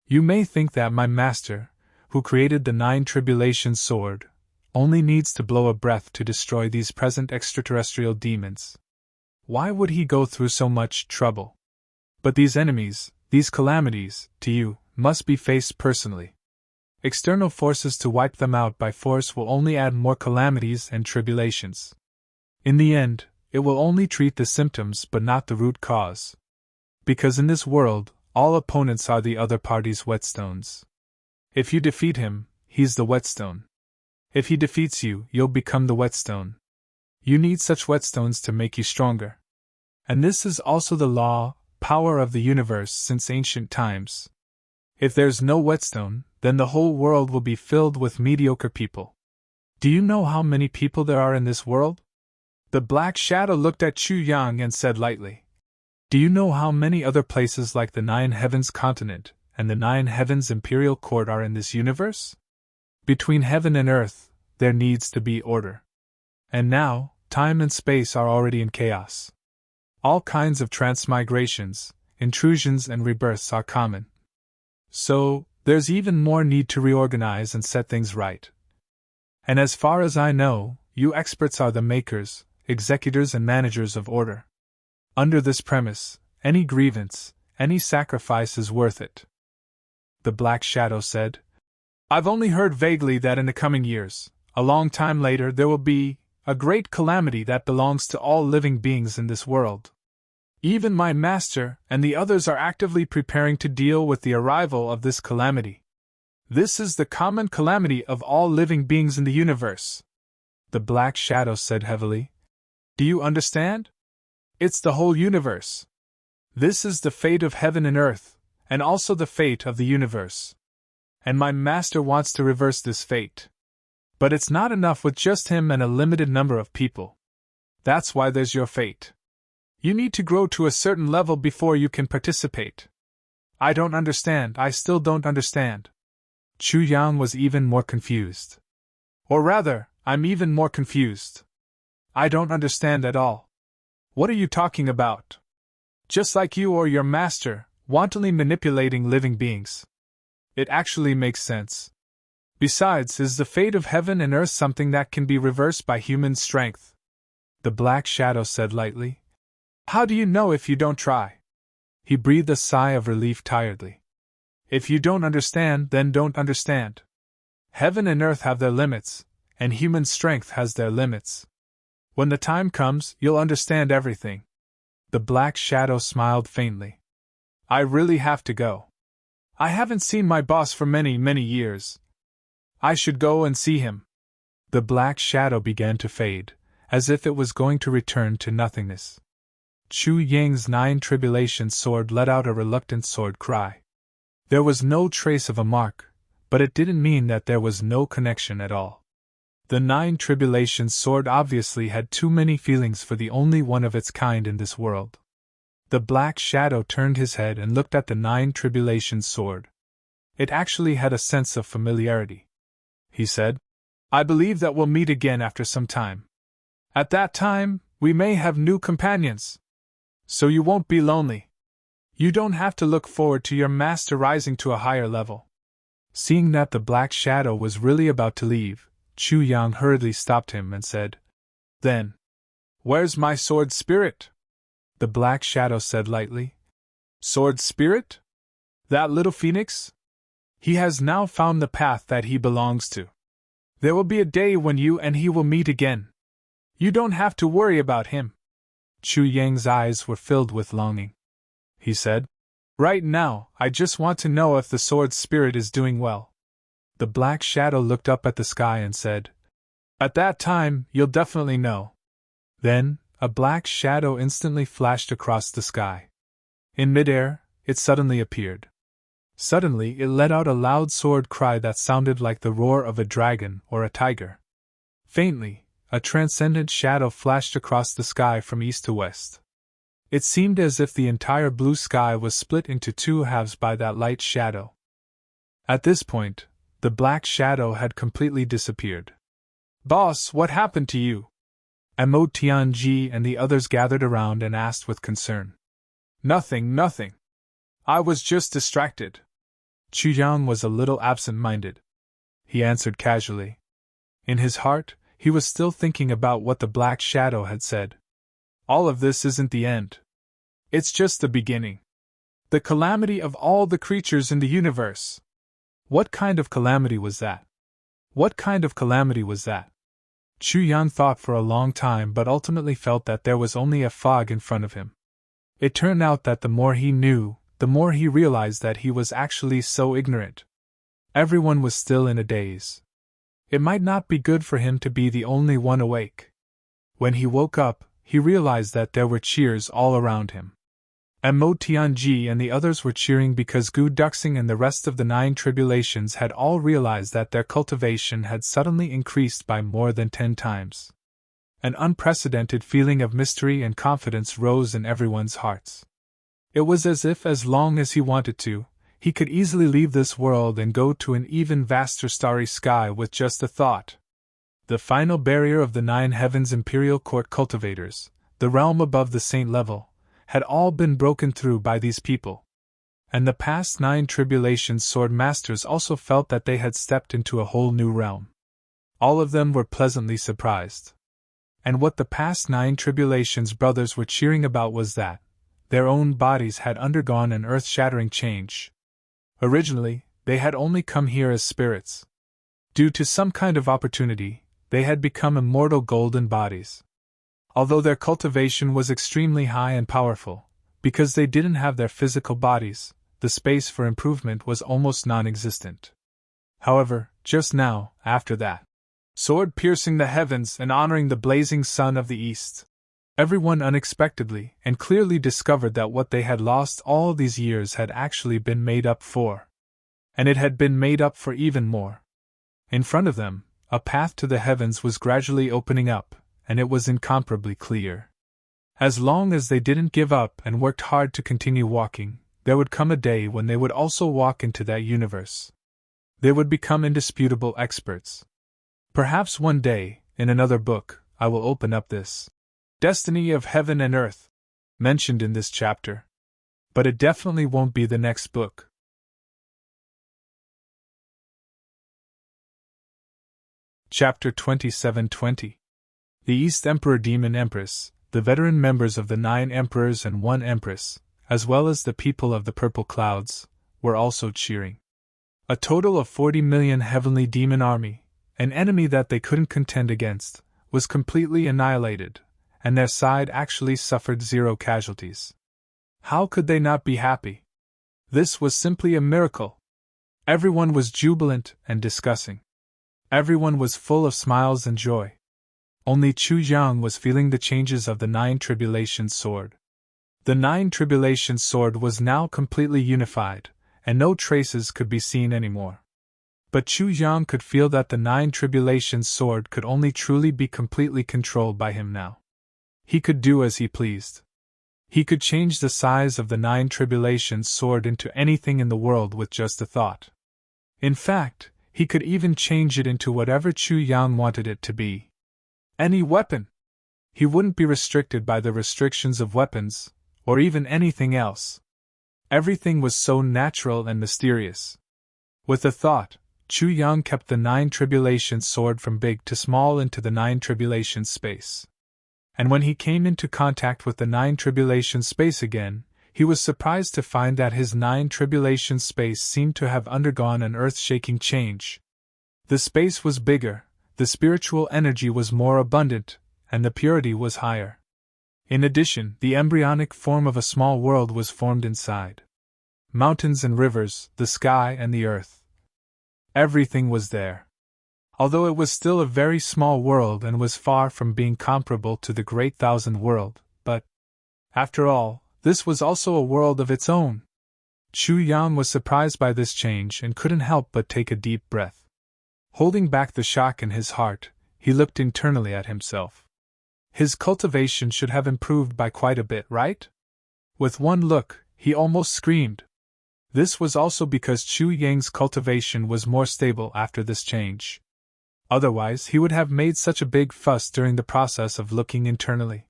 [SPEAKER 1] You may think that my master, who created the 9 Tribulation Sword, only needs to blow a breath to destroy these present extraterrestrial demons. Why would he go through so much trouble? But these enemies, these calamities, to you, must be faced personally. External forces to wipe them out by force will only add more calamities and tribulations. In the end, it will only treat the symptoms but not the root cause. Because in this world, all opponents are the other party's whetstones. If you defeat him, he's the whetstone. If he defeats you, you'll become the whetstone. You need such whetstones to make you stronger. And this is also the law, power of the universe since ancient times. If there's no whetstone, then the whole world will be filled with mediocre people. Do you know how many people there are in this world? The Black Shadow looked at Chu Yang and said lightly. Do you know how many other places like the 9 Heavens continent and the 9 Heavens imperial court are in this universe? Between heaven and earth, there needs to be order. And now, time and space are already in chaos. All kinds of transmigrations, intrusions and rebirths are common. So, there's even more need to reorganize and set things right. And as far as I know, you experts are the makers, executors and managers of order. Under this premise, any grievance, any sacrifice is worth it. The Black Shadow said. I've only heard vaguely that in the coming years, a long time later, there will be a great calamity that belongs to all living beings in this world. Even my master and the others are actively preparing to deal with the arrival of this calamity. This is the common calamity of all living beings in the universe. The Black Shadow said heavily. Do you understand? It's the whole universe. This is the fate of heaven and earth, and also the fate of the universe. And my master wants to reverse this fate. But it's not enough with just him and a limited number of people. That's why there's your fate. You need to grow to a certain level before you can participate. I don't understand, I still don't understand. Chu Yang was even more confused. Or rather, I'm even more confused. I don't understand at all. What are you talking about? Just like you or your master, wantonly manipulating living beings. It actually makes sense. Besides, is the fate of heaven and earth something that can be reversed by human strength? The Black Shadow said lightly. How do you know if you don't try? He breathed a sigh of relief tiredly. If you don't understand, then don't understand. Heaven and earth have their limits, and human strength has their limits. When the time comes, you'll understand everything. The Black Shadow smiled faintly. I really have to go. I haven't seen my boss for many, many years. I should go and see him. The Black Shadow began to fade, as if it was going to return to nothingness. Chu Yang's 9 Tribulation Sword let out a reluctant sword cry. There was no trace of a mark, but it didn't mean that there was no connection at all. The 9 Tribulation Sword obviously had too many feelings for the only one of its kind in this world. The Black Shadow turned his head and looked at the 9 Tribulation Sword. It actually had a sense of familiarity. He said, I believe that we'll meet again after some time. At that time, we may have new companions. So you won't be lonely. You don't have to look forward to your master rising to a higher level." Seeing that the black shadow was really about to leave, Chu Yang hurriedly stopped him and said, "Then, where's my sword spirit?" The black shadow said lightly. "Sword spirit? That little phoenix? He has now found the path that he belongs to. There will be a day when you and he will meet again. You don't have to worry about him." Chu Yang's eyes were filled with longing. He said, "Right now, I just want to know if the sword spirit is doing well." The black shadow looked up at the sky and said, "At that time, you'll definitely know." Then, a black shadow instantly flashed across the sky. In midair, it suddenly appeared. Suddenly, it let out a loud sword cry that sounded like the roar of a dragon or a tiger. Faintly, a transcendent shadow flashed across the sky from east to west. It seemed as if the entire blue sky was split into two halves by that light shadow. At this point, the black shadow had completely disappeared. "Boss, what happened to you?" Amo Tianji and the others gathered around and asked with concern. Nothing. I was just distracted." Chu Yang was a little absent-minded. He answered casually. In his heart, he was still thinking about what the black shadow had said. All of this isn't the end. It's just the beginning. The calamity of all the creatures in the universe. What kind of calamity was that? Chu Yang thought for a long time but ultimately felt that there was only a fog in front of him. It turned out that the more he knew, the more he realized that he was actually so ignorant. Everyone was still in a daze. It might not be good for him to be the only one awake. When he woke up, he realized that there were cheers all around him. Amo Tianji and the others were cheering because Gu Duxing and the rest of the 9 tribulations had all realized that their cultivation had suddenly increased by more than 10 times. An unprecedented feeling of mystery and confidence rose in everyone's hearts. It was as if, as long as he wanted to, he could easily leave this world and go to an even vaster starry sky with just a thought. The final barrier of the 9 heavens imperial court cultivators, the realm above the saint level, had all been broken through by these people. And the past 9 tribulations sword masters also felt that they had stepped into a whole new realm. All of them were pleasantly surprised. And what the past 9 tribulations brothers were cheering about was that their own bodies had undergone an earth-shattering change. Originally, they had only come here as spirits. Due to some kind of opportunity, they had become immortal golden bodies. Although their cultivation was extremely high and powerful, because they didn't have their physical bodies, the space for improvement was almost non-existent. However, just now, after that sword piercing the heavens and honoring the blazing sun of the east, everyone unexpectedly and clearly discovered that what they had lost all these years had actually been made up for. And it had been made up for even more. In front of them, a path to the heavens was gradually opening up, and it was incomparably clear. As long as they didn't give up and worked hard to continue walking, there would come a day when they would also walk into that universe. They would become indisputable experts. Perhaps one day, in another book, I will open up this destiny of heaven and earth mentioned in this chapter. But it definitely won't be the next book. Chapter 2720. The East Emperor Demon Empress, the veteran members of the 9 emperors and 1 empress, as well as the people of the purple clouds, were also cheering. A total of 40 million heavenly demon army, an enemy that they couldn't contend against, was completely annihilated, and their side actually suffered 0 casualties. How could they not be happy? This was simply a miracle. Everyone was jubilant and discussing. Everyone was full of smiles and joy. Only Chu Yang was feeling the changes of the 9 tribulations sword. The 9 tribulations sword was now completely unified, and no traces could be seen anymore. But Chu Yang could feel that the 9 tribulations sword could only truly be completely controlled by him now. He could do as he pleased. He could change the size of the 9 tribulations sword into anything in the world with just a thought. In fact, he could even change it into whatever Chu Yang wanted it to be. Any weapon! he wouldn't be restricted by the restrictions of weapons, or even anything else. Everything was so natural and mysterious. With the thought, Chu Yang kept the 9 tribulations soared from big to small into the 9 tribulations space. And when he came into contact with the 9 tribulations space again, he was surprised to find that his 9 tribulations space seemed to have undergone an earth-shaking change. The space was bigger, the spiritual energy was more abundant, and the purity was higher. In addition, the embryonic form of a small world was formed inside. Mountains and rivers, the sky and the earth. Everything was there. Although it was still a very small world and was far from being comparable to the great thousand world, but, after all, this was also a world of its own. Chu Yang was surprised by this change and couldn't help but take a deep breath. Holding back the shock in his heart, he looked internally at himself. His cultivation should have improved by quite a bit, right? With one look, he almost screamed. This was also because Chu Yang's cultivation was more stable after this change. Otherwise, he would have made such a big fuss during the process of looking internally.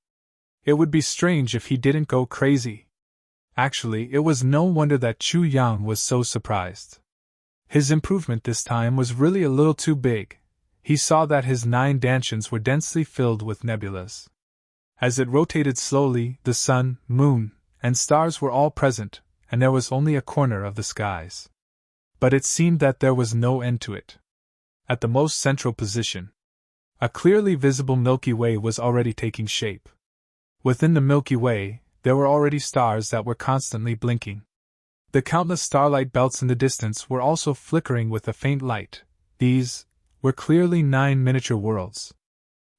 [SPEAKER 1] It would be strange if he didn't go crazy. Actually, it was no wonder that Chu Yang was so surprised. His improvement this time was really a little too big. He saw that his 9 dantians were densely filled with nebulas. As it rotated slowly, the sun, moon, and stars were all present, and there was only a corner of the skies. But it seemed that there was no end to it. At the most central position, a clearly visible Milky Way was already taking shape. Within the Milky Way, there were already stars that were constantly blinking. The countless starlight belts in the distance were also flickering with a faint light. These were clearly 9 miniature worlds.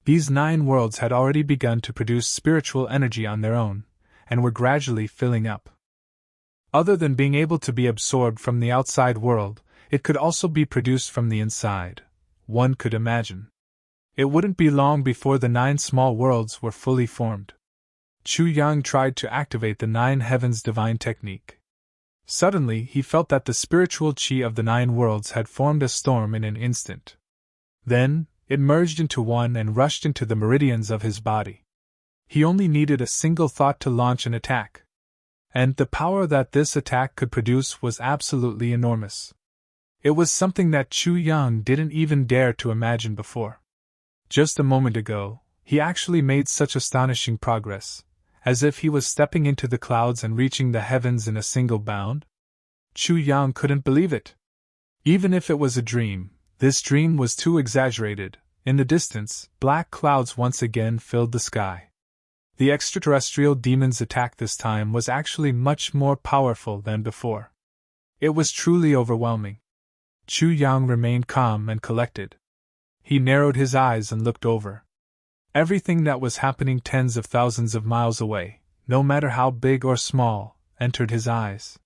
[SPEAKER 1] These 9 worlds had already begun to produce spiritual energy on their own, and were gradually filling up. Other than being able to be absorbed from the outside world, it could also be produced from the inside, one could imagine. It wouldn't be long before the 9 small worlds were fully formed. Chu Yang tried to activate the 9 heavens divine technique. Suddenly, he felt that the spiritual qi of the 9 worlds had formed a storm in an instant. Then, it merged into one and rushed into the meridians of his body. He only needed a single thought to launch an attack. And the power that this attack could produce was absolutely enormous. It was something that Chu Yang didn't even dare to imagine before. Just a moment ago, he actually made such astonishing progress, as if he was stepping into the clouds and reaching the heavens in a single bound. Chu Yang couldn't believe it. Even if it was a dream, this dream was too exaggerated. In the distance, black clouds once again filled the sky. The extraterrestrial demon's attack this time was actually much more powerful than before. It was truly overwhelming. Chu Yang remained calm and collected. He narrowed his eyes and looked over. Everything that was happening tens of thousands of miles away, no matter how big or small, entered his eyes.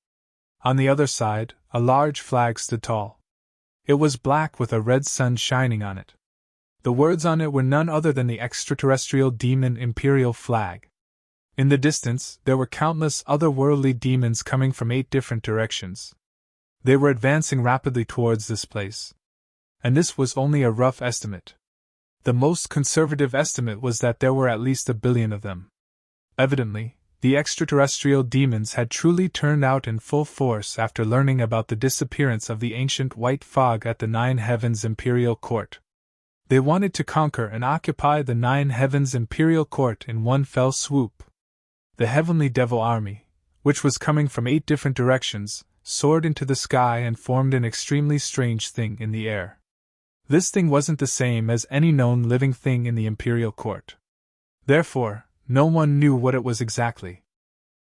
[SPEAKER 1] On the other side, a large flag stood tall. It was black with a red sun shining on it. The words on it were none other than the extraterrestrial demon imperial flag. In the distance, there were countless otherworldly demons coming from 8 different directions. They were advancing rapidly towards this place. And this was only a rough estimate. The most conservative estimate was that there were at least 1 billion of them. Evidently, the extraterrestrial demons had truly turned out in full force after learning about the disappearance of the ancient white fog at the 9 Heavens Imperial Court. They wanted to conquer and occupy the 9 Heavens Imperial Court in one fell swoop. The Heavenly Devil Army, which was coming from 8 different directions, soared into the sky and formed an extremely strange thing in the air. This thing wasn't the same as any known living thing in the Imperial Court. Therefore, no one knew what it was exactly.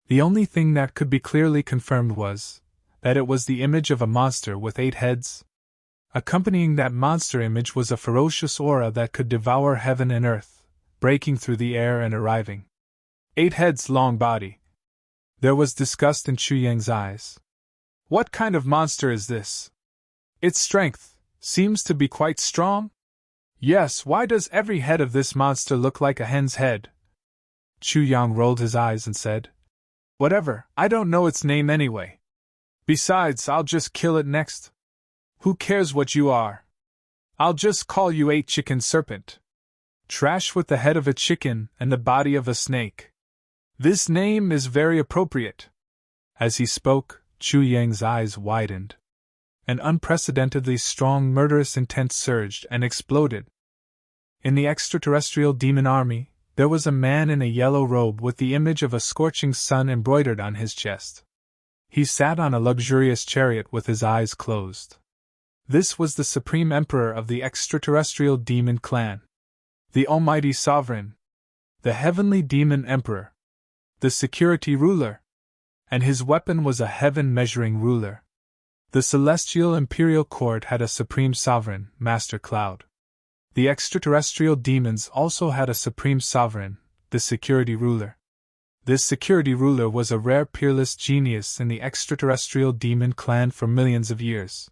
[SPEAKER 1] The only thing that could be clearly confirmed was that it was the image of a monster with 8 heads. Accompanying that monster image was a ferocious aura that could devour heaven and earth, breaking through the air and arriving. 8 heads, long body. There was disgust in Chu Yang's eyes. What kind of monster is this? Its strength seems to be quite strong? Yes, why does every head of this monster look like a hen's head? Chu Yang rolled his eyes and said, Whatever, I don't know its name anyway. Besides, I'll just kill it next. Who cares what you are? I'll just call you 8 Chicken Serpent. Trash with the head of a chicken and the body of a snake. This name is very appropriate. As he spoke, Chu Yang's eyes widened. An unprecedentedly strong murderous intent surged and exploded. In the extraterrestrial demon army, there was a man in a yellow robe with the image of a scorching sun embroidered on his chest. He sat on a luxurious chariot with his eyes closed. This was the Supreme Emperor of the extraterrestrial demon clan. The Almighty Sovereign. The Heavenly Demon Emperor. The Security Ruler. And his weapon was a heaven-measuring ruler. The Celestial Imperial Court had a Supreme Sovereign, Master Cloud. The extraterrestrial demons also had a Supreme Sovereign, the Security Ruler. This Security Ruler was a rare peerless genius in the extraterrestrial demon clan for millions of years.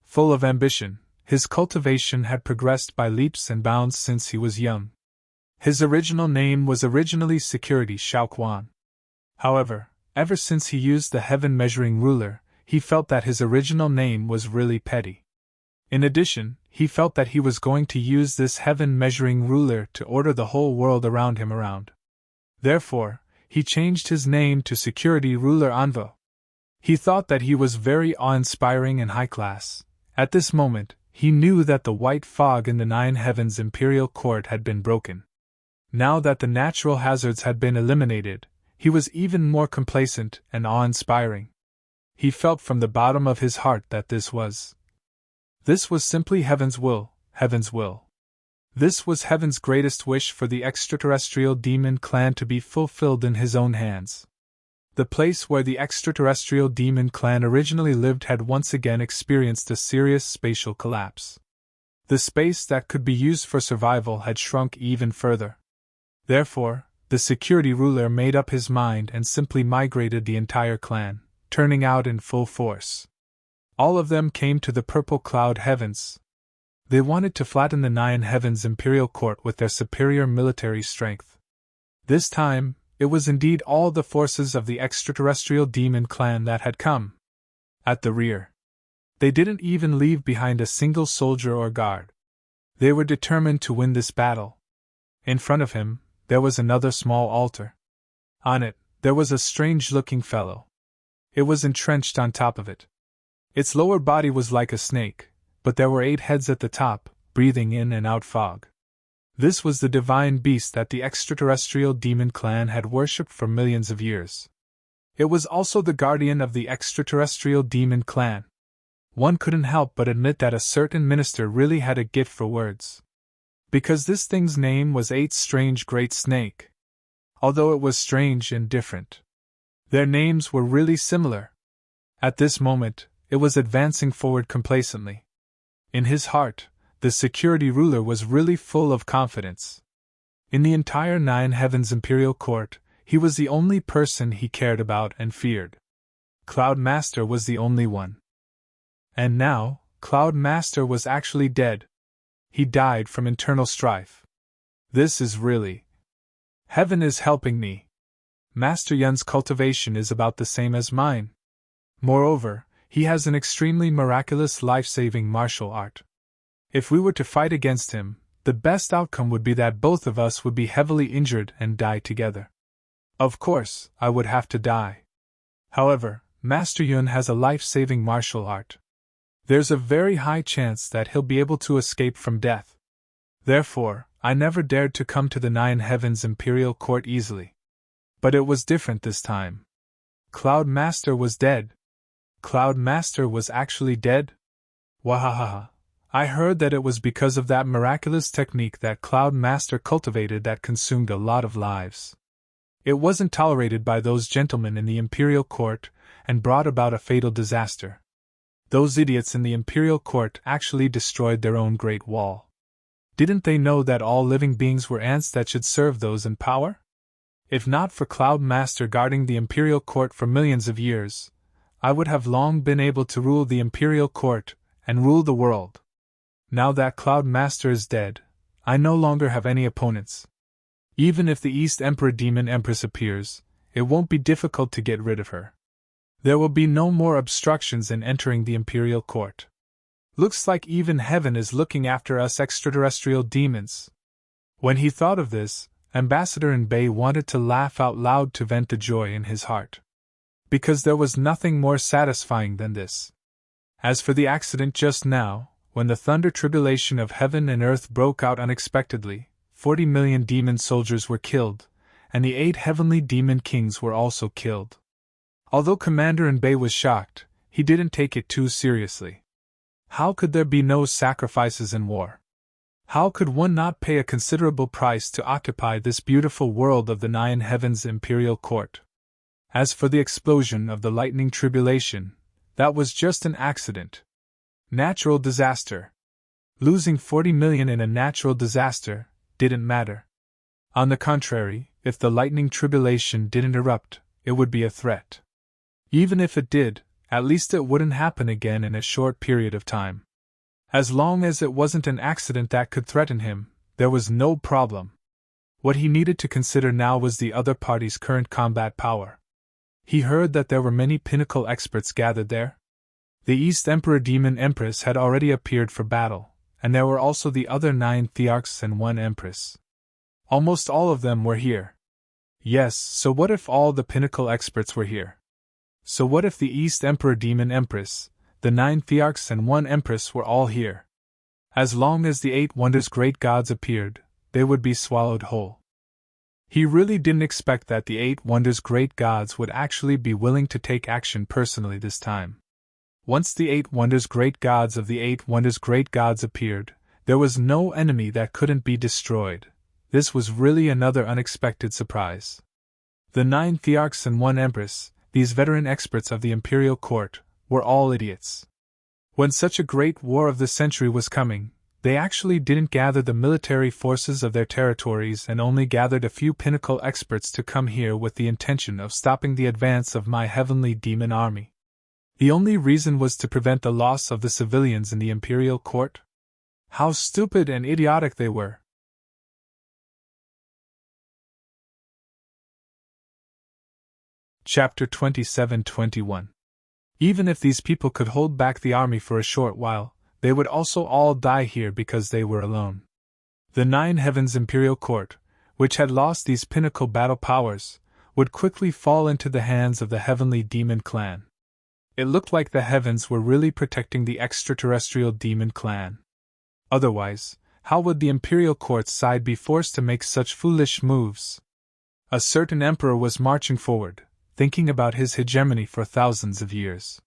[SPEAKER 1] Full of ambition, his cultivation had progressed by leaps and bounds since he was young. His original name was originally Security Shaoquan. However, ever since he used the heaven-measuring ruler, he felt that his original name was really petty. In addition, he felt that he was going to use this heaven-measuring ruler to order the whole world around him around. Therefore, he changed his name to Security Ruler Unveil. He thought that he was very awe-inspiring and high-class. At this moment, he knew that the white fog in the Nine Heavens Imperial Court had been broken. Now that the natural hazards had been eliminated, he was even more complacent and awe-inspiring. He felt from the bottom of his heart that this was simply Heaven's will, Heaven's will. This was Heaven's greatest wish for the extraterrestrial demon clan to be fulfilled in his own hands. The place where the extraterrestrial demon clan originally lived had once again experienced a serious spatial collapse. The space that could be used for survival had shrunk even further. Therefore, the security ruler made up his mind and simply migrated the entire clan, turning out in full force. All of them came to the purple cloud heavens. They wanted to flatten the Nine Heavens Imperial Court with their superior military strength. This time, it was indeed all the forces of the extraterrestrial demon clan that had come. At the rear. They didn't even leave behind a single soldier or guard. They were determined to win this battle. In front of him, there was another small altar. On it, there was a strange-looking fellow. It was entrenched on top of it. Its lower body was like a snake, but there were 8 heads at the top, breathing in and out fog. This was the divine beast that the extraterrestrial demon clan had worshipped for millions of years. It was also the guardian of the extraterrestrial demon clan. One couldn't help but admit that a certain minister really had a gift for words. Because this thing's name was 8 Strange Great Snake. Although it was strange and different. Their names were really similar. At this moment, it was advancing forward complacently. In his heart, the security ruler was really full of confidence. In the entire Nine Heavens Imperial Court, he was the only person he cared about and feared. Cloud Master was the only one. And now, Cloud Master was actually dead. He died from internal strife. This is really... Heaven is helping me. Master Yun's cultivation is about the same as mine. Moreover, he has an extremely miraculous life-saving martial art. If we were to fight against him, the best outcome would be that both of us would be heavily injured and die together. Of course, I would have to die. However, Master Yun has a life-saving martial art. There's a very high chance that he'll be able to escape from death. Therefore, I never dared to come to the Nine Heavens Imperial Court easily. But it was different this time. Cloud Master was dead. Cloud Master was actually dead? Wahahaha. I heard that it was because of that miraculous technique that Cloud Master cultivated that consumed a lot of lives. It wasn't tolerated by those gentlemen in the Imperial Court and brought about a fatal disaster. Those idiots in the Imperial Court actually destroyed their own Great Wall. Didn't they know that all living beings were ants that should serve those in power? If not for Cloud Master guarding the Imperial Court for millions of years, I would have long been able to rule the Imperial Court and rule the world. Now that Cloud Master is dead, I no longer have any opponents. Even if the East Emperor Demon Empress appears, it won't be difficult to get rid of her. There will be no more obstructions in entering the Imperial Court. Looks like even heaven is looking after us extraterrestrial demons. When he thought of this, Ambassador and Bay wanted to laugh out loud to vent the joy in his heart. Because there was nothing more satisfying than this. As for the accident just now, when the thunder tribulation of heaven and earth broke out unexpectedly, 40 million demon soldiers were killed, and the 8 heavenly demon kings were also killed. Although Commander Bay was shocked, he didn't take it too seriously. How could there be no sacrifices in war? How could one not pay a considerable price to occupy this beautiful world of the 9 heavens' imperial court? As for the explosion of the lightning tribulation, that was just an accident. Natural disaster. Losing 40 million in a natural disaster didn't matter. On the contrary, if the lightning tribulation didn't erupt, it would be a threat. Even if it did, at least it wouldn't happen again in a short period of time. As long as it wasn't an accident that could threaten him, there was no problem. What he needed to consider now was the other party's current combat power. He heard that there were many pinnacle experts gathered there. The East Emperor Demon Empress had already appeared for battle, and there were also the other 9 Thearchs and 1 Empress. Almost all of them were here. Yes, so what if all the pinnacle experts were here? So what if the East Emperor Demon Empress, the 9 Thearchs and 1 Empress were all here? As long as the 8 Wonders Great Gods appeared, they would be swallowed whole. He really didn't expect that the 8 Wonders Great Gods would actually be willing to take action personally this time. Once the 8 Wonders Great Gods of the 8 Wonders Great Gods appeared, there was no enemy that couldn't be destroyed. This was really another unexpected surprise. The 9 Thearchs and 1 Empress, these veteran experts of the imperial court, were all idiots. When such a great war of the century was coming, they actually didn't gather the military forces of their territories and only gathered a few pinnacle experts to come here with the intention of stopping the advance of my heavenly demon army. The only reason was to prevent the loss of the civilians in the imperial court? How stupid and idiotic they were! Chapter 27-21. Even if these people could hold back the army for a short while, they would also all die here because they were alone. The 9 Heavens Imperial Court, which had lost these pinnacle battle powers, would quickly fall into the hands of the Heavenly Demon Clan. It looked like the heavens were really protecting the extraterrestrial demon clan. Otherwise, how would the Imperial Court's side be forced to make such foolish moves? A certain emperor was marching forward, thinking about his hegemony for thousands of years.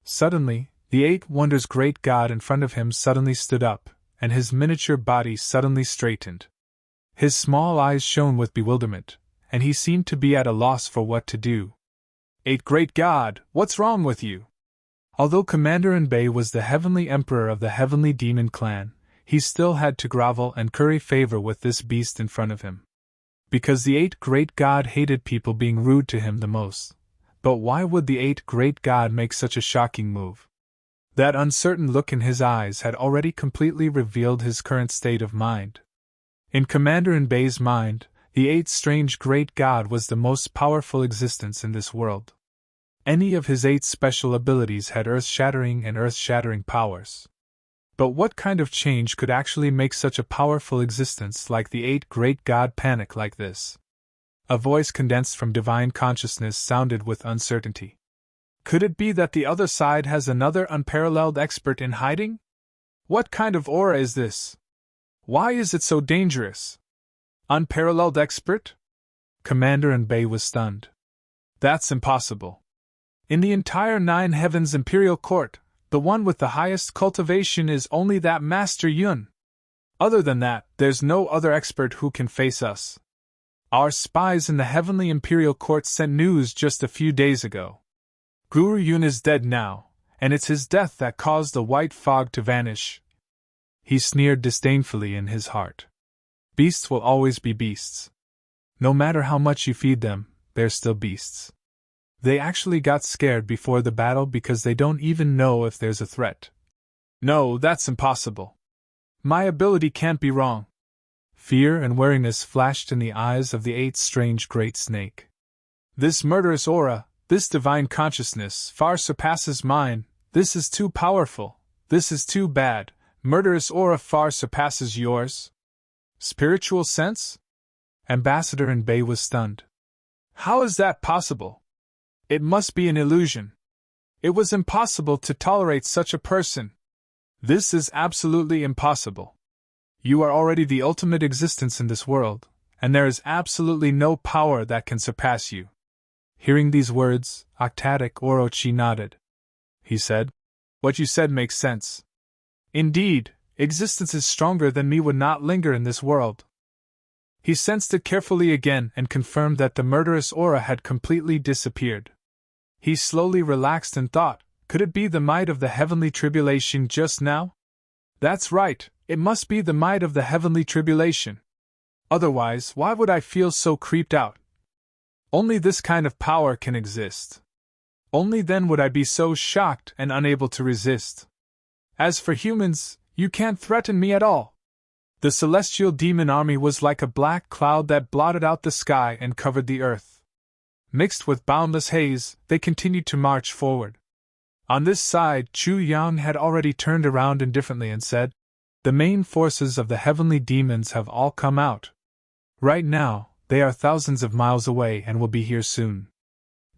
[SPEAKER 1] Suddenly, the 8 Wonders Great God in front of him suddenly stood up, and his miniature body suddenly straightened. His small eyes shone with bewilderment, and he seemed to be at a loss for what to do. 8 Great God, what's wrong with you? Although Commander Bay was the heavenly emperor of the heavenly demon clan, he still had to grovel and curry favor with this beast in front of him. Because the 8 Great God hated people being rude to him the most. But why would the 8 Great God make such a shocking move? That uncertain look in his eyes had already completely revealed his current state of mind. In Commander Bay's mind, the 8 strange Great God was the most powerful existence in this world. Any of his 8 special abilities had earth-shattering and earth-shattering powers. But what kind of change could actually make such a powerful existence like the 8 Great God panic like this? A voice condensed from divine consciousness sounded with uncertainty. Could it be that the other side has another unparalleled expert in hiding? What kind of aura is this? Why is it so dangerous? Unparalleled expert? Commander Bay was stunned. That's impossible. In the entire 9 Heavens Imperial Court, the one with the highest cultivation is only that Master Yun. Other than that, there's no other expert who can face us. Our spies in the Heavenly Imperial Court sent news just a few days ago. Guru Yun is dead now, and it's his death that caused the white fog to vanish. He sneered disdainfully in his heart. Beasts will always be beasts. No matter how much you feed them, they're still beasts. They actually got scared before the battle because they don't even know if there's a threat. No, that's impossible. My ability can't be wrong. Fear and wariness flashed in the eyes of the 8 strange great snake. This murderous aura, this divine consciousness, far surpasses mine. This is too powerful. This is too bad. Murderous aura far surpasses yours. Spiritual sense? Ambassador in Bay was stunned. How is that possible? It must be an illusion. It was impossible to tolerate such a person. This is absolutely impossible. You are already the ultimate existence in this world, and there is absolutely no power that can surpass you. Hearing these words, Octatic Orochi nodded. He said, What you said makes sense. Indeed, existence is stronger than me would not linger in this world. He sensed it carefully again and confirmed that the murderous aura had completely disappeared. He slowly relaxed and thought, could it be the might of the heavenly tribulation just now? That's right, it must be the might of the heavenly tribulation. Otherwise, why would I feel so creeped out? Only this kind of power can exist. Only then would I be so shocked and unable to resist. As for humans, you can't threaten me at all. The celestial demon army was like a black cloud that blotted out the sky and covered the earth. Mixed with boundless haze, they continued to march forward. On this side, Chu Yang had already turned around indifferently and said, The main forces of the heavenly demons have all come out. Right now, they are thousands of miles away and will be here soon.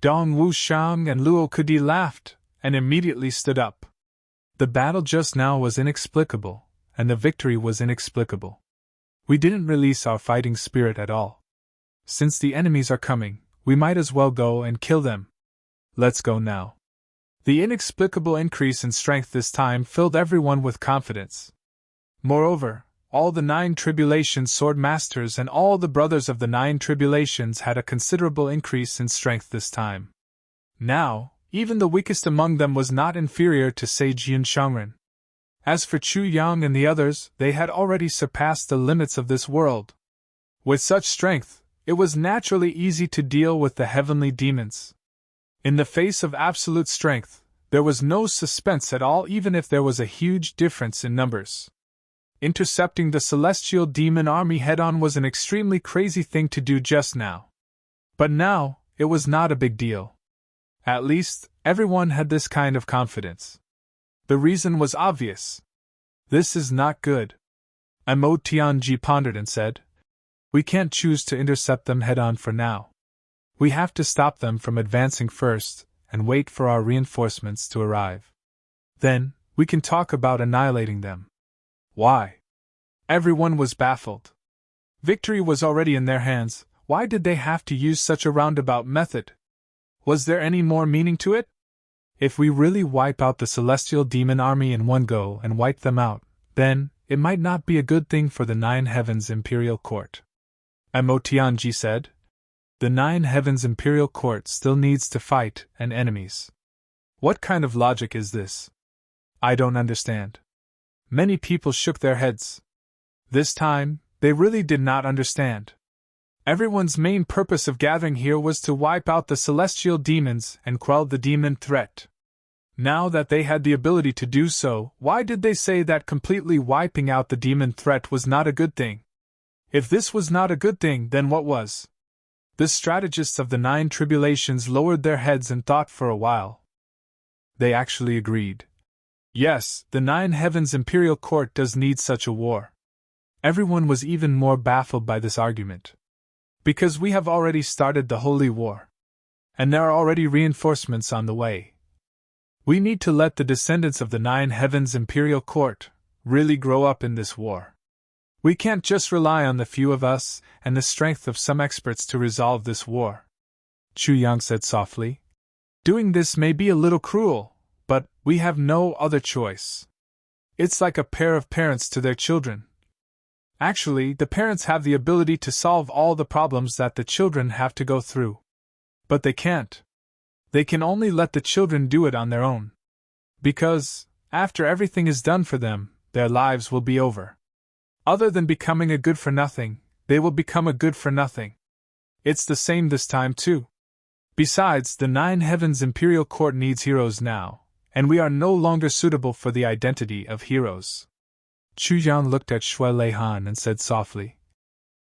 [SPEAKER 1] Dong Wushang and Luo Kudi laughed, and immediately stood up. The battle just now was inexplicable, and the victory was inexplicable. We didn't release our fighting spirit at all. Since the enemies are coming, we might as well go and kill them. Let's go now. The inexplicable increase in strength this time filled everyone with confidence. Moreover, all the 9 tribulation sword masters and all the brothers of the 9 tribulations had a considerable increase in strength this time. Now, even the weakest among them was not inferior to Sage Yun Shangren. As for Chu Yang and the others, they had already surpassed the limits of this world. With such strength, it was naturally easy to deal with the heavenly demons. In the face of absolute strength, there was no suspense at all, even if there was a huge difference in numbers. Intercepting the celestial demon army head-on was an extremely crazy thing to do just now. But now, it was not a big deal. At least, everyone had this kind of confidence. The reason was obvious. This is not good. Mo Tianji pondered and said, We can't choose to intercept them head-on for now. We have to stop them from advancing first, and wait for our reinforcements to arrive. Then, we can talk about annihilating them. Why? Everyone was baffled. Victory was already in their hands, why did they have to use such a roundabout method? Was there any more meaning to it? If we really wipe out the celestial demon army in one go and wipe them out, then, it might not be a good thing for the 9 Heavens Imperial Court. Mo Tianji said. The 9 Heavens Imperial Court still needs to fight and enemies. What kind of logic is this? I don't understand. Many people shook their heads. This time, they really did not understand. Everyone's main purpose of gathering here was to wipe out the celestial demons and quell the demon threat. Now that they had the ability to do so, why did they say that completely wiping out the demon threat was not a good thing? If this was not a good thing, then what was? The strategists of the 9 tribulations lowered their heads and thought for a while. They actually agreed. Yes, the 9 Heavens Imperial Court does need such a war. Everyone was even more baffled by this argument. Because we have already started the Holy War. And there are already reinforcements on the way. We need to let the descendants of the 9 Heavens Imperial Court really grow up in this war. We can't just rely on the few of us and the strength of some experts to resolve this war. Chu Yang said softly. Doing this may be a little cruel, but we have no other choice. It's like a pair of parents to their children. Actually, the parents have the ability to solve all the problems that the children have to go through. But they can't. They can only let the children do it on their own. Because, after everything is done for them, their lives will be over. Other than becoming a good-for-nothing, they will become a good-for-nothing. It's the same this time too. Besides, the 9 Heavens Imperial Court needs heroes now, and we are no longer suitable for the identity of heroes. Chu Yang looked at Shui Leihan and said softly,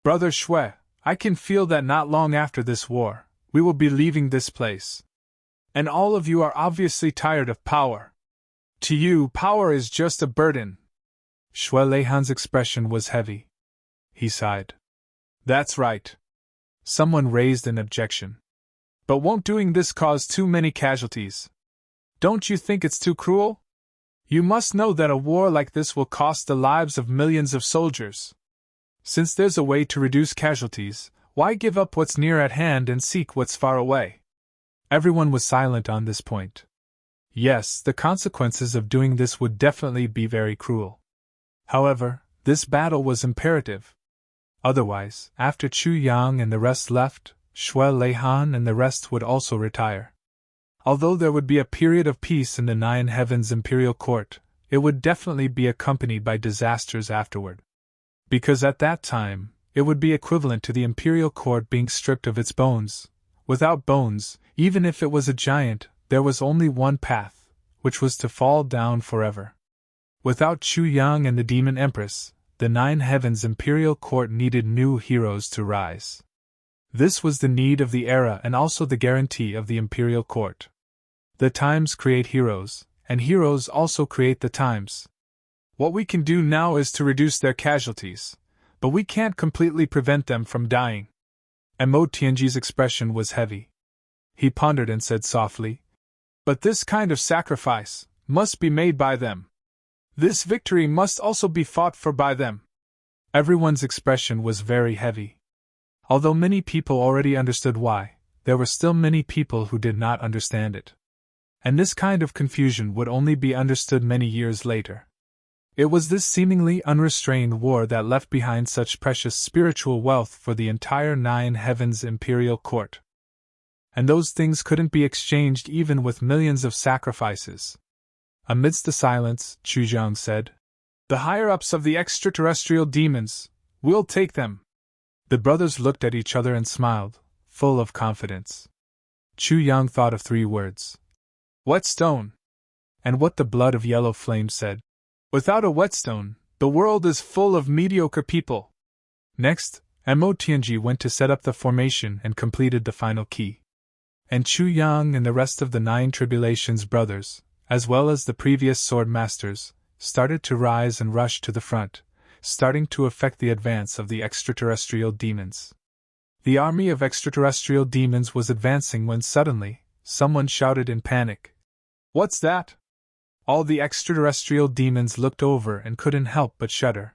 [SPEAKER 1] Brother Shui, I can feel that not long after this war, we will be leaving this place. And all of you are obviously tired of power. To you, power is just a burden. Shui Leihan's expression was heavy. he sighed. That's right. Someone raised an objection. But won't doing this cause too many casualties? Don't you think it's too cruel? You must know that a war like this will cost the lives of millions of soldiers. Since there's a way to reduce casualties, why give up what's near at hand and seek what's far away? Everyone was silent on this point. Yes, the consequences of doing this would definitely be very cruel. However, this battle was imperative. Otherwise, after Chu Yang and the rest left, Shui Leihan and the rest would also retire. Although there would be a period of peace in the Nine Heavens Imperial Court, it would definitely be accompanied by disasters afterward. Because at that time, it would be equivalent to the Imperial Court being stripped of its bones. Without bones, even if it was a giant, there was only one path, which was to fall down forever. Without Chu Yang and the Demon Empress, the Nine Heavens Imperial Court needed new heroes to rise. This was the need of the era and also the guarantee of the Imperial Court. The times create heroes, and heroes also create the times. What we can do now is to reduce their casualties, but we can't completely prevent them from dying. And Mo Tianji's expression was heavy. He pondered and said softly, "But this kind of sacrifice must be made by them. This victory must also be fought for by them." Everyone's expression was very heavy. Although many people already understood why, there were still many people who did not understand it. And this kind of confusion would only be understood many years later. It was this seemingly unrestrained war that left behind such precious spiritual wealth for the entire Nine Heavens Imperial Court. And those things couldn't be exchanged even with millions of sacrifices. Amidst the silence, Chu Jiang said, "The higher-ups of the extraterrestrial demons, we'll take them." The brothers looked at each other and smiled, full of confidence. Chu Yang thought of 3 words. Whetstone. And what the blood of yellow flame said. Without a whetstone, the world is full of mediocre people. Next, Mo Tianji went to set up the formation and completed the final key. And Chu Yang and the rest of the 9 Tribulations brothers, as well as the previous sword masters, started to rise and rush to the front, starting to affect the advance of the extraterrestrial demons. The army of extraterrestrial demons was advancing when suddenly, someone shouted in panic, "What's that?" All the extraterrestrial demons looked over and couldn't help but shudder.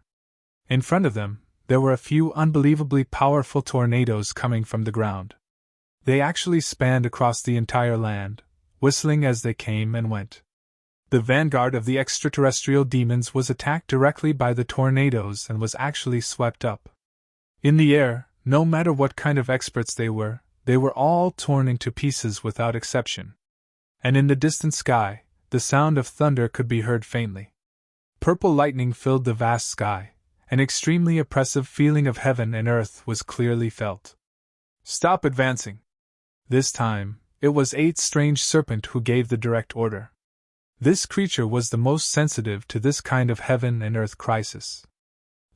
[SPEAKER 1] In front of them, there were a few unbelievably powerful tornadoes coming from the ground. They actually spanned across the entire land, whistling as they came and went. The vanguard of the extraterrestrial demons was attacked directly by the tornadoes and was actually swept up. In the air, no matter what kind of experts they were all torn into pieces without exception. And in the distant sky, the sound of thunder could be heard faintly. Purple lightning filled the vast sky. An extremely oppressive feeling of heaven and earth was clearly felt. "Stop advancing." This time, it was 8 Strange Serpent who gave the direct order. This creature was the most sensitive to this kind of heaven and earth crisis.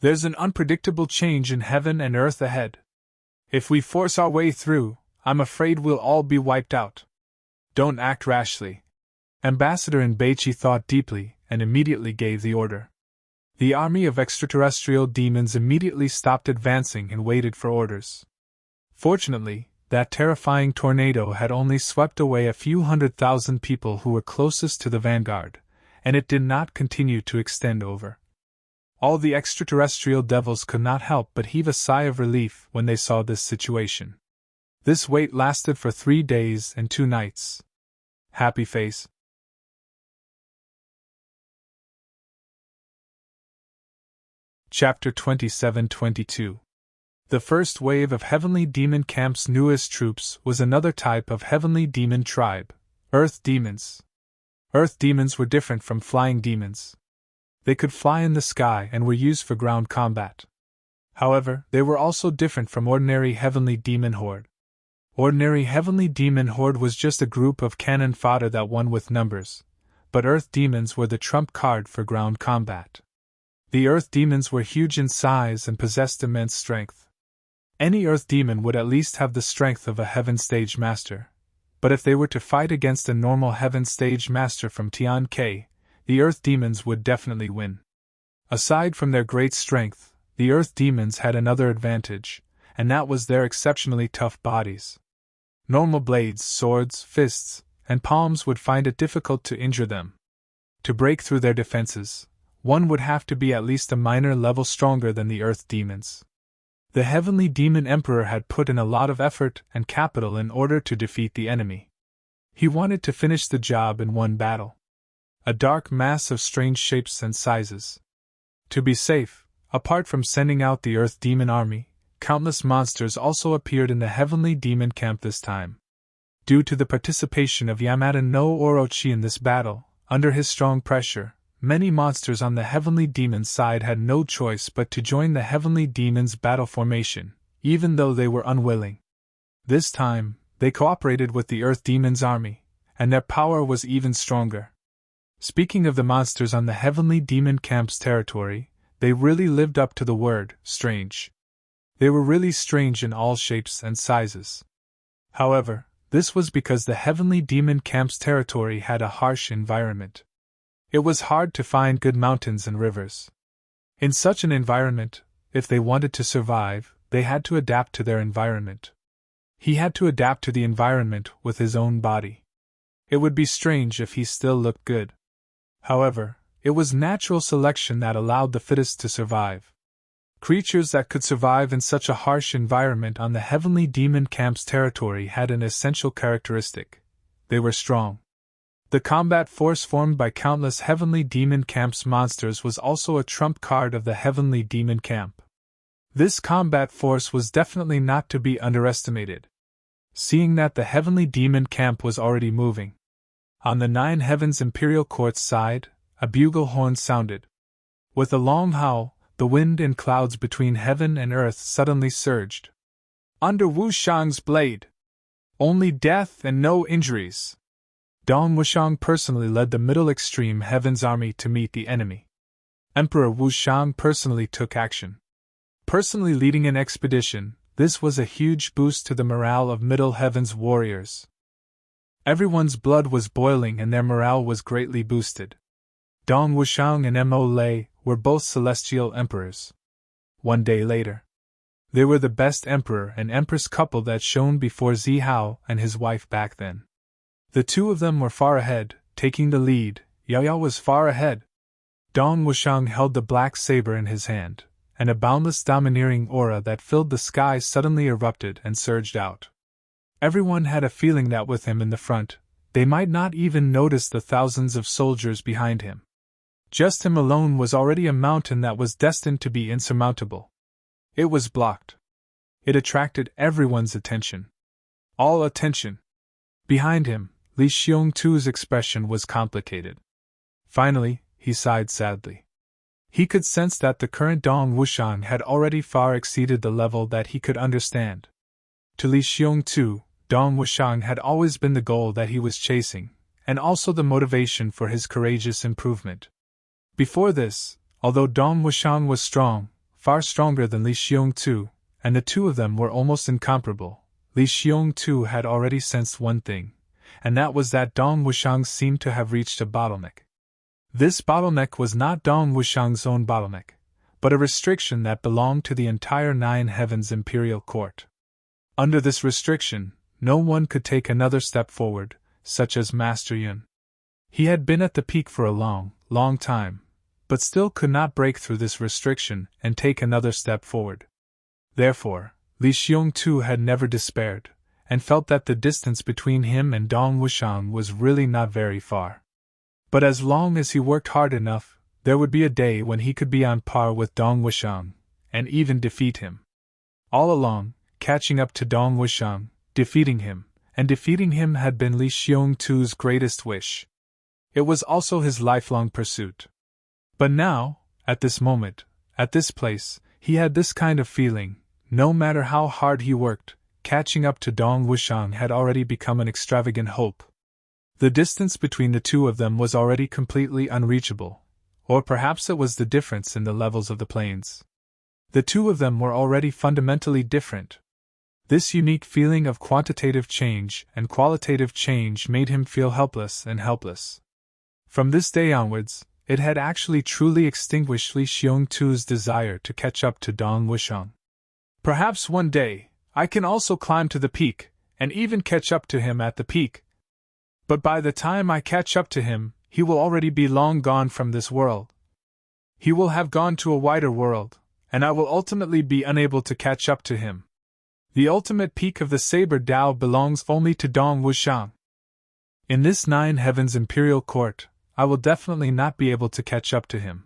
[SPEAKER 1] "There's an unpredictable change in heaven and earth ahead. If we force our way through, I'm afraid we'll all be wiped out. Don't act rashly." Ambassador Nbeichi thought deeply and immediately gave the order. The army of extraterrestrial demons immediately stopped advancing and waited for orders. Fortunately, that terrifying tornado had only swept away a few 100,000 people who were closest to the vanguard, and it did not continue to extend over. All the extraterrestrial devils could not help but heave a sigh of relief when they saw this situation. This wait lasted for 3 days and 2 nights. Happy face. Chapter 27-22. The first wave of heavenly demon camp's newest troops was another type of heavenly demon tribe, Earth Demons. Earth Demons were different from flying demons. They could fly in the sky and were used for ground combat. However, they were also different from ordinary heavenly demon horde. Ordinary heavenly demon horde was just a group of cannon fodder that won with numbers, but Earth Demons were the trump card for ground combat. The Earth Demons were huge in size and possessed immense strength. Any Earth Demon would at least have the strength of a Heaven Stage Master, but if they were to fight against a normal Heaven Stage Master from Tian Ke, the Earth Demons would definitely win. Aside from their great strength, the Earth demons had another advantage, and that was their exceptionally tough bodies. Normal blades, swords, fists, and palms would find it difficult to injure them. To break through their defenses, one would have to be at least a minor level stronger than the Earth demons. The Heavenly Demon Emperor had put in a lot of effort and capital in order to defeat the enemy. He wanted to finish the job in one battle. A dark mass of strange shapes and sizes. To be safe, apart from sending out the Earth Demon army, countless monsters also appeared in the Heavenly Demon camp this time. Due to the participation of Yamada no Orochi in this battle, under his strong pressure, many monsters on the Heavenly Demon's side had no choice but to join the Heavenly Demon's battle formation, even though they were unwilling. This time, they cooperated with the Earth Demon's army, and their power was even stronger. Speaking of the monsters on the Heavenly Demon camp's territory, they really lived up to the word, strange. They were really strange in all shapes and sizes. However, this was because the Heavenly Demon camp's territory had a harsh environment. It was hard to find good mountains and rivers. In such an environment, if they wanted to survive, they had to adapt to their environment. He had to adapt to the environment with his own body. It would be strange if he still looked good. However, it was natural selection that allowed the fittest to survive. Creatures that could survive in such a harsh environment on the Heavenly Demon camp's territory had an essential characteristic: they were strong. The combat force formed by countless Heavenly Demon camp's monsters was also a trump card of the Heavenly Demon camp. This combat force was definitely not to be underestimated. Seeing that the Heavenly Demon camp was already moving. On the Nine Heavens Imperial Court's side, a bugle horn sounded. With a long howl, the wind and clouds between heaven and earth suddenly surged. Under Wu Shang's blade! Only death and no injuries! Dong Wushang personally led the Middle Extreme Heaven's army to meet the enemy. Emperor Wu Shang personally took action. Personally leading an expedition, this was a huge boost to the morale of Middle Heaven's warriors. Everyone's blood was boiling and their morale was greatly boosted. Dong Wushang and Mo Lei were both celestial emperors. One day later, they were the best emperor and empress couple that shone before Zi Hao and his wife back then. The two of them were far ahead, taking the lead. Yao Yao was far ahead. Dong Wushang held the black saber in his hand, and a boundless domineering aura that filled the sky suddenly erupted and surged out. Everyone had a feeling that with him in the front, they might not even notice the thousands of soldiers behind him. Just him alone was already a mountain that was destined to be insurmountable. It was blocked. It attracted everyone's attention. All attention. Behind him, Li Xiongtu's expression was complicated. Finally, he sighed sadly. He could sense that the current Dong Wushang had already far exceeded the level that he could understand. To Li Xiongtu, Dong Wushang had always been the goal that he was chasing, and also the motivation for his courageous improvement. Before this, although Dong Wushang was strong, far stronger than Li Xiongtu, and the two of them were almost incomparable, Li Xiongtu had already sensed one thing, and that was that Dong Wushang seemed to have reached a bottleneck. This bottleneck was not Dong Wushang's own bottleneck, but a restriction that belonged to the entire Nine Heavens Imperial Court. Under this restriction, no one could take another step forward, such as Master Yun. He had been at the peak for a long, long time, but still could not break through this restriction and take another step forward. Therefore, Li Xiongtu had never despaired, and felt that the distance between him and Dong Wushang was really not very far. But as long as he worked hard enough, there would be a day when he could be on par with Dong Wushang, and even defeat him. All along, catching up to Dong Wushang, defeating him had been Li Xiongtu's greatest wish. It was also his lifelong pursuit. But now, at this moment, at this place, he had this kind of feeling: no matter how hard he worked, catching up to Dong Wushang had already become an extravagant hope. The distance between the two of them was already completely unreachable, or perhaps it was the difference in the levels of the planes. The two of them were already fundamentally different. This unique feeling of quantitative change and qualitative change made him feel helpless and helpless. From this day onwards, it had actually truly extinguished Li Xiongtu's desire to catch up to Dong Wushang. Perhaps one day, I can also climb to the peak, and even catch up to him at the peak. But by the time I catch up to him, he will already be long gone from this world. He will have gone to a wider world, and I will ultimately be unable to catch up to him. The ultimate peak of the Saber Dao belongs only to Dong Wushang. In this 9 Heavens Imperial Court, I will definitely not be able to catch up to him.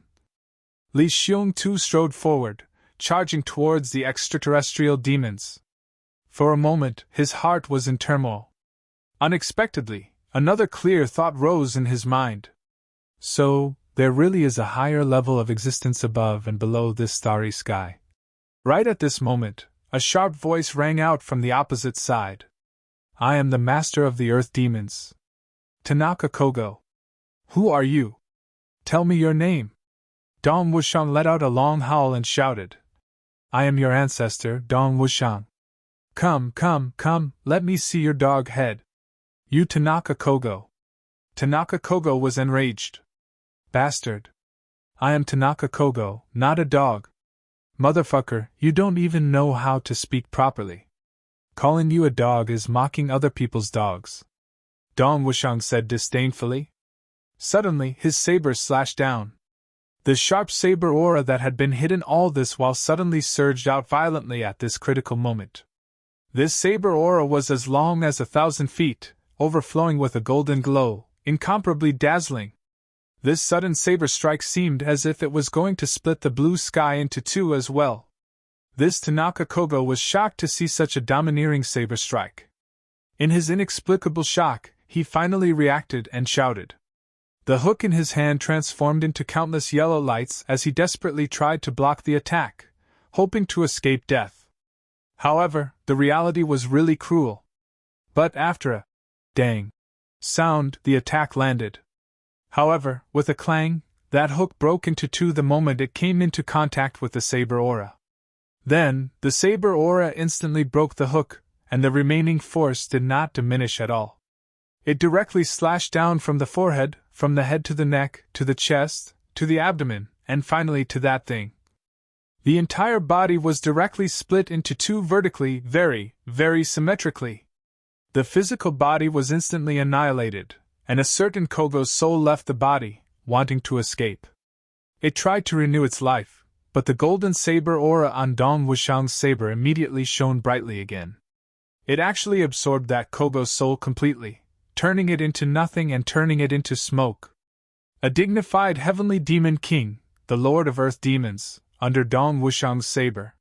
[SPEAKER 1] Li Xiongtu strode forward, charging towards the extraterrestrial demons. For a moment, his heart was in turmoil. Unexpectedly, another clear thought rose in his mind. So, there really is a higher level of existence above and below this starry sky. Right at this moment, a sharp voice rang out from the opposite side. I am the master of the earth demons. Tanaka Kogo. Who are you? Tell me your name. Dong Wushang let out a long howl and shouted. I am your ancestor, Dong Wushang. Come, come, come, let me see your dog head. You Tanaka Kogo. Tanaka Kogo was enraged. Bastard. I am Tanaka Kogo, not a dog. Motherfucker, you don't even know how to speak properly. Calling you a dog is mocking other people's dogs. Dong Wushang said disdainfully. Suddenly, his saber slashed down. The sharp saber aura that had been hidden all this while suddenly surged out violently at this critical moment. This saber aura was as long as 1,000 feet, overflowing with a golden glow, incomparably dazzling. This sudden saber strike seemed as if it was going to split the blue sky into two as well. This Tanaka Kogo was shocked to see such a domineering saber strike. In his inexplicable shock, he finally reacted and shouted. The hook in his hand transformed into countless yellow lights as he desperately tried to block the attack, hoping to escape death. However, the reality was really cruel. But after a dang sound, the attack landed. However, with a clang, that hook broke into two the moment it came into contact with the saber aura. Then, the saber aura instantly broke the hook, and the remaining force did not diminish at all. It directly slashed down from the forehead, from the head to the neck, to the chest, to the abdomen, and finally to that thing. The entire body was directly split into two vertically, very, very symmetrically. The physical body was instantly annihilated, and a certain Kogo's soul left the body, wanting to escape. It tried to renew its life, but the golden saber aura on Dong Wushang's saber immediately shone brightly again. It actually absorbed that Kogo's soul completely, turning it into nothing and turning it into smoke. A dignified heavenly demon king, the lord of earth demons, under Dong Wushang's saber.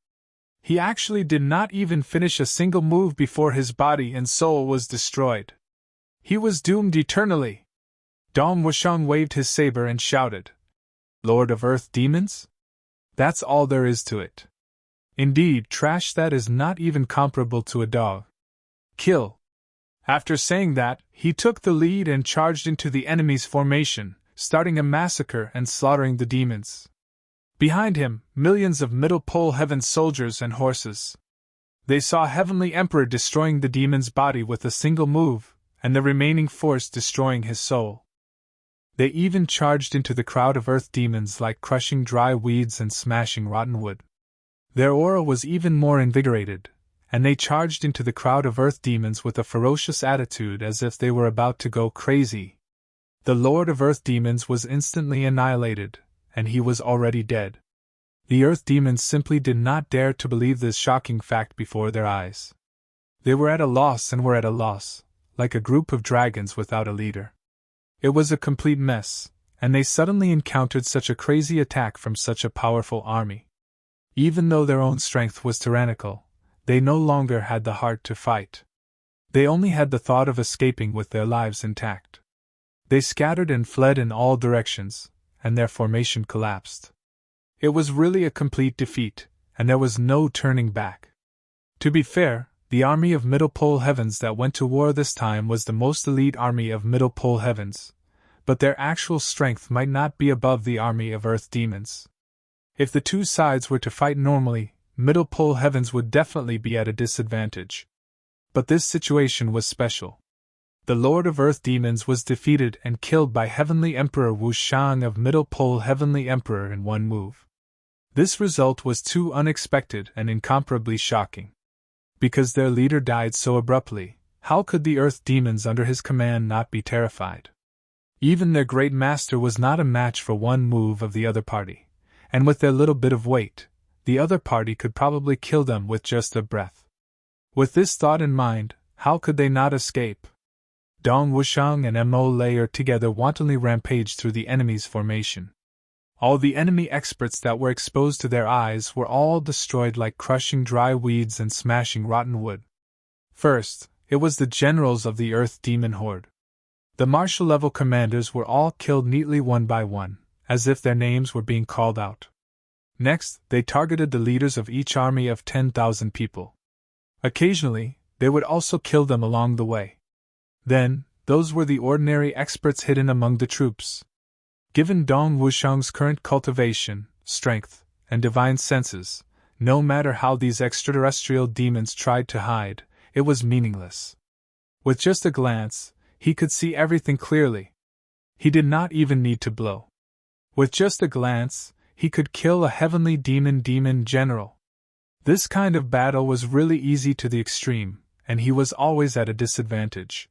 [SPEAKER 1] He actually did not even finish a single move before his body and soul was destroyed. He was doomed eternally. Dong Wushang waved his saber and shouted, Lord of earth demons? That's all there is to it. Indeed, trash that is not even comparable to a dog. Kill. After saying that, he took the lead and charged into the enemy's formation, starting a massacre and slaughtering the demons. Behind him, millions of Middle Pole Heaven soldiers and horses. They saw Heavenly Emperor destroying the demon's body with a single move, and the remaining force destroying his soul. They even charged into the crowd of earth demons like crushing dry weeds and smashing rotten wood. Their aura was even more invigorated, and they charged into the crowd of earth demons with a ferocious attitude as if they were about to go crazy. The Lord of Earth Demons was instantly annihilated, and he was already dead. The earth demons simply did not dare to believe this shocking fact before their eyes. They were at a loss and were at a loss, like a group of dragons without a leader. It was a complete mess, and they suddenly encountered such a crazy attack from such a powerful army. Even though their own strength was tyrannical, they no longer had the heart to fight. They only had the thought of escaping with their lives intact. They scattered and fled in all directions, and their formation collapsed. It was really a complete defeat, and there was no turning back. To be fair, the army of Middle Pole Heavens that went to war this time was the most elite army of Middle Pole Heavens, but their actual strength might not be above the army of Earth Demons. If the two sides were to fight normally, Middle Pole Heavens would definitely be at a disadvantage. But this situation was special. The Lord of Earth Demons was defeated and killed by Heavenly Emperor Wu Shang of Middle Pole Heavenly Emperor in one move. This result was too unexpected and incomparably shocking. Because their leader died so abruptly, how could the Earth Demons under his command not be terrified? Even their great master was not a match for one move of the other party, and with their little bit of weight, the other party could probably kill them with just a breath. With this thought in mind, how could they not escape? Dong Wushang and Mo Layer together wantonly rampaged through the enemy's formation. All the enemy experts that were exposed to their eyes were all destroyed like crushing dry weeds and smashing rotten wood. First, it was the generals of the Earth Demon Horde. The marshal-level commanders were all killed neatly one by one, as if their names were being called out. Next, they targeted the leaders of each army of 10,000 people. Occasionally, they would also kill them along the way. Then, those were the ordinary experts hidden among the troops. Given Dong Wushang's current cultivation, strength, and divine senses, no matter how these extraterrestrial demons tried to hide, it was meaningless. With just a glance, he could see everything clearly. He did not even need to blow. With just a glance, he could kill a heavenly demon general. This kind of battle was really easy to the extreme, and he was always at a disadvantage.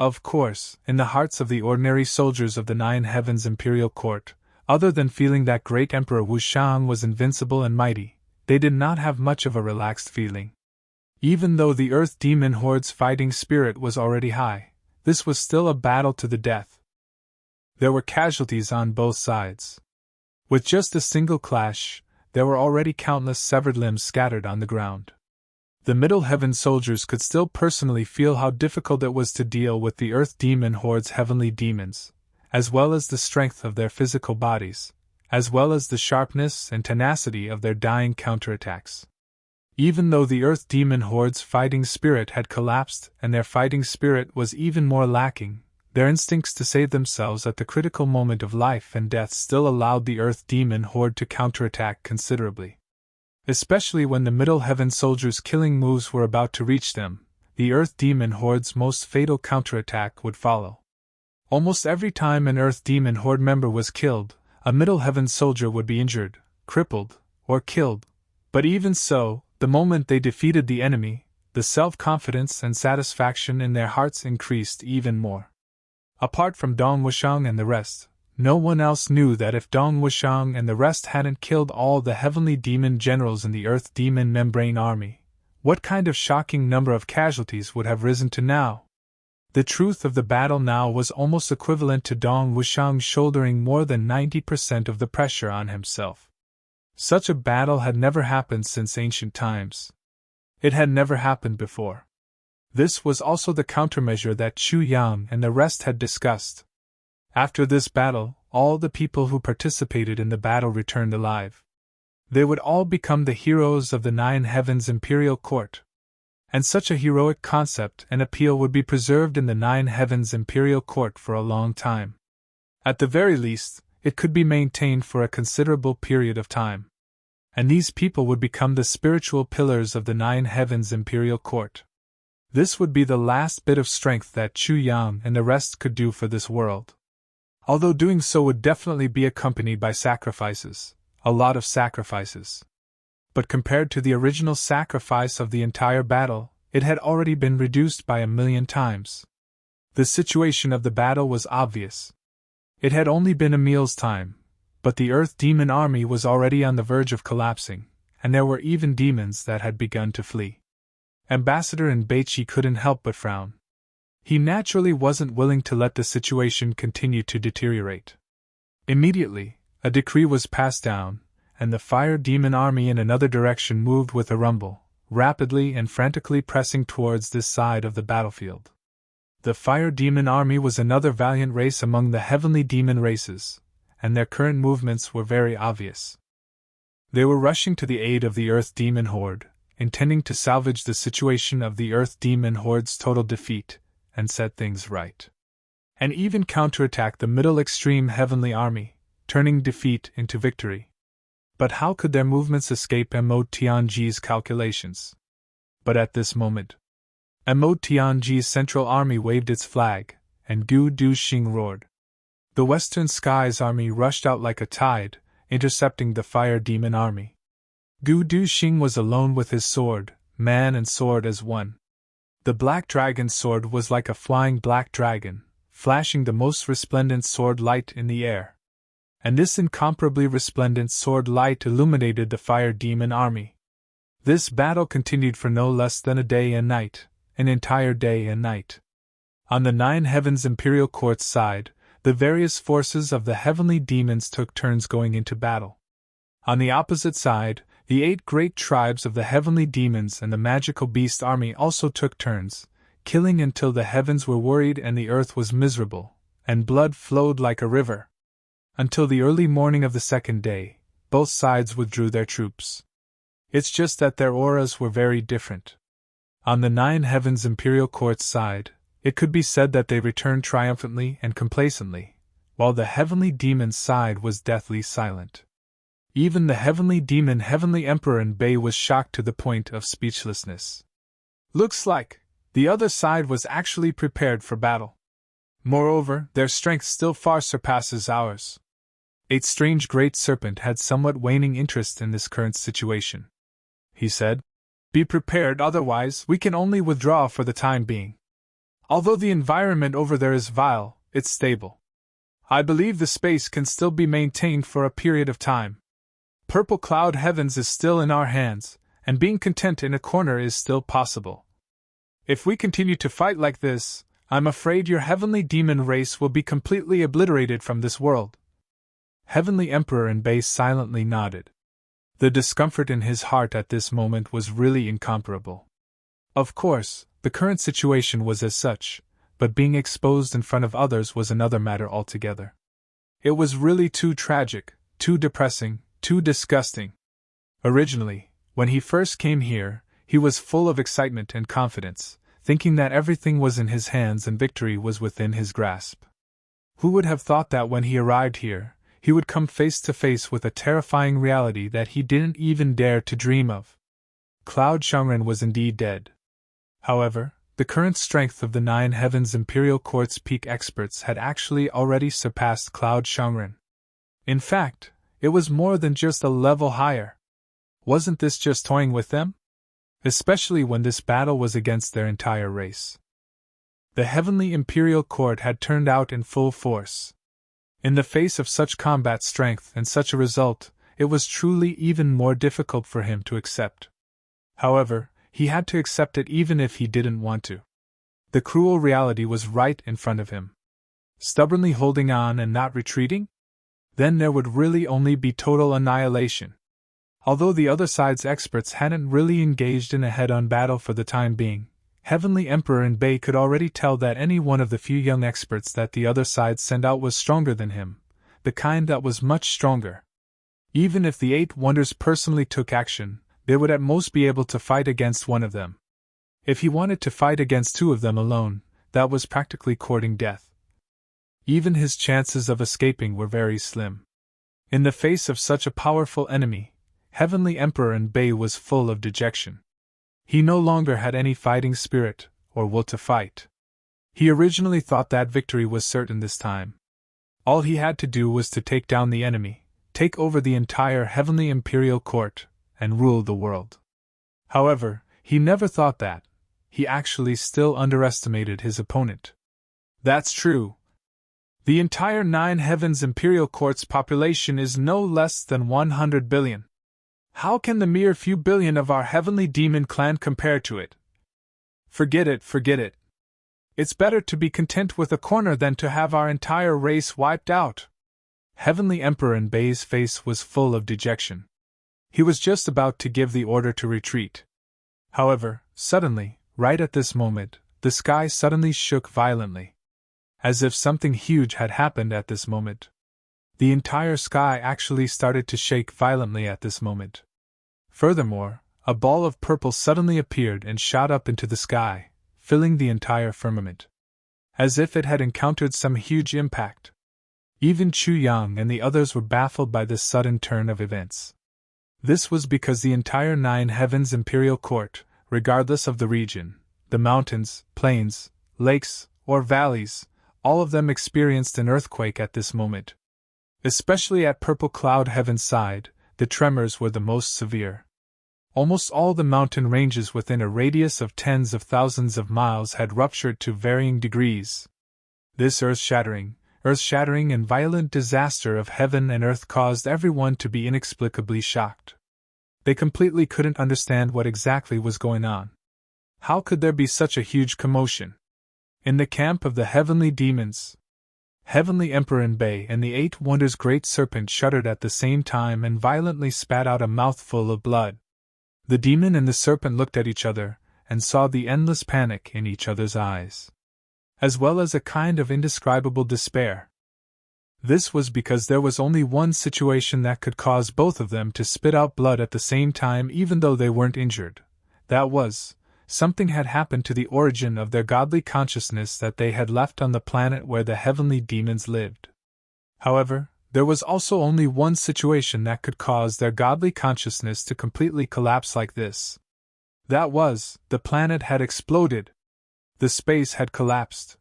[SPEAKER 1] Of course, in the hearts of the ordinary soldiers of the Nine Heavens Imperial Court, other than feeling that great Emperor Wu Shang was invincible and mighty, they did not have much of a relaxed feeling. Even though the Earth Demon Horde's fighting spirit was already high, this was still a battle to the death. There were casualties on both sides. With just a single clash, there were already countless severed limbs scattered on the ground. The Middle Heaven soldiers could still personally feel how difficult it was to deal with the Earth Demon Horde's heavenly demons, as well as the strength of their physical bodies, as well as the sharpness and tenacity of their dying counterattacks. Even though the Earth Demon Horde's fighting spirit had collapsed and their fighting spirit was even more lacking, their instincts to save themselves at the critical moment of life and death still allowed the Earth Demon Horde to counterattack considerably. Especially when the Middle Heaven soldiers' killing moves were about to reach them, the Earth Demon Horde's most fatal counterattack would follow. Almost every time an Earth Demon Horde member was killed, a Middle Heaven soldier would be injured, crippled, or killed. But even so, the moment they defeated the enemy, the self-confidence and satisfaction in their hearts increased even more. Apart from Dong Wushang and the rest, no one else knew that if Dong Wushang and the rest hadn't killed all the heavenly demon generals in the Earth Demon Membrane Army, what kind of shocking number of casualties would have risen to now? The truth of the battle now was almost equivalent to Dong Wushang shouldering more than 90% of the pressure on himself. Such a battle had never happened since ancient times. It had never happened before. This was also the countermeasure that Chu Yang and the rest had discussed. After this battle, all the people who participated in the battle returned alive. They would all become the heroes of the Nine Heavens Imperial Court. And such a heroic concept and appeal would be preserved in the Nine Heavens Imperial Court for a long time. At the very least, it could be maintained for a considerable period of time. And these people would become the spiritual pillars of the Nine Heavens Imperial Court. This would be the last bit of strength that Chu Yang and the rest could do for this world. Although doing so would definitely be accompanied by sacrifices, a lot of sacrifices. But compared to the original sacrifice of the entire battle, it had already been reduced by 1,000,000 times. The situation of the battle was obvious. It had only been Emil's time, but the Earth Demon Army was already on the verge of collapsing, and there were even demons that had begun to flee. Ambassador Nbeichi couldn't help but frown. He naturally wasn't willing to let the situation continue to deteriorate. Immediately, a decree was passed down, and the Fire Demon Army in another direction moved with a rumble, rapidly and frantically pressing towards this side of the battlefield. The Fire Demon Army was another valiant race among the heavenly demon races, and their current movements were very obvious. They were rushing to the aid of the Earth Demon Horde, intending to salvage the situation of the Earth Demon Horde's total defeat, and set things right. And even counterattack the middle extreme heavenly army, turning defeat into victory. But how could their movements escape Mo Tianji's calculations? But at this moment, Mo Tianji's central army waved its flag, and Gu Duxing roared. The Western Sky's army rushed out like a tide, intercepting the fire demon army. Gu Duxing was alone with his sword, man and sword as one. The black dragon's sword was like a flying black dragon, flashing the most resplendent sword light in the air. And this incomparably resplendent sword light illuminated the fire demon army. This battle continued for no less than a day and night, an entire day and night. On the Nine Heavens Imperial Court's side, the various forces of the heavenly demons took turns going into battle. On the opposite side, the 8 great tribes of the heavenly demons and the magical beast army also took turns, killing until the heavens were worried and the earth was miserable, and blood flowed like a river. Until the early morning of the second day, both sides withdrew their troops. It's just that their auras were very different. On the Nine Heavens Imperial Court's side, it could be said that they returned triumphantly and complacently, while the heavenly demon's side was deathly silent. Even the heavenly demon Heavenly Emperor Bei was shocked to the point of speechlessness. Looks like the other side was actually prepared for battle. Moreover, their strength still far surpasses ours. 8 Strange Great Serpent had somewhat waning interest in this current situation. He said, "Be prepared, otherwise we can only withdraw for the time being. Although the environment over there is vile, it's stable. I believe the space can still be maintained for a period of time. Purple cloud heavens is still in our hands, and being content in a corner is still possible. If we continue to fight like this, I'm afraid your heavenly demon race will be completely obliterated from this world." Heavenly Emperor Bei silently nodded. The discomfort in his heart at this moment was really incomparable. Of course, the current situation was as such, but being exposed in front of others was another matter altogether. It was really too tragic, too depressing, too disgusting. Originally, when he first came here, he was full of excitement and confidence, thinking that everything was in his hands and victory was within his grasp. Who would have thought that when he arrived here, he would come face to face with a terrifying reality that he didn't even dare to dream of? Cloud Shangren was indeed dead. However, the current strength of the Nine Heavens Imperial Court's peak experts had actually already surpassed Cloud Shangren. In fact, it was more than just a level higher. Wasn't this just toying with them? Especially when this battle was against their entire race. The Heavenly Imperial Court had turned out in full force. In the face of such combat strength and such a result, it was truly even more difficult for him to accept. However, he had to accept it even if he didn't want to. The cruel reality was right in front of him. Stubbornly holding on and not retreating? Then there would really only be total annihilation. Although the other side's experts hadn't really engaged in a head-on battle for the time being, Heavenly Emperor Bei could already tell that any one of the few young experts that the other side sent out was stronger than him, the kind that was much stronger. Even if the 8 Wonders personally took action, they would at most be able to fight against one of them. If he wanted to fight against 2 of them alone, that was practically courting death. Even his chances of escaping were very slim. In the face of such a powerful enemy, Heavenly Emperor Bei was full of dejection. He no longer had any fighting spirit, or will to fight. He originally thought that victory was certain this time. All he had to do was to take down the enemy, take over the entire Heavenly Imperial Court, and rule the world. However, he never thought that. He actually still underestimated his opponent. That's true. The entire Nine Heavens Imperial Court's population is no less than 100 billion. How can the mere few billion of our heavenly demon clan compare to it? Forget it, forget it. It's better to be content with a corner than to have our entire race wiped out. Heavenly Emperor Bei's face was full of dejection. He was just about to give the order to retreat. However, suddenly, right at this moment, the sky suddenly shook violently. As if something huge had happened at this moment. The entire sky actually started to shake violently at this moment. Furthermore, a ball of purple suddenly appeared and shot up into the sky, filling the entire firmament. As if it had encountered some huge impact. Even Chu Yang and the others were baffled by this sudden turn of events. This was because the entire Nine Heavens Imperial Court, regardless of the region, The mountains, plains, lakes, or valleys, all of them experienced an earthquake at this moment. Especially at Purple Cloud Heaven's side, the tremors were the most severe. Almost all the mountain ranges within a radius of tens of thousands of miles had ruptured to varying degrees. This earth-shattering and violent disaster of heaven and earth caused everyone to be inexplicably shocked. They completely couldn't understand what exactly was going on. How could there be such a huge commotion? In the camp of the heavenly demons, Heavenly Emperor Enbei and the 8 Wonders' great serpent shuddered at the same time and violently spat out a mouthful of blood. The demon and the serpent looked at each other, and saw the endless panic in each other's eyes, as well as a kind of indescribable despair. This was because there was only one situation that could cause both of them to spit out blood at the same time even though they weren't injured. That was, something had happened to the origin of their godly consciousness that they had left on the planet where the heavenly demons lived. However, there was also only one situation that could cause their godly consciousness to completely collapse like this. That was, the planet had exploded. The space had collapsed.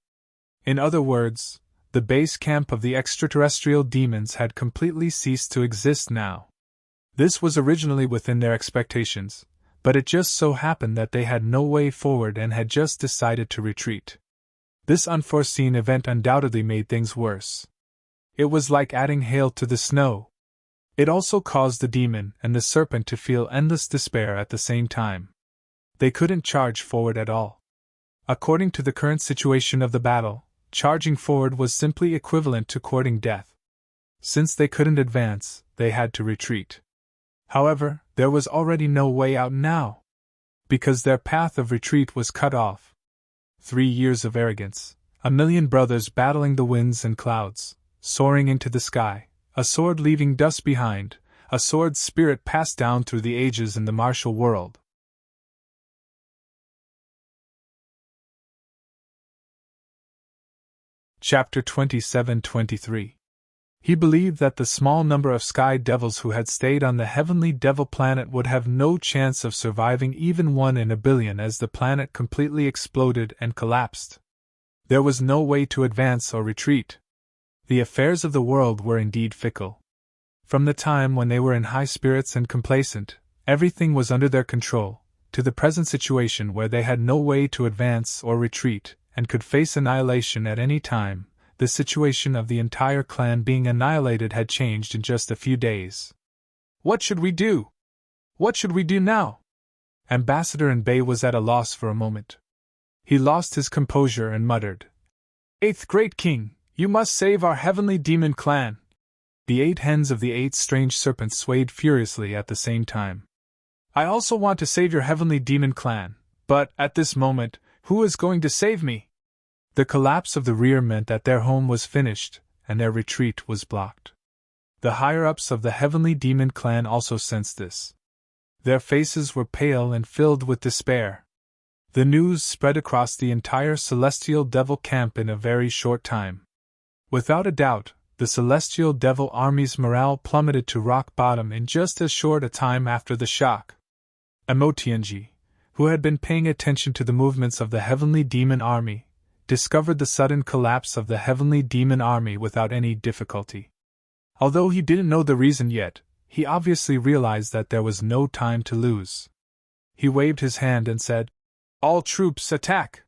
[SPEAKER 1] In other words, the base camp of the extraterrestrial demons had completely ceased to exist now. This was originally within their expectations, but it just so happened that they had no way forward and had just decided to retreat. This unforeseen event undoubtedly made things worse. It was like adding hail to the snow. It also caused the demon and the serpent to feel endless despair at the same time. They couldn't charge forward at all. According to the current situation of the battle, charging forward was simply equivalent to courting death. Since they couldn't advance, they had to retreat. However, there was already no way out now, because their path of retreat was cut off. 3 years of arrogance, a million brothers battling the winds and clouds, soaring into the sky, a sword leaving dust behind, a sword's spirit passed down through the ages in the martial world. Chapter 27-23. He believed that the small number of sky devils who had stayed on the heavenly devil planet would have no chance of surviving even 1 in a billion as the planet completely exploded and collapsed. There was no way to advance or retreat. The affairs of the world were indeed fickle. From the time when they were in high spirits and complacent, everything was under their control, to the present situation where they had no way to advance or retreat, and could face annihilation at any time. The situation of the entire clan being annihilated had changed in just a few days. What should we do? What should we do now? Ambassador Enbei was at a loss for a moment. He lost his composure and muttered, "Eighth Great King, you must save our heavenly demon clan." The 8 hens of the 8 strange serpents swayed furiously at the same time. "I also want to save your heavenly demon clan, but, at this moment, who is going to save me?" The collapse of the rear meant that their home was finished, and their retreat was blocked. The higher-ups of the heavenly demon clan also sensed this. Their faces were pale and filled with despair. The news spread across the entire celestial devil camp in a very short time. Without a doubt, the celestial devil army's morale plummeted to rock bottom in just as short a time after the shock. Emotianji, who had been paying attention to the movements of the heavenly demon army, discovered the sudden collapse of the heavenly demon army without any difficulty. Although he didn't know the reason yet, he obviously realized that there was no time to lose. He waved his hand and said, "All troops attack!"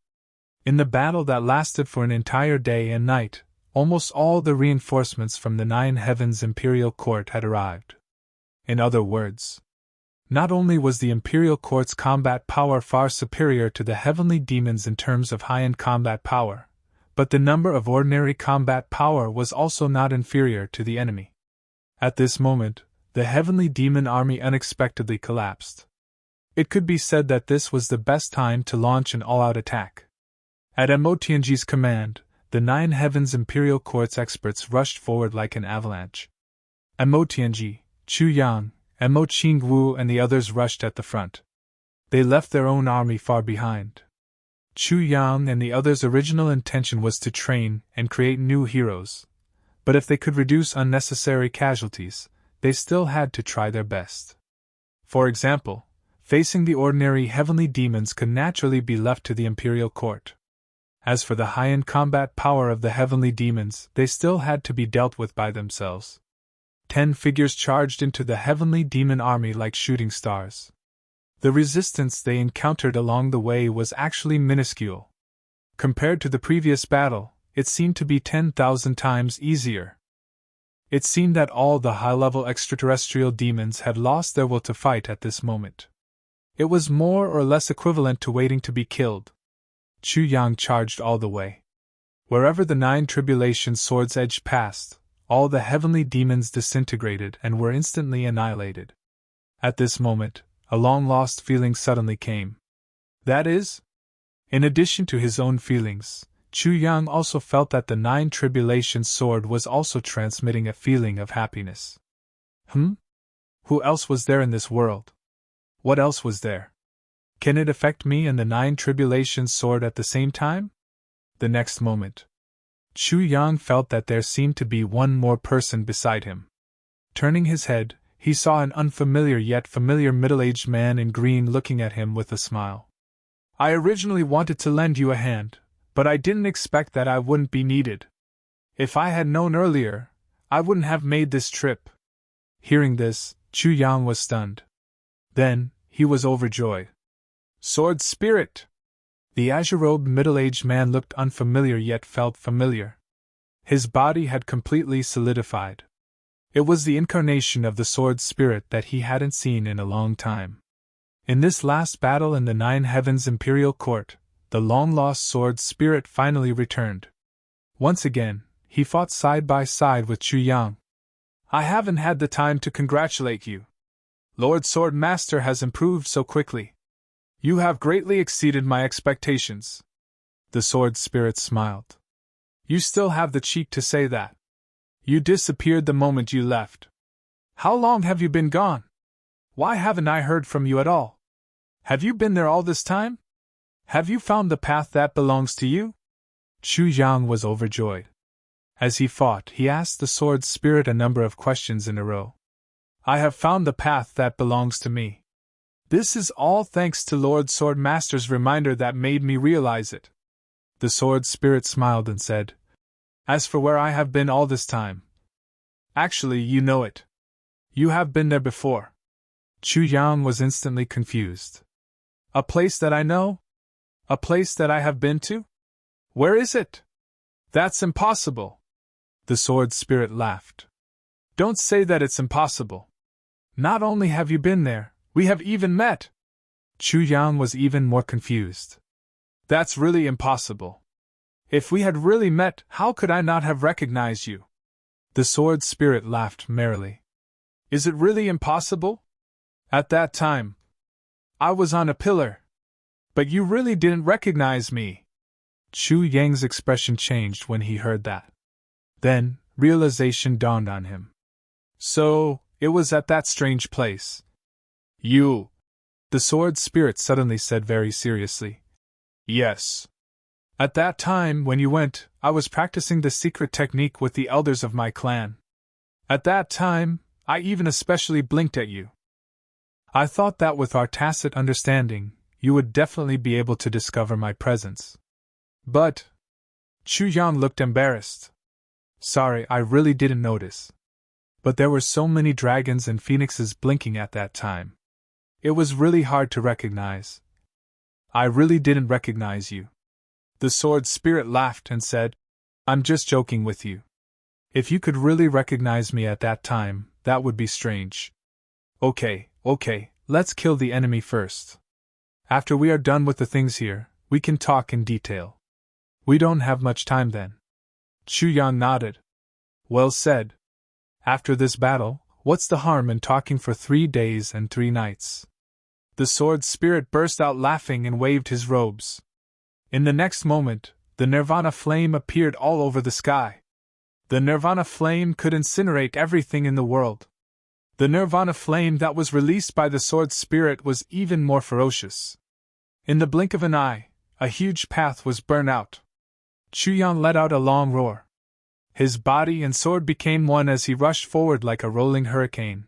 [SPEAKER 1] In the battle that lasted for an entire day and night, almost all the reinforcements from the 9 heavens imperial court had arrived. In other words, not only was the Imperial Court's combat power far superior to the heavenly demons in terms of high-end combat power, but the number of ordinary combat power was also not inferior to the enemy. At this moment, the heavenly demon army unexpectedly collapsed. It could be said that this was the best time to launch an all-out attack. At Emotianji's command, the 9 heavens Imperial Court's experts rushed forward like an avalanche. Emotianji, Chu Yang, Emo Qingwu and the others rushed at the front. They left their own army far behind. Chu Yang and the others' original intention was to train and create new heroes, but if they could reduce unnecessary casualties, they still had to try their best. For example, Facing the ordinary heavenly demons could naturally be left to the imperial court. As for the high-end combat power of the heavenly demons, they still had to be dealt with by themselves. 10 figures charged into the heavenly demon army like shooting stars. The resistance they encountered along the way was actually minuscule. Compared to the previous battle, it seemed to be 10,000 times easier. It seemed that all the high-level extraterrestrial demons had lost their will to fight at this moment. It was more or less equivalent to waiting to be killed. Chu Yang charged all the way. Wherever the 9 tribulation swords edged past, all the heavenly demons disintegrated and were instantly annihilated. At this moment, a long-lost feeling suddenly came. That is, in addition to his own feelings, Chu Yang also felt that the 9 tribulation sword was also transmitting a feeling of happiness. Who else was there in this world? What else was there? Can it affect me and the 9 tribulation sword at the same time? The next moment, Chu Yang felt that there seemed to be one more person beside him. Turning his head, he saw an unfamiliar yet familiar middle-aged man in green looking at him with a smile. I originally wanted to lend you a hand, but I didn't expect that I wouldn't be needed. If I had known earlier, I wouldn't have made this trip. Hearing this, Chu Yang was stunned. Then, he was overjoyed. Sword spirit! The azure-robed middle-aged man looked unfamiliar yet felt familiar. His body had completely solidified. It was the incarnation of the sword spirit that he hadn't seen in a long time. In this last battle in the 9 Heavens Imperial Court, the long-lost sword spirit finally returned. Once again, he fought side by side with Chu Yang. I haven't had the time to congratulate you. Lord Sword Master has improved so quickly. You have greatly exceeded my expectations. The sword spirit smiled. You still have the cheek to say that. You disappeared the moment you left. How long have you been gone? Why haven't I heard from you at all? Have you been there all this time? Have you found the path that belongs to you? Chu Yang was overjoyed. As he fought, he asked the sword spirit a number of questions in a row. I have found the path that belongs to me. This is all thanks to Lord Sword Master's reminder that made me realize it. The sword spirit smiled and said, As for where I have been all this time, actually you know it. You have been there before. Chu Yang was instantly confused. A place that I know? A place that I have been to? Where is it? That's impossible. The sword spirit laughed. Don't say that it's impossible. Not only have you been there, we have even met. Chu Yang was even more confused. That's really impossible. If we had really met, how could I not have recognized you? The sword spirit laughed merrily. Is it really impossible? At that time, I was on a pillar. But you really didn't recognize me. Chu Yang's expression changed when he heard that. Then, realization dawned on him. So, it was at that strange place. You. The sword spirit suddenly said very seriously. Yes. At that time, when you went, I was practicing the secret technique with the elders of my clan. At that time, I even especially blinked at you. I thought that with our tacit understanding, you would definitely be able to discover my presence. But... Chu Yang looked embarrassed. Sorry, I really didn't notice. But there were so many dragons and phoenixes blinking at that time. It was really hard to recognize. I really didn't recognize you. The sword spirit laughed and said, I'm just joking with you. If you could really recognize me at that time, that would be strange. Okay, let's kill the enemy first. After we are done with the things here, we can talk in detail. We don't have much time then. Chu Yang nodded. Well said. After this battle, what's the harm in talking for 3 days and 3 nights? The sword spirit burst out laughing and waved his robes. In the next moment, the Nirvana flame appeared all over the sky. The Nirvana flame could incinerate everything in the world. The Nirvana flame that was released by the sword spirit was even more ferocious. In the blink of an eye, a huge path was burned out. Chu Yang let out a long roar. His body and sword became one as he rushed forward like a rolling hurricane.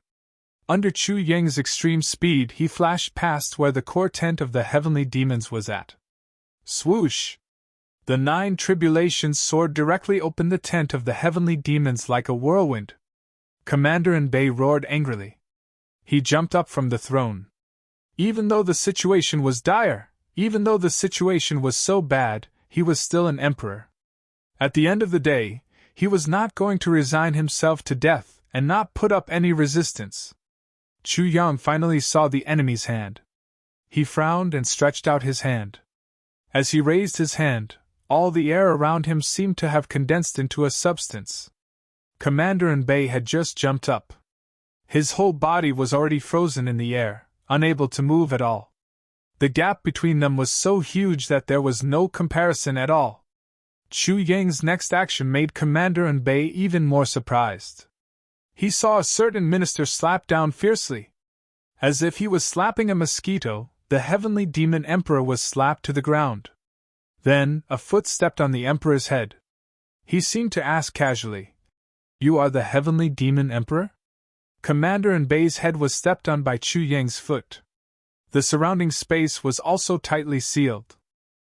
[SPEAKER 1] Under Chu Yang's extreme speed, he flashed past where the core tent of the heavenly demons was at. Swoosh! The 9 tribulations soared directly open the tent of the heavenly demons like a whirlwind. Commander Enbei roared angrily. He jumped up from the throne. Even though the situation was dire, even though the situation was so bad, he was still an emperor. At the end of the day, he was not going to resign himself to death and not put up any resistance. Chu Yang finally saw the enemy's hand. He frowned and stretched out his hand. As he raised his hand, all the air around him seemed to have condensed into a substance. Commander Enbei had just jumped up. His whole body was already frozen in the air, unable to move at all. The gap between them was so huge that there was no comparison at all. Chu Yang's next action made Commander Enbei even more surprised. He saw a certain minister slap down fiercely. As if he was slapping a mosquito, the heavenly demon emperor was slapped to the ground. Then, a foot stepped on the emperor's head. He seemed to ask casually, "You are the heavenly demon emperor?" Commander Enbei's head was stepped on by Chu Yang's foot. The surrounding space was also tightly sealed.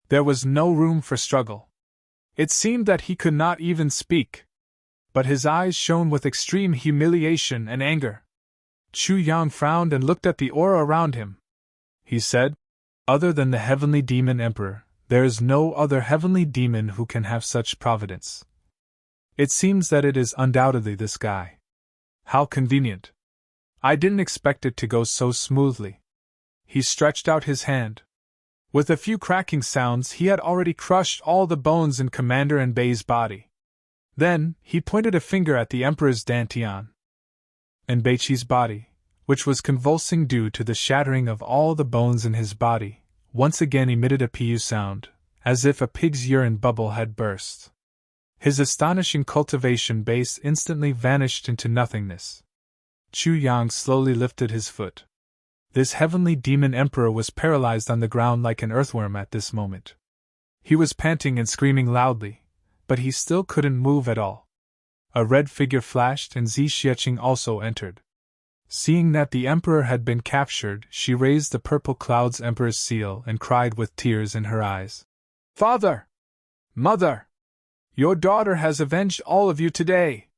[SPEAKER 1] There was no room for struggle. It seemed that he could not even speak. But his eyes shone with extreme humiliation and anger. Chu Yang frowned and looked at the aura around him. He said, "Other than the heavenly demon emperor, there is no other heavenly demon who can have such providence. It seems that it is undoubtedly this guy. How convenient. I didn't expect it to go so smoothly." He stretched out his hand. With a few cracking sounds, he had already crushed all the bones in Commander Enbei's body. Then, he pointed a finger at the Emperor's dantian. Enbeichi's body, which was convulsing due to the shattering of all the bones in his body, once again emitted a pu sound, as if a pig's urine bubble had burst. His astonishing cultivation base instantly vanished into nothingness. Chu Yang slowly lifted his foot. This heavenly demon emperor was paralyzed on the ground like an earthworm at this moment. He was panting and screaming loudly, but he still couldn't move at all. A red figure flashed and Zi Xieching also entered. Seeing that the emperor had been captured, she raised the purple cloud's emperor's seal and cried with tears in her eyes, "Father! Mother! Your daughter has avenged all of you today!"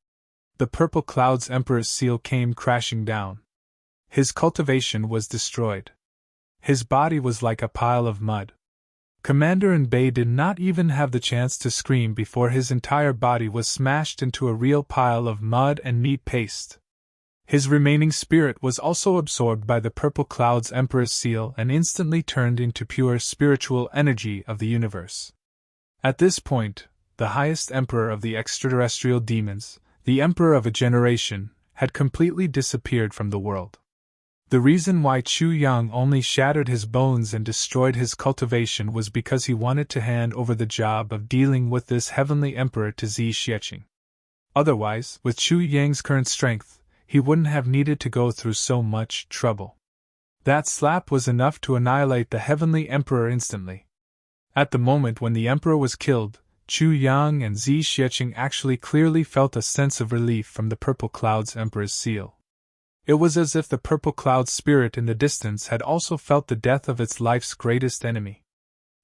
[SPEAKER 1] The purple cloud's emperor's seal came crashing down. His cultivation was destroyed. His body was like a pile of mud. Commander Enbei did not even have the chance to scream before his entire body was smashed into a real pile of mud and meat paste. His remaining spirit was also absorbed by the purple cloud's emperor's seal and instantly turned into pure spiritual energy of the universe. At this point, the highest emperor of the extraterrestrial demons, the emperor of a generation, had completely disappeared from the world. The reason why Chu Yang only shattered his bones and destroyed his cultivation was because he wanted to hand over the job of dealing with this heavenly emperor to Zi Xieching. Otherwise, with Chu Yang's current strength, he wouldn't have needed to go through so much trouble. That slap was enough to annihilate the heavenly emperor instantly. At the moment when the emperor was killed, Chu Yang and Zi Xieching actually clearly felt a sense of relief from the purple cloud's emperor's seal. It was as if the purple cloud's spirit in the distance had also felt the death of its life's greatest enemy.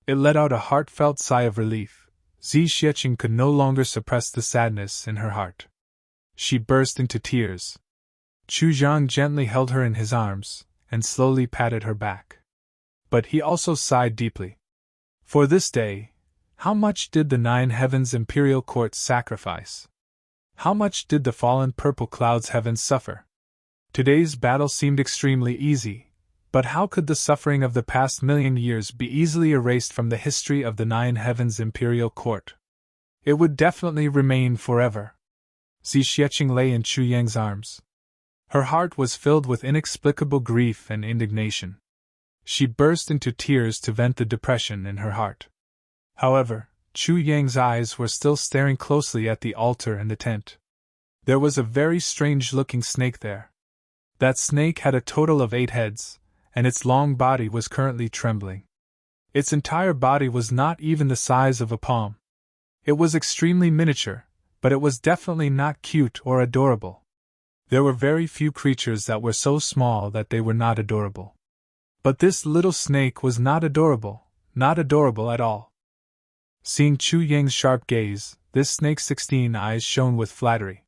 [SPEAKER 1] It let out a heartfelt sigh of relief. Zi Xieching could no longer suppress the sadness in her heart. She burst into tears. Chu Yang gently held her in his arms, and slowly patted her back. But he also sighed deeply. For this day, how much did the 9 heavens imperial court sacrifice? How much did the fallen purple cloud's heavens suffer? Today's battle seemed extremely easy, but how could the suffering of the past million years be easily erased from the history of the 9 heavens imperial court? It would definitely remain forever. Zi Xieching lay in Chu Yang's arms. Her heart was filled with inexplicable grief and indignation. She burst into tears to vent the depression in her heart. However, Chu Yang's eyes were still staring closely at the altar and the tent. There was a very strange-looking snake there. That snake had a total of 8 heads, and its long body was currently trembling. Its entire body was not even the size of a palm. It was extremely miniature, but it was definitely not cute or adorable. There were very few creatures that were so small that they were not adorable. But this little snake was not adorable at all. Seeing Chu Yang's sharp gaze, this snake's 16 eyes shone with flattery.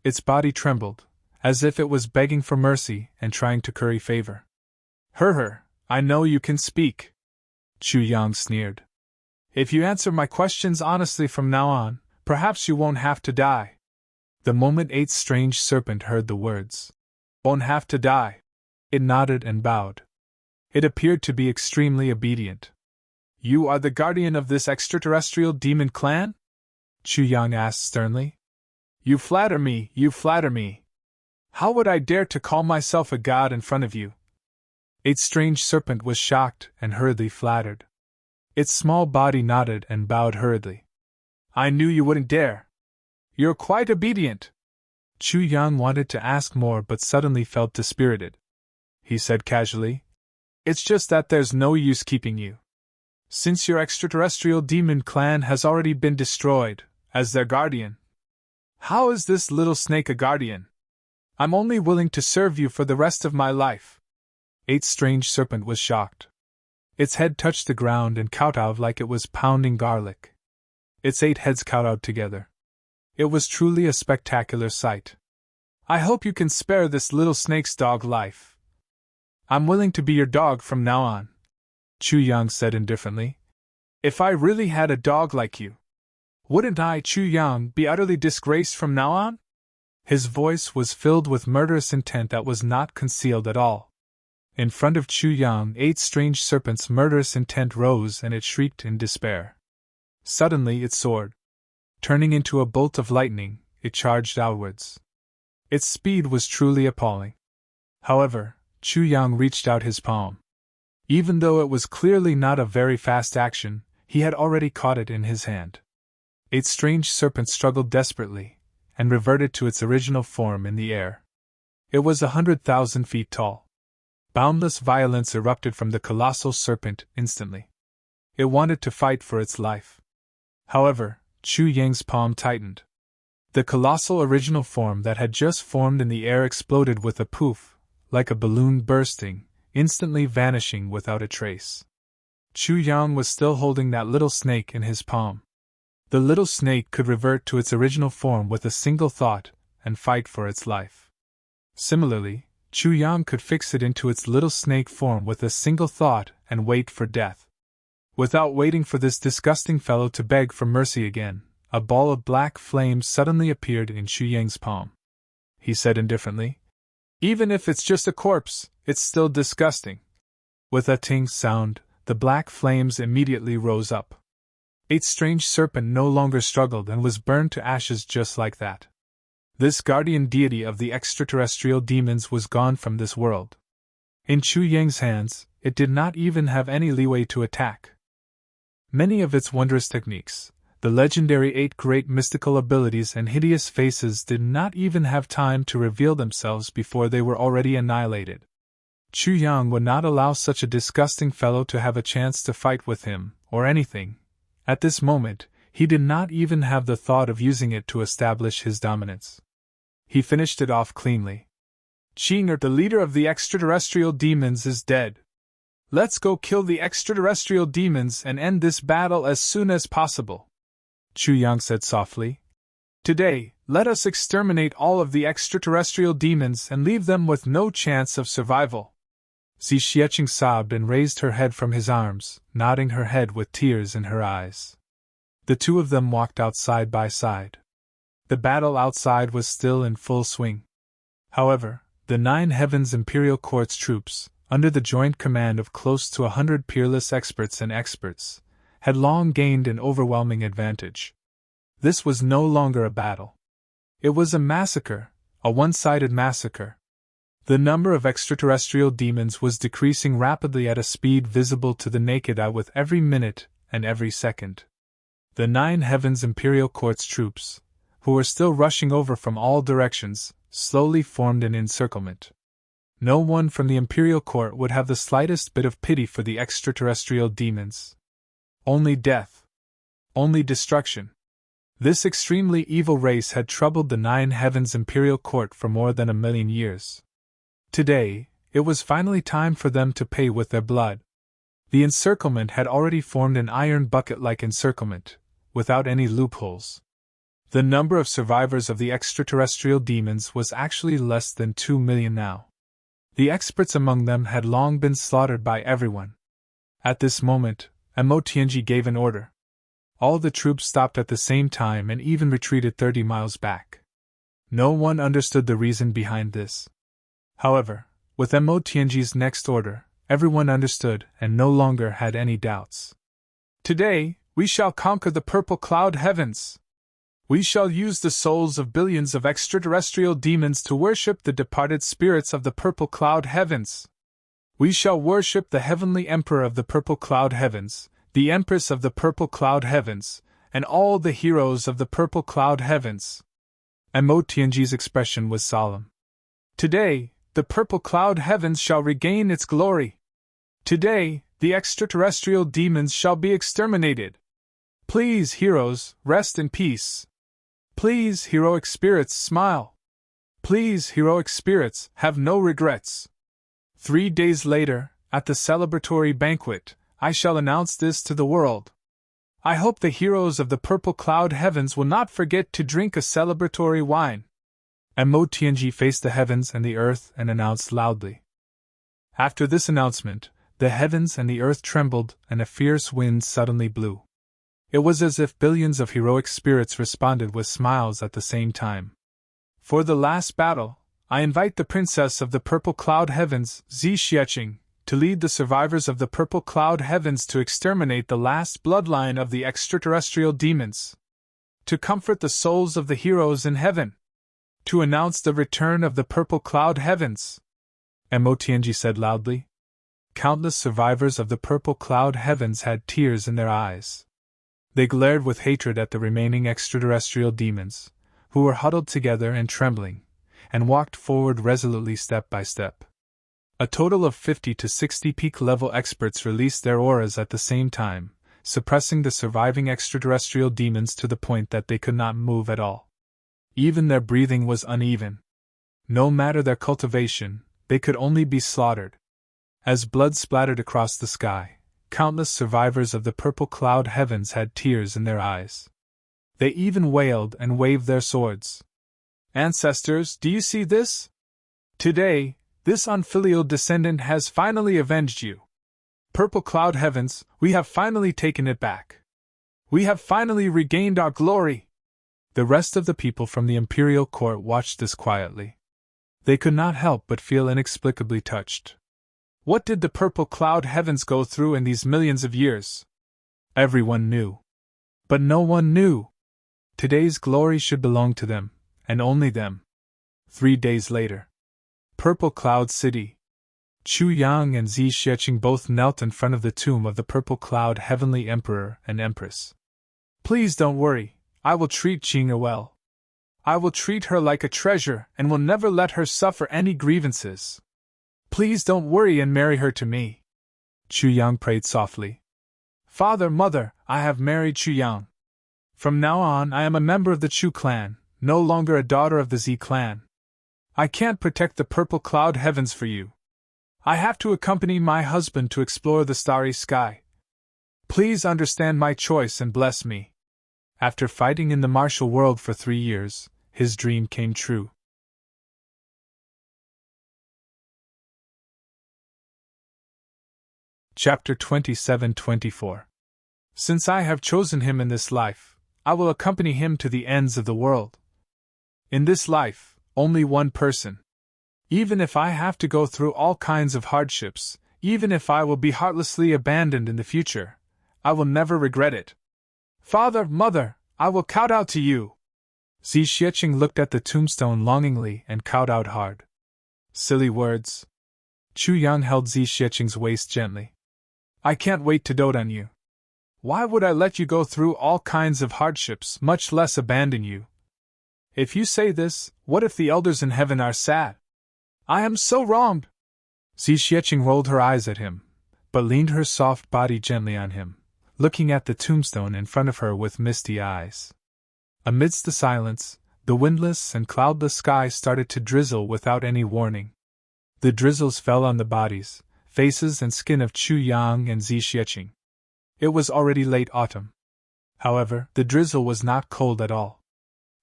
[SPEAKER 1] Its body trembled, as if it was begging for mercy and trying to curry favor. I know you can speak. Chu Yang sneered. If you answer my questions honestly from now on, perhaps you won't have to die. The moment 8th strange serpent heard the words, "Won't have to die," it nodded and bowed. It appeared to be extremely obedient. You are the guardian of this extraterrestrial demon clan? Chu Yang asked sternly. You flatter me. How would I dare to call myself a god in front of you? 8th strange serpent was shocked and hurriedly flattered. Its small body nodded and bowed hurriedly. I knew you wouldn't dare. You're quite obedient. Chu Yang wanted to ask more but suddenly felt dispirited. He said casually, It's just that there's no use keeping you. Since your extraterrestrial demon clan has already been destroyed, as their guardian. How is this little snake a guardian? I'm only willing to serve you for the rest of my life. 8th strange serpent was shocked. Its head touched the ground and kowtowed like it was pounding garlic. Its 8 heads kowtowed together. It was truly a spectacular sight. I hope you can spare this little snake's dog life. I'm willing to be your dog from now on, Chu Yang said indifferently. If I really had a dog like you, wouldn't I, Chu Yang, be utterly disgraced from now on? His voice was filled with murderous intent that was not concealed at all. In front of Chu Yang, 8 strange serpents' murderous intent rose and it shrieked in despair. Suddenly it soared. Turning into a bolt of lightning, it charged outwards. Its speed was truly appalling. However, Chu Yang reached out his palm. Even though it was clearly not a very fast action, he had already caught it in his hand. 8 strange serpents struggled desperately, and reverted to its original form in the air. It was 100,000 feet tall. Boundless violence erupted from the colossal serpent instantly. It wanted to fight for its life. However, Chu Yang's palm tightened. The colossal original form that had just formed in the air exploded with a poof, like a balloon bursting, instantly vanishing without a trace. Chu Yang was still holding that little snake in his palm. The little snake could revert to its original form with a single thought and fight for its life. Similarly, Chu Yang could fix it into its little snake form with a single thought and wait for death. Without waiting for this disgusting fellow to beg for mercy again, a ball of black flame suddenly appeared in Chu Yang's palm. He said indifferently, Even if it's just a corpse, it's still disgusting. With a ting sound, the black flames immediately rose up. 8 strange serpent no longer struggled and was burned to ashes just like that. This guardian deity of the extraterrestrial demons was gone from this world. In Chu Yang's hands, it did not even have any leeway to attack. Many of its wondrous techniques, the legendary 8 great mystical abilities and hideous faces did not even have time to reveal themselves before they were already annihilated. Chu Yang would not allow such a disgusting fellow to have a chance to fight with him, or anything. At this moment, he did not even have the thought of using it to establish his dominance. He finished it off cleanly. Chinger, the leader of the extraterrestrial demons, is dead. Let's go kill the extraterrestrial demons and end this battle as soon as possible, Chu Yang said softly. Today, let us exterminate all of the extraterrestrial demons and leave them with no chance of survival. Xi Xiecheng sobbed and raised her head from his arms, nodding her head with tears in her eyes. The two of them walked out side by side. The battle outside was still in full swing. However, the 9 Heavens Imperial Court's troops, under the joint command of close to 100 peerless experts, had long gained an overwhelming advantage. This was no longer a battle. It was a massacre, a one-sided massacre. The number of extraterrestrial demons was decreasing rapidly at a speed visible to the naked eye with every minute and every second. The 9 Heavens Imperial Court's troops, who were still rushing over from all directions, slowly formed an encirclement. No one from the Imperial Court would have the slightest bit of pity for the extraterrestrial demons. Only death. Only destruction. This extremely evil race had troubled the Nine Heavens imperial court for more than 1,000,000 years. Today, it was finally time for them to pay with their blood. The encirclement had already formed an iron bucket-like encirclement, without any loopholes. The number of survivors of the extraterrestrial demons was actually less than 2,000,000 now. The experts among them had long been slaughtered by everyone. At this moment, Emotianji gave an order. All the troops stopped at the same time and even retreated 30 miles back. No one understood the reason behind this. However, with Emotianji's next order, everyone understood and no longer had any doubts. Today, we shall conquer the purple cloud heavens. We shall use the souls of billions of extraterrestrial demons to worship the departed spirits of the purple cloud heavens. We shall worship the heavenly emperor of the purple cloud heavens, the empress of the purple cloud heavens, and all the heroes of the purple cloud heavens. Emotianji's expression was solemn. Today, the purple cloud heavens shall regain its glory. Today, the extraterrestrial demons shall be exterminated. Please, heroes, rest in peace. Please, heroic spirits, smile. Please, heroic spirits, have no regrets. 3 days later, at the celebratory banquet, I shall announce this to the world. I hope the heroes of the purple cloud heavens will not forget to drink a celebratory wine. Emotianji faced the heavens and the earth and announced loudly. After this announcement, the heavens and the earth trembled and a fierce wind suddenly blew. It was as if billions of heroic spirits responded with smiles at the same time. For the last battle, I invite the princess of the purple cloud heavens, Zhixieching, to lead the survivors of the purple cloud heavens to exterminate the last bloodline of the extraterrestrial demons. To comfort the souls of the heroes in heaven. To announce the return of the purple cloud heavens. Emotianji said loudly. Countless survivors of the purple cloud heavens had tears in their eyes. They glared with hatred at the remaining extraterrestrial demons, who were huddled together and trembling, and walked forward resolutely step by step. A total of 50 to 60 peak-level experts released their auras at the same time, suppressing the surviving extraterrestrial demons to the point that they could not move at all. Even their breathing was uneven. No matter their cultivation, they could only be slaughtered. As blood splattered across the sky, countless survivors of the purple cloud heavens had tears in their eyes. They even wailed and waved their swords. Ancestors, do you see this? Today, this unfilial descendant has finally avenged you. Purple cloud heavens, we have finally taken it back. We have finally regained our glory. The rest of the people from the imperial court watched this quietly. They could not help but feel inexplicably touched. What did the purple cloud heavens go through in these millions of years? Everyone knew. But no one knew. Today's glory should belong to them, and only them. 3 days later. Purple Cloud City. Chu Yang and Zhixieching both knelt in front of the tomb of the Purple Cloud Heavenly Emperor and Empress. Please don't worry, I will treat Qing'e well. I will treat her like a treasure and will never let her suffer any grievances. Please don't worry and marry her to me. Chu Yang prayed softly. Father, mother, I have married Chu Yang. From now on I am a member of the Chu clan, no longer a daughter of the Z clan. I can't protect the purple cloud heavens for you. I have to accompany my husband to explore the starry sky. Please understand my choice and bless me. After fighting in the martial world for 3 years, his dream came true. Chapter 27-24. Since I have chosen him in this life, I will accompany him to the ends of the world. In this life, only one person. Even if I have to go through all kinds of hardships, even if I will be heartlessly abandoned in the future, I will never regret it. Father, mother, I will kowtow to you. Zhixieching looked at the tombstone longingly and kowtowed hard. Silly words. Chu Yang held Zhixieching's waist gently. I can't wait to dote on you. Why would I let you go through all kinds of hardships, much less abandon you? If you say this, what if the elders in heaven are sad? I am so wronged. Zhixieching rolled her eyes at him, but leaned her soft body gently on him, looking at the tombstone in front of her with misty eyes. Amidst the silence, the windless and cloudless sky started to drizzle without any warning. The drizzles fell on the bodies, faces and skin of Chu Yang and Zi Xieching. It was already late autumn. However, the drizzle was not cold at all.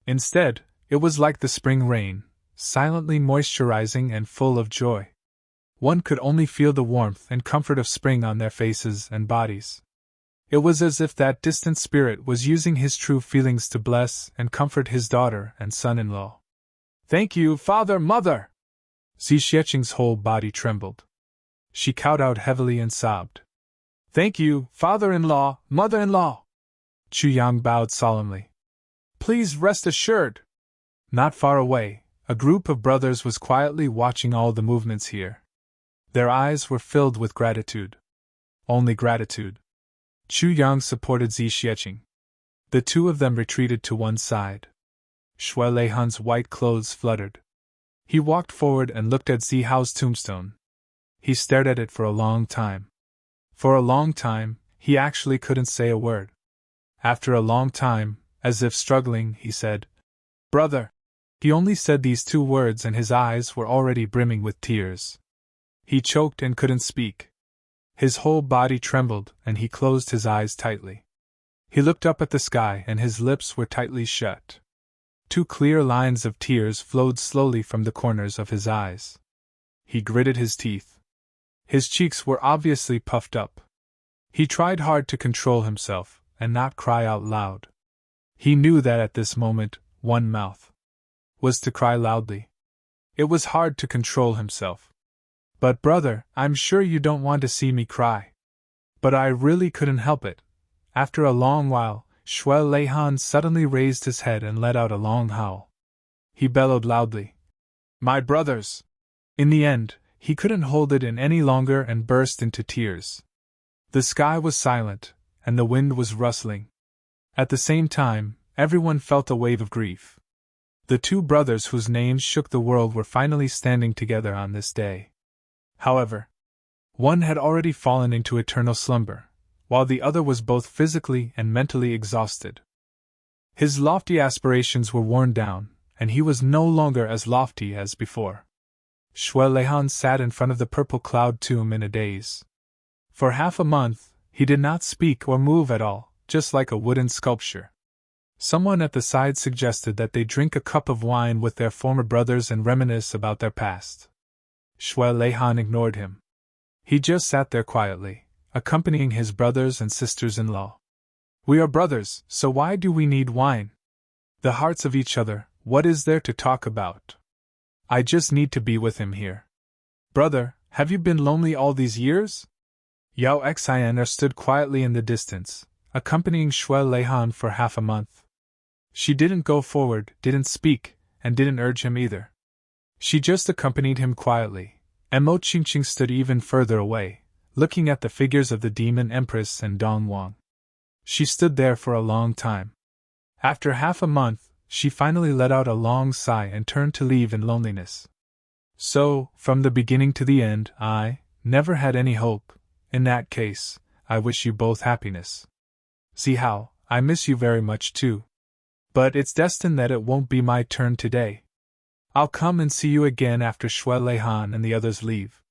[SPEAKER 1] Instead, it was like the spring rain, silently moisturizing and full of joy. One could only feel the warmth and comfort of spring on their faces and bodies. It was as if that distant spirit was using his true feelings to bless and comfort his daughter and son-in-law. "Thank you, father, mother!" Zi Xieching's whole body trembled. She cowed out heavily and sobbed. "Thank you, father-in-law, mother-in-law!" Chu Yang bowed solemnly. "Please rest assured." Not far away, a group of brothers was quietly watching all the movements here. Their eyes were filled with gratitude. Only gratitude. Chu Yang supported Zi Xieching. The two of them retreated to one side. Shui Leihan's white clothes fluttered. He walked forward and looked at Zi Hao's tombstone. He stared at it for a long time. For a long time, he actually couldn't say a word. After a long time, as if struggling, he said, "Brother." He only said these two words and his eyes were already brimming with tears. He choked and couldn't speak. His whole body trembled and he closed his eyes tightly. He looked up at the sky and his lips were tightly shut. Two clear lines of tears flowed slowly from the corners of his eyes. He gritted his teeth. His cheeks were obviously puffed up. He tried hard to control himself and not cry out loud. He knew that at this moment, one mouth was to cry loudly. It was hard to control himself. "But brother, I'm sure you don't want to see me cry." But I really couldn't help it. After a long while, Shui Leihan suddenly raised his head and let out a long howl. He bellowed loudly, "My brothers!" In the end, he couldn't hold it in any longer and burst into tears. The sky was silent, and the wind was rustling. At the same time, everyone felt a wave of grief. The two brothers whose names shook the world were finally standing together on this day. However, one had already fallen into eternal slumber, while the other was both physically and mentally exhausted. His lofty aspirations were worn down, and he was no longer as lofty as before. Shui Leihan sat in front of the purple cloud tomb in a daze. For half a month, he did not speak or move at all, just like a wooden sculpture. Someone at the side suggested that they drink a cup of wine with their former brothers and reminisce about their past. Shui Leihan ignored him. He just sat there quietly, accompanying his brothers and sisters-in-law. "We are brothers, so why do we need wine? The hearts of each other, what is there to talk about? I just need to be with him here." "Brother, have you been lonely all these years?" Yao Xianer stood quietly in the distance, accompanying Shui Leihan for half a month. She didn't go forward, didn't speak, and didn't urge him either. She just accompanied him quietly. Mo Qingqing stood even further away, looking at the figures of the demon empress and Dong Wang. She stood there for a long time. After half a month, she finally let out a long sigh and turned to leave in loneliness. "So, from the beginning to the end, I never had any hope. In that case, I wish you both happiness. See how, I miss you very much too. But it's destined that it won't be my turn today. I'll come and see you again after Shui Leihan and the others leave.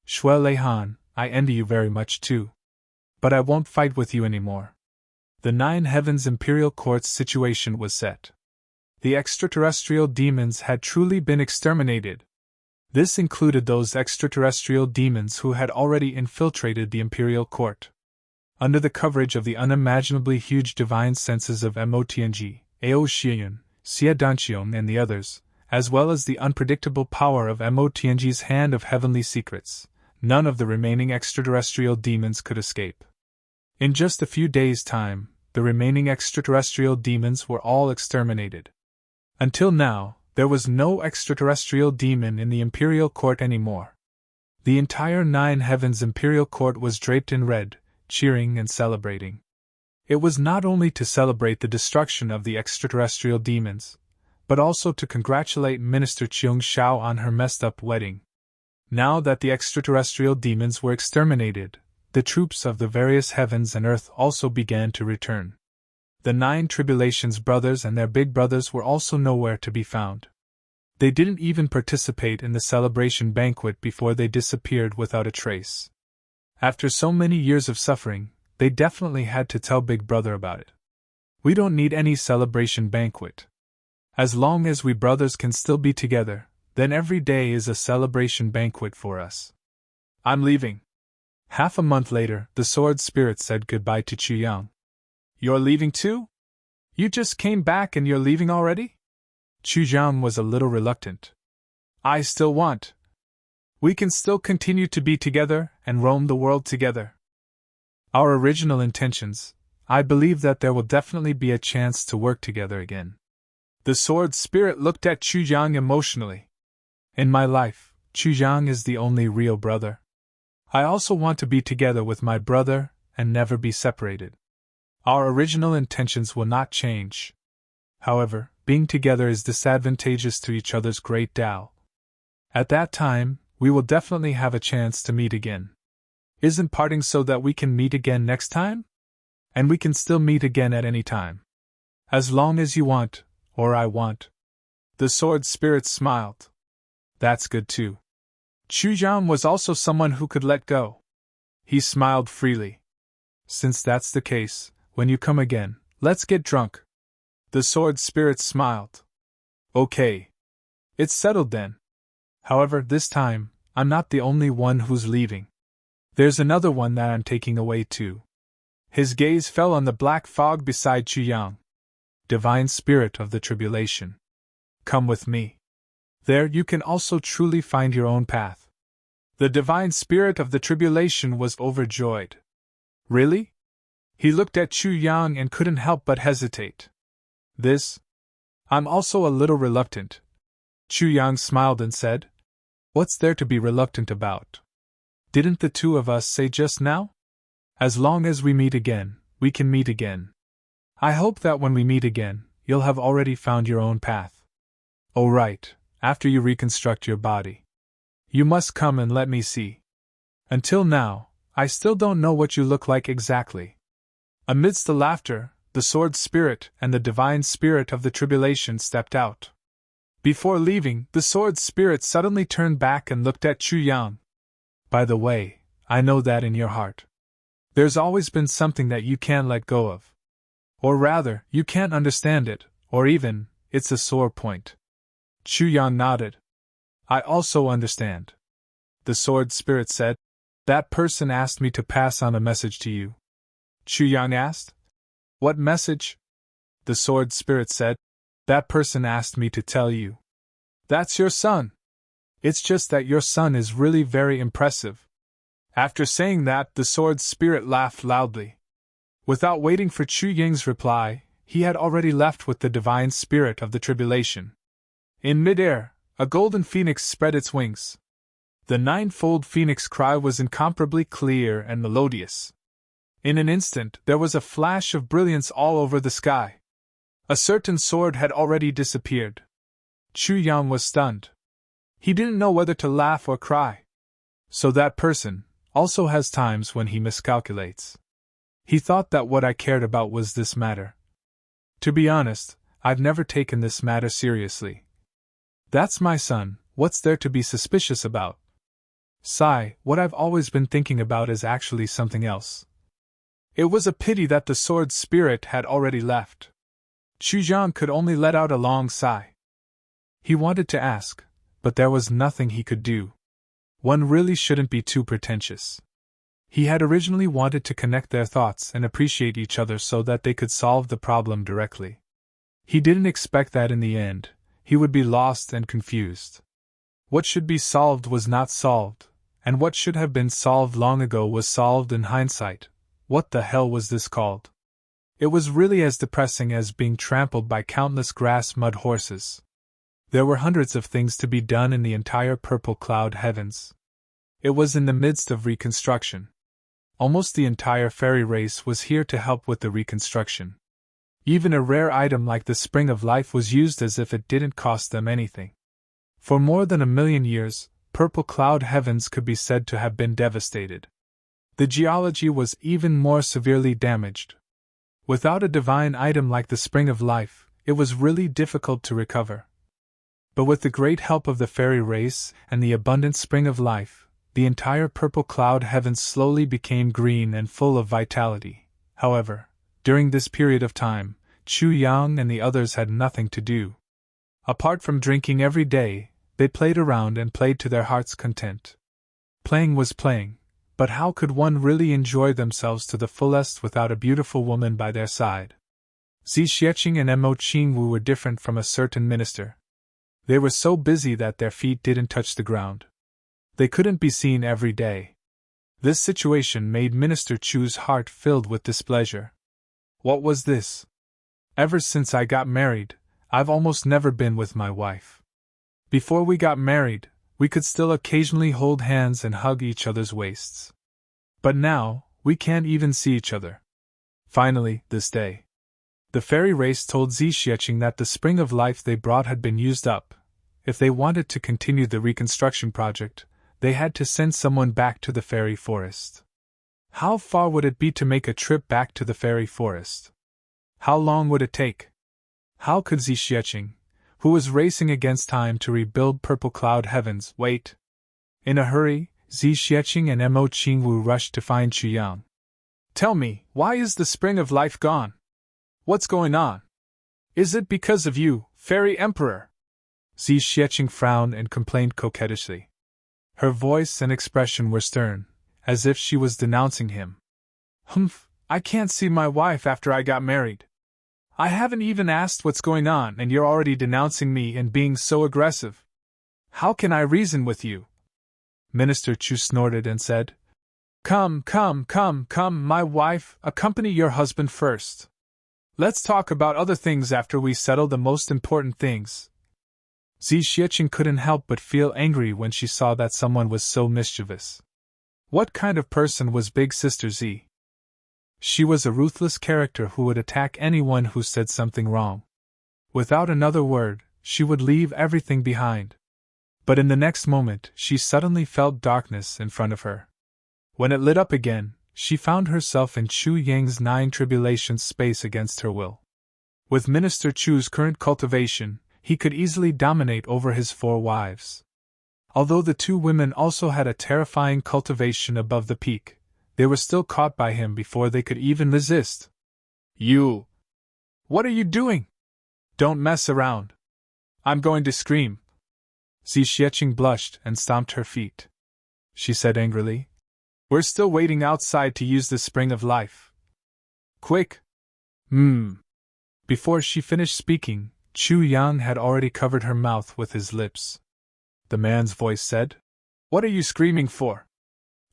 [SPEAKER 1] Shui Leihan, I envy you very much too. But I won't fight with you anymore." The Nine Heavens Imperial Court's situation was set. The extraterrestrial demons had truly been exterminated. This included those extraterrestrial demons who had already infiltrated the Imperial Court. Under the coverage of the unimaginably huge divine senses of Mo Tianji, Ao Shiyun, Xie Danqiong and the others, as well as the unpredictable power of Mo Tianji's hand of heavenly secrets, none of the remaining extraterrestrial demons could escape. In just a few days' time, the remaining extraterrestrial demons were all exterminated. Until now, there was no extraterrestrial demon in the Imperial Court anymore. The entire Nine Heavens Imperial Court was draped in red, cheering and celebrating. It was not only to celebrate the destruction of the extraterrestrial demons, but also to congratulate Minister Cheung Shao on her messed-up wedding. Now that the extraterrestrial demons were exterminated, the troops of the various heavens and earth also began to return. The 9 Tribulations brothers and their big brothers were also nowhere to be found. They didn't even participate in the celebration banquet before they disappeared without a trace. After so many years of suffering, they definitely had to tell Big Brother about it. We don't need any celebration banquet. As long as we brothers can still be together, then every day is a celebration banquet for us. I'm leaving. Half a month later, the Sword Spirit said goodbye to Chu Yang. You're leaving too? You just came back and you're leaving already? Chu Yang was a little reluctant. I still want. We can still continue to be together and roam the world together. Our original intentions, I believe that there will definitely be a chance to work together again. The Sword Spirit looked at Chu Yang emotionally. In my life, Chu Yang is the only real brother. I also want to be together with my brother and never be separated. Our original intentions will not change. However, being together is disadvantageous to each other's great Tao. At that time, we will definitely have a chance to meet again. Isn't parting so that we can meet again next time? And we can still meet again at any time. As long as you want, or I want. The Sword Spirit smiled. That's good too. Chu Yang was also someone who could let go. He smiled freely. Since that's the case, when you come again, let's get drunk. The Sword Spirit smiled. Okay. It's settled then. However, this time, I'm not the only one who's leaving. There's another one that I'm taking away too. His gaze fell on the black fog beside Chu Yang. Divine Spirit of the Tribulation. Come with me. There you can also truly find your own path. The Divine Spirit of the Tribulation was overjoyed. Really? He looked at Chu Yang and couldn't help but hesitate. This? I'm also a little reluctant. Chu Yang smiled and said, What's there to be reluctant about? Didn't the two of us say just now? As long as we meet again, we can meet again. I hope that when we meet again, you'll have already found your own path. Oh right, after you reconstruct your body. You must come and let me see. Until now, I still don't know what you look like exactly. Amidst the laughter, the Sword Spirit and the Divine Spirit of the Tribulation stepped out. Before leaving, the Sword Spirit suddenly turned back and looked at Chu Yang. By the way, I know that in your heart. There's always been something that you can't let go of. Or rather, you can't understand it, or even, it's a sore point. Chu Yang nodded. I also understand. The Sword Spirit said, That person asked me to pass on a message to you. Chu Yang asked, What message? The Sword Spirit said, That person asked me to tell you. That's your son. It's just that your son is really very impressive. After saying that, the Sword Spirit laughed loudly. Without waiting for Chu Yang's reply, he had already left with the Divine Spirit of the Tribulation. In midair, a golden phoenix spread its wings. The ninefold phoenix cry was incomparably clear and melodious. In an instant, there was a flash of brilliance all over the sky. A certain sword had already disappeared. Chu Yang was stunned. He didn't know whether to laugh or cry. So that person also has times when he miscalculates. He thought that what I cared about was this matter. To be honest, I've never taken this matter seriously. That's my son, what's there to be suspicious about? Sigh, what I've always been thinking about is actually something else. It was a pity that the Sword Spirit had already left. Chu Yang could only let out a long sigh. He wanted to ask, but there was nothing he could do. One really shouldn't be too pretentious. He had originally wanted to connect their thoughts and appreciate each other so that they could solve the problem directly. He didn't expect that in the end, he would be lost and confused. What should be solved was not solved, and what should have been solved long ago was solved in hindsight. What the hell was this called? It was really as depressing as being trampled by countless grass-mud horses. There were hundreds of things to be done in the entire purple cloud heavens. It was in the midst of reconstruction. Almost the entire fairy race was here to help with the reconstruction. Even a rare item like the Spring of Life was used as if it didn't cost them anything. For more than 1,000,000 years, purple cloud heavens could be said to have been devastated. The geology was even more severely damaged. Without a divine item like the Spring of Life, it was really difficult to recover. But with the great help of the fairy race and the abundant Spring of Life, the entire purple cloud heavens slowly became green and full of vitality. However, during this period of time, Chu Yang and the others had nothing to do. Apart from drinking every day, they played around and played to their heart's content. Playing was playing, but how could one really enjoy themselves to the fullest without a beautiful woman by their side? Xi Xiecheng and Mo Qingwu were different from a certain minister. They were so busy that their feet didn't touch the ground. They couldn't be seen every day. This situation made Minister Chu's heart filled with displeasure. What was this? Ever since I got married, I've almost never been with my wife. Before we got married, we could still occasionally hold hands and hug each other's waists. But now, we can't even see each other. Finally, this day, the fairy race told Xi Xiecheng that the Spring of Life they brought had been used up. If they wanted to continue the reconstruction project, they had to send someone back to the fairy forest. How far would it be to make a trip back to the fairy forest? How long would it take? How could Xi Xiecheng, who was racing against time to rebuild purple cloud heavens, wait? In a hurry, Xi Xiecheng and Mo Qingwu rushed to find Chu Yang. Tell me, why is the Spring of Life gone? What's going on? Is it because of you, Fairy Emperor? Xi Xiecheng frowned and complained coquettishly. Her voice and expression were stern, as if she was denouncing him. Humph, I can't see my wife after I got married. I haven't even asked what's going on and you're already denouncing me and being so aggressive. How can I reason with you? Minister Chu snorted and said, Come, my wife, accompany your husband first. Let's talk about other things after we settle the most important things. Xi Xiecheng couldn't help but feel angry when she saw that someone was so mischievous. What kind of person was Big Sister Xi? She was a ruthless character who would attack anyone who said something wrong. Without another word, she would leave everything behind. But in the next moment, she suddenly felt darkness in front of her. When it lit up again, she found herself in Chu Yang's 9 tribulations space against her will. With Minister Chu's current cultivation, he could easily dominate over his 4 wives. Although the 2 women also had a terrifying cultivation above the peak, they were still caught by him before they could even resist. You! What are you doing? Don't mess around. I'm going to scream. Xi Xiecheng blushed and stomped her feet. She said angrily, We're still waiting outside to use the Spring of Life. Quick! Before she finished speaking, Chu Yang had already covered her mouth with his lips. The man's voice said, What are you screaming for?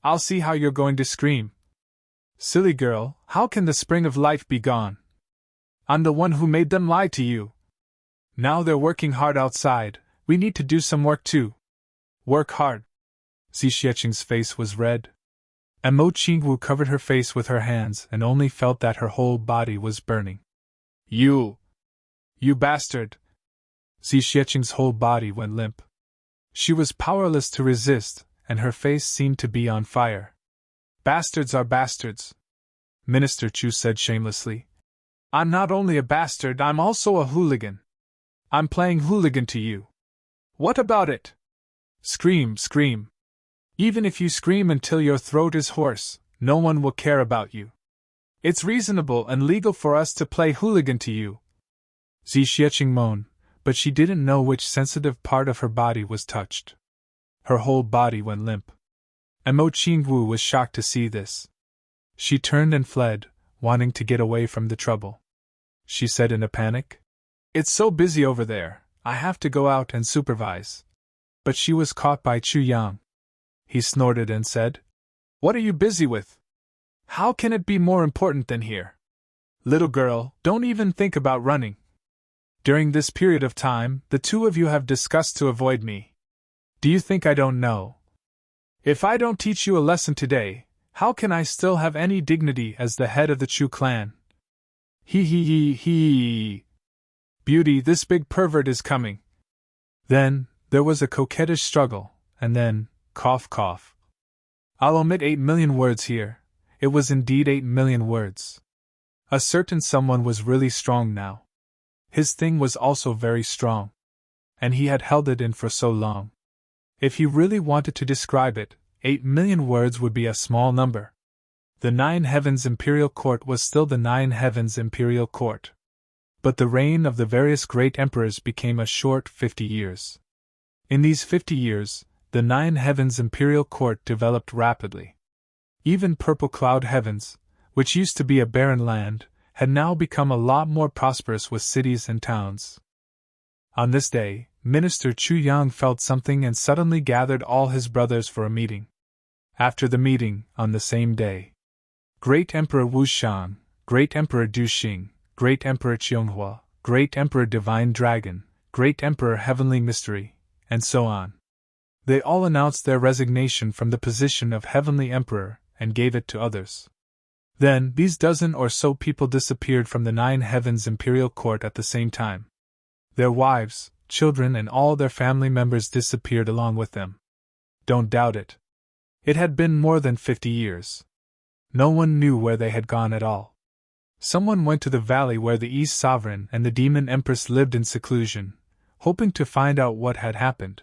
[SPEAKER 1] I'll see how you're going to scream. Silly girl, how can the Spring of Life be gone? I'm the one who made them lie to you. Now they're working hard outside, we need to do some work too. Work hard. Xi Xiecheng's face was red. Mo Qingwu covered her face with her hands and only felt that her whole body was burning. You bastard! Xi Xiecheng's whole body went limp. She was powerless to resist, and her face seemed to be on fire. Bastards are bastards, Minister Chu said shamelessly. I'm not only a bastard, I'm also a hooligan. I'm playing hooligan to you. What about it? Scream, scream. Even if you scream until your throat is hoarse, no one will care about you. It's reasonable and legal for us to play hooligan to you. Xi Xiecheng moaned, but she didn't know which sensitive part of her body was touched. Her whole body went limp. Mo Qingwu was shocked to see this. She turned and fled, wanting to get away from the trouble. She said in a panic, It's so busy over there, I have to go out and supervise. But she was caught by Chu Yang. He snorted and said, What are you busy with? How can it be more important than here? Little girl, don't even think about running. During this period of time, the 2 of you have discussed to avoid me. Do you think I don't know? If I don't teach you a lesson today, how can I still have any dignity as the head of the Chu clan? He. Beauty, this big pervert is coming. Then, there was a coquettish struggle, and then, cough cough. I'll omit 8 million words here. It was indeed 8 million words. A certain someone was really strong now. His thing was also very strong. And he had held it in for so long. If he really wanted to describe it, 8 million words would be a small number. The Nine Heavens Imperial Court was still the Nine Heavens Imperial Court. But the reign of the various great emperors became a short 50 years. In these 50 years, the Nine Heavens Imperial Court developed rapidly. Even Purple Cloud Heavens, which used to be a barren land, had now become a lot more prosperous with cities and towns. On this day, Minister Chu Yang felt something and suddenly gathered all his brothers for a meeting. After the meeting, on the same day, Great Emperor Wu Shan, Great Emperor Du Xing, Great Emperor Qianghua, Great Emperor Divine Dragon, Great Emperor Heavenly Mystery, and so on. They all announced their resignation from the position of Heavenly Emperor and gave it to others. Then, these dozen or so people disappeared from the Nine Heavens Imperial Court at the same time. Their wives, children, and all their family members disappeared along with them. Don't doubt it. It had been more than 50 years. No one knew where they had gone at all. Someone went to the valley where the East Sovereign and the Demon Empress lived in seclusion, hoping to find out what had happened.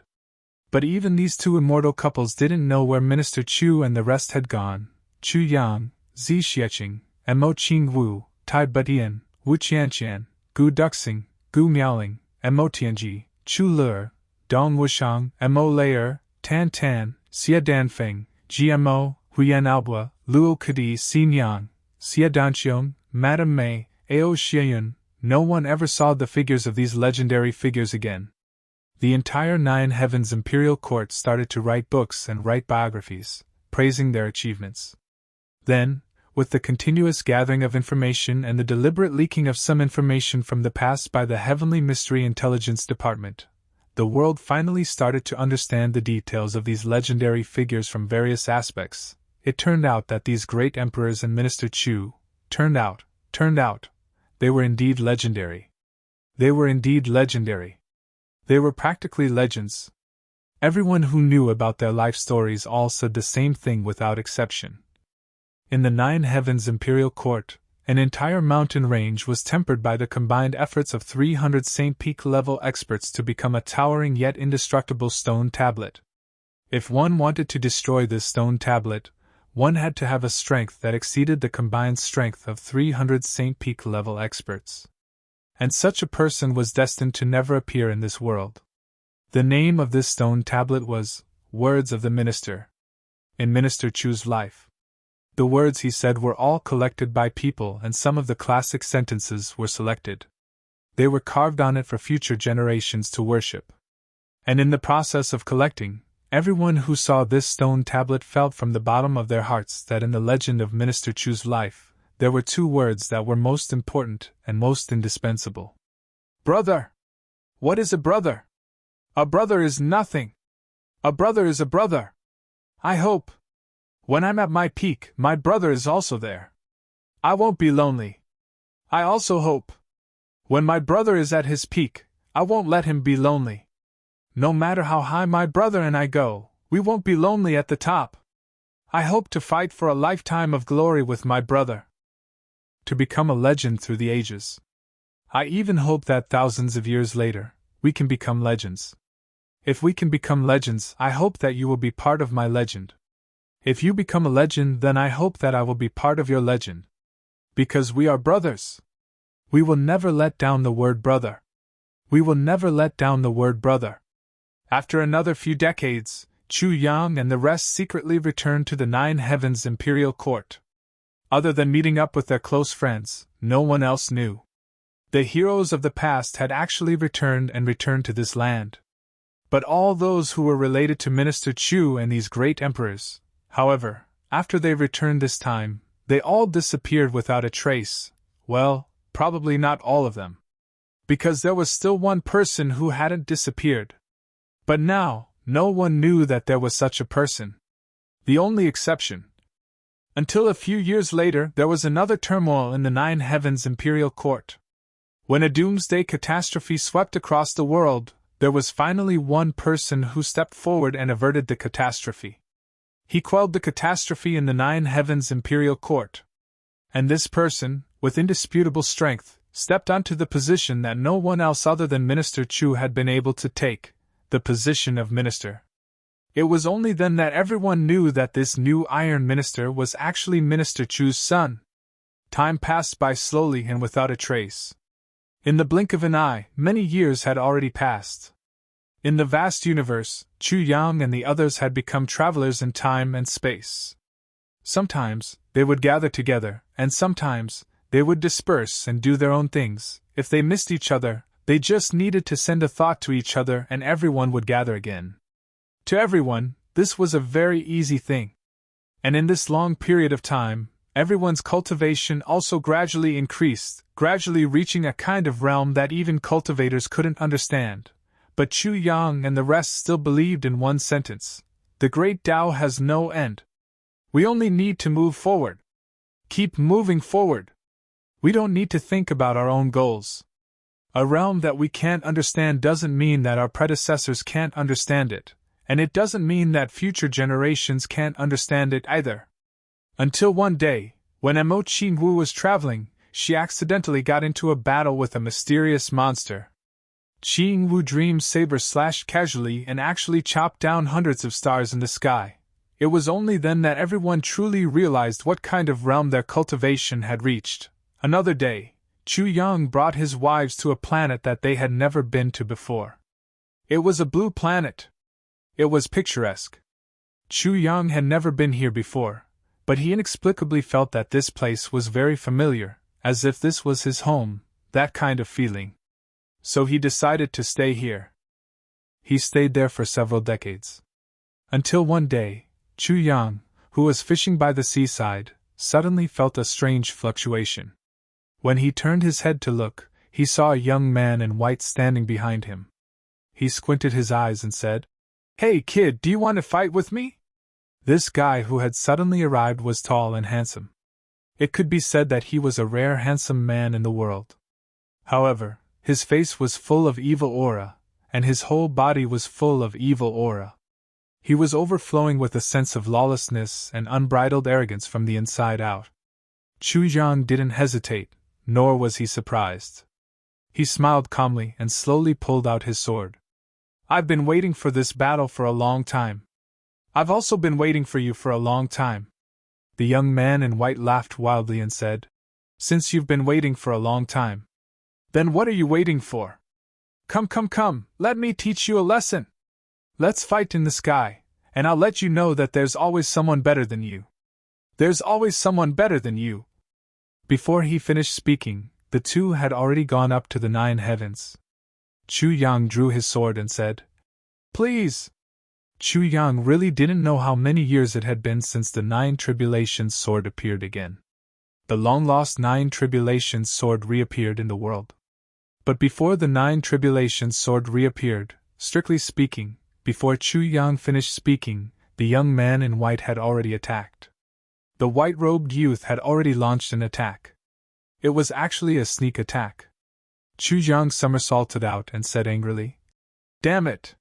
[SPEAKER 1] But even these two immortal couples didn't know where Minister Chu and the rest had gone. Chu Yang, Zi Xieching, and Mo Qingwu, Tai Butian, Wu Qianqian, Gu Duxing, Gu Miaoling, and Mo Tianji, Chu Le, Dong Wushang, and Mo Layer, Tan Tan, Xia Danfeng, GMO, Huyan Albua, Luo Kadi Xin Yang, Xia Danqiong, Madame Mei, Ao Xieyun. No one ever saw the figures of these legendary figures again. The entire Nine Heavens Imperial Court started to write books and write biographies, praising their achievements. Then, with the continuous gathering of information and the deliberate leaking of some information from the past by the Heavenly Mystery Intelligence Department, the world finally started to understand the details of these legendary figures from various aspects. It turned out that these great emperors and Minister Chu, turned out, they were indeed legendary. They were indeed legendary. They were practically legends. Everyone who knew about their life stories all said the same thing without exception. In the Nine Heavens Imperial Court, an entire mountain range was tempered by the combined efforts of 300 Saint Peak-level experts to become a towering yet indestructible stone tablet. If one wanted to destroy this stone tablet, one had to have a strength that exceeded the combined strength of 300 Saint Peak-level experts. And such a person was destined to never appear in this world. The name of this stone tablet was Words of the Minister. In Minister Chu's life, the words he said were all collected by people, and some of the classic sentences were selected. They were carved on it for future generations to worship. And in the process of collecting, everyone who saw this stone tablet felt from the bottom of their hearts that in the legend of Minister Chu's life, there were two words that were most important and most indispensable. Brother! What is a brother? A brother is nothing. A brother is a brother. I hope, when I'm at my peak, my brother is also there. I won't be lonely. I also hope, when my brother is at his peak, I won't let him be lonely. No matter how high my brother and I go, we won't be lonely at the top. I hope to fight for a lifetime of glory with my brother. To become a legend through the ages. I even hope that thousands of years later, we can become legends. If we can become legends, I hope that you will be part of my legend. If you become a legend, then I hope that I will be part of your legend. Because we are brothers. We will never let down the word brother. We will never let down the word brother. After another few decades, Chu Yang and the rest secretly returned to the Nine Heavens Imperial Court. Other than meeting up with their close friends, no one else knew. The heroes of the past had actually returned to this land. But all those who were related to Minister Chu and these great emperors, however, after they returned this time, they all disappeared without a trace. Well, probably not all of them. Because there was still one person who hadn't disappeared. But now, no one knew that there was such a person. The only exception. Until a few years later, there was another turmoil in the Nine Heavens Imperial Court. When a doomsday catastrophe swept across the world, there was finally one person who stepped forward and averted the catastrophe. He quelled the catastrophe in the Nine Heavens Imperial Court. And this person, with indisputable strength, stepped onto the position that no one else other than Minister Chu had been able to take, the position of minister. It was only then that everyone knew that this new Iron Minister was actually Minister Chu's son. Time passed by slowly and without a trace. In the blink of an eye, many years had already passed. In the vast universe, Chu Yang and the others had become travelers in time and space. Sometimes, they would gather together, and sometimes, they would disperse and do their own things. If they missed each other, they just needed to send a thought to each other and everyone would gather again. To everyone, this was a very easy thing. And in this long period of time, everyone's cultivation also gradually increased, gradually reaching a kind of realm that even cultivators couldn't understand. But Chu Yang and the rest still believed in one sentence: the great Tao has no end. We only need to move forward. Keep moving forward. We don't need to think about our own goals. A realm that we can't understand doesn't mean that our predecessors can't understand it, and it doesn't mean that future generations can't understand it either. Until one day, when Mo Qingwu was traveling, she accidentally got into a battle with a mysterious monster. Qingwu dreamed saber slashed casually and actually chopped down hundreds of stars in the sky. It was only then that everyone truly realized what kind of realm their cultivation had reached. Another day, Chu Yang brought his wives to a planet that they had never been to before. It was a blue planet. It was picturesque. Chu Yang had never been here before, but he inexplicably felt that this place was very familiar, as if this was his home, that kind of feeling. So he decided to stay here. He stayed there for several decades. Until one day, Chu Yang, who was fishing by the seaside, suddenly felt a strange fluctuation. When he turned his head to look, he saw a young man in white standing behind him. He squinted his eyes and said, "Hey kid, do you want to fight with me?" This guy who had suddenly arrived was tall and handsome. It could be said that he was a rare handsome man in the world. However, his face was full of evil aura, and his whole body was full of evil aura. He was overflowing with a sense of lawlessness and unbridled arrogance from the inside out. Chu Yang didn't hesitate, nor was he surprised. He smiled calmly and slowly pulled out his sword. "I've been waiting for this battle for a long time. I've also been waiting for you for a long time." The young man in white laughed wildly and said, "Since you've been waiting for a long time, then what are you waiting for? Come, let me teach you a lesson. Let's fight in the sky, and I'll let you know that there's always someone better than you. There's always someone better than you." Before he finished speaking, the two had already gone up to the 9 heavens. Chu Yang drew his sword and said, "Please." Chu Yang really didn't know how many years it had been since the 9 Tribulations sword appeared again. The long-lost 9 Tribulations sword reappeared in the world. But before the 9 Tribulations sword reappeared, strictly speaking, before Chu Yang finished speaking, the young man in white had already attacked. The white-robed youth had already launched an attack. It was actually a sneak attack. Chu Yang somersaulted out and said angrily, "Damn it!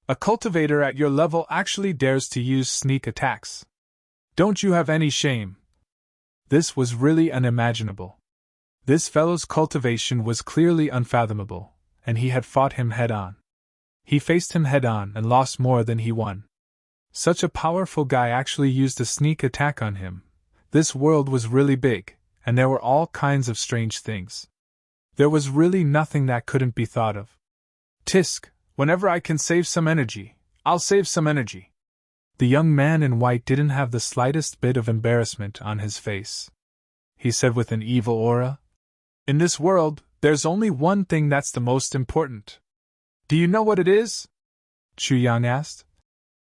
[SPEAKER 1] A cultivator at your level actually dares to use sneak attacks. Don't you have any shame?" This was really unimaginable. This fellow's cultivation was clearly unfathomable, and he had fought him head-on. He faced him head-on and lost more than he won. Such a powerful guy actually used a sneak attack on him. This world was really big, and there were all kinds of strange things. There was really nothing that couldn't be thought of. "Tisk, whenever I can save some energy, I'll save some energy." The young man in white didn't have the slightest bit of embarrassment on his face. He said with an evil aura, "In this world, there's only one thing that's the most important. Do you know what it is?" Chu Yang asked.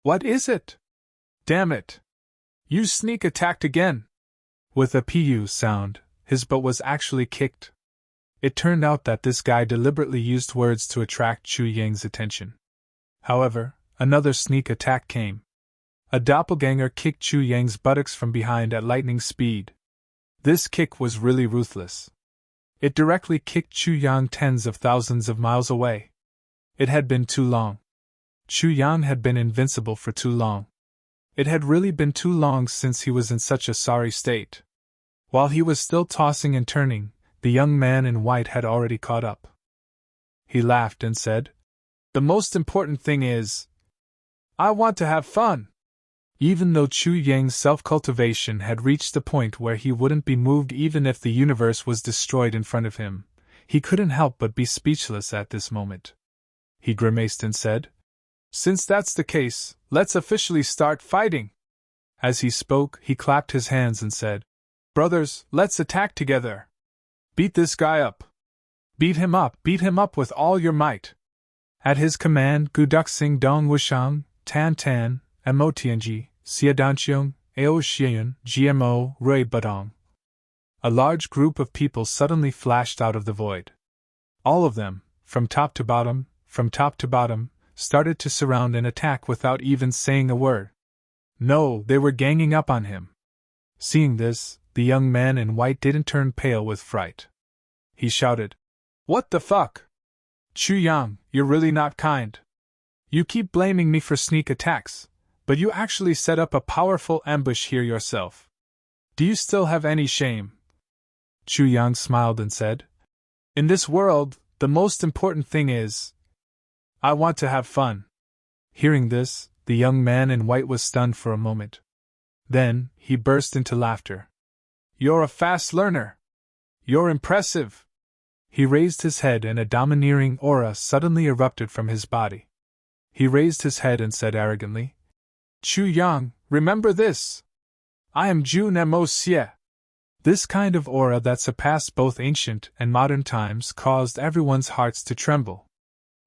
[SPEAKER 1] "What is it?" "Damn it! You sneak attacked again!" With a pu sound, his butt was actually kicked. It turned out that this guy deliberately used words to attract Chu Yang's attention. However, another sneak attack came. A doppelganger kicked Chu Yang's buttocks from behind at lightning speed. This kick was really ruthless. It directly kicked Chu Yang tens of thousands of miles away. It had been too long. Chu Yang had been invincible for too long. It had really been too long since he was in such a sorry state. While he was still tossing and turning, the young man in white had already caught up. He laughed and said, "The most important thing is, I want to have fun." Even though Chu Yang's self-cultivation had reached the point where he wouldn't be moved even if the universe was destroyed in front of him, he couldn't help but be speechless at this moment. He grimaced and said, "Since that's the case, let's officially start fighting." As he spoke, he clapped his hands and said, "Brothers, let's attack together. Beat this guy up. Beat him up with all your might." At his command, Guduk Sing Dong Wushang, Tan Tan, Mo Tianji, Xiadanqiong, Ao Xian, GMO, Rui Badong. A large group of people suddenly flashed out of the void. All of them, from top to bottom, started to surround and attack without even saying a word. No, they were ganging up on him. Seeing this, the young man in white didn't turn pale with fright. He shouted, "What the fuck? Chu Yang, you're really not kind. You keep blaming me for sneak attacks, but you actually set up a powerful ambush here yourself. Do you still have any shame?" Chu Yang smiled and said, "In this world, the most important thing is, I want to have fun." Hearing this, the young man in white was stunned for a moment. Then, he burst into laughter. "You're a fast learner. You're impressive." He raised his head and a domineering aura suddenly erupted from his body. He raised his head and said arrogantly, "Chu Yang, remember this. I am Ju Nemo Xie." This kind of aura that surpassed both ancient and modern times caused everyone's hearts to tremble.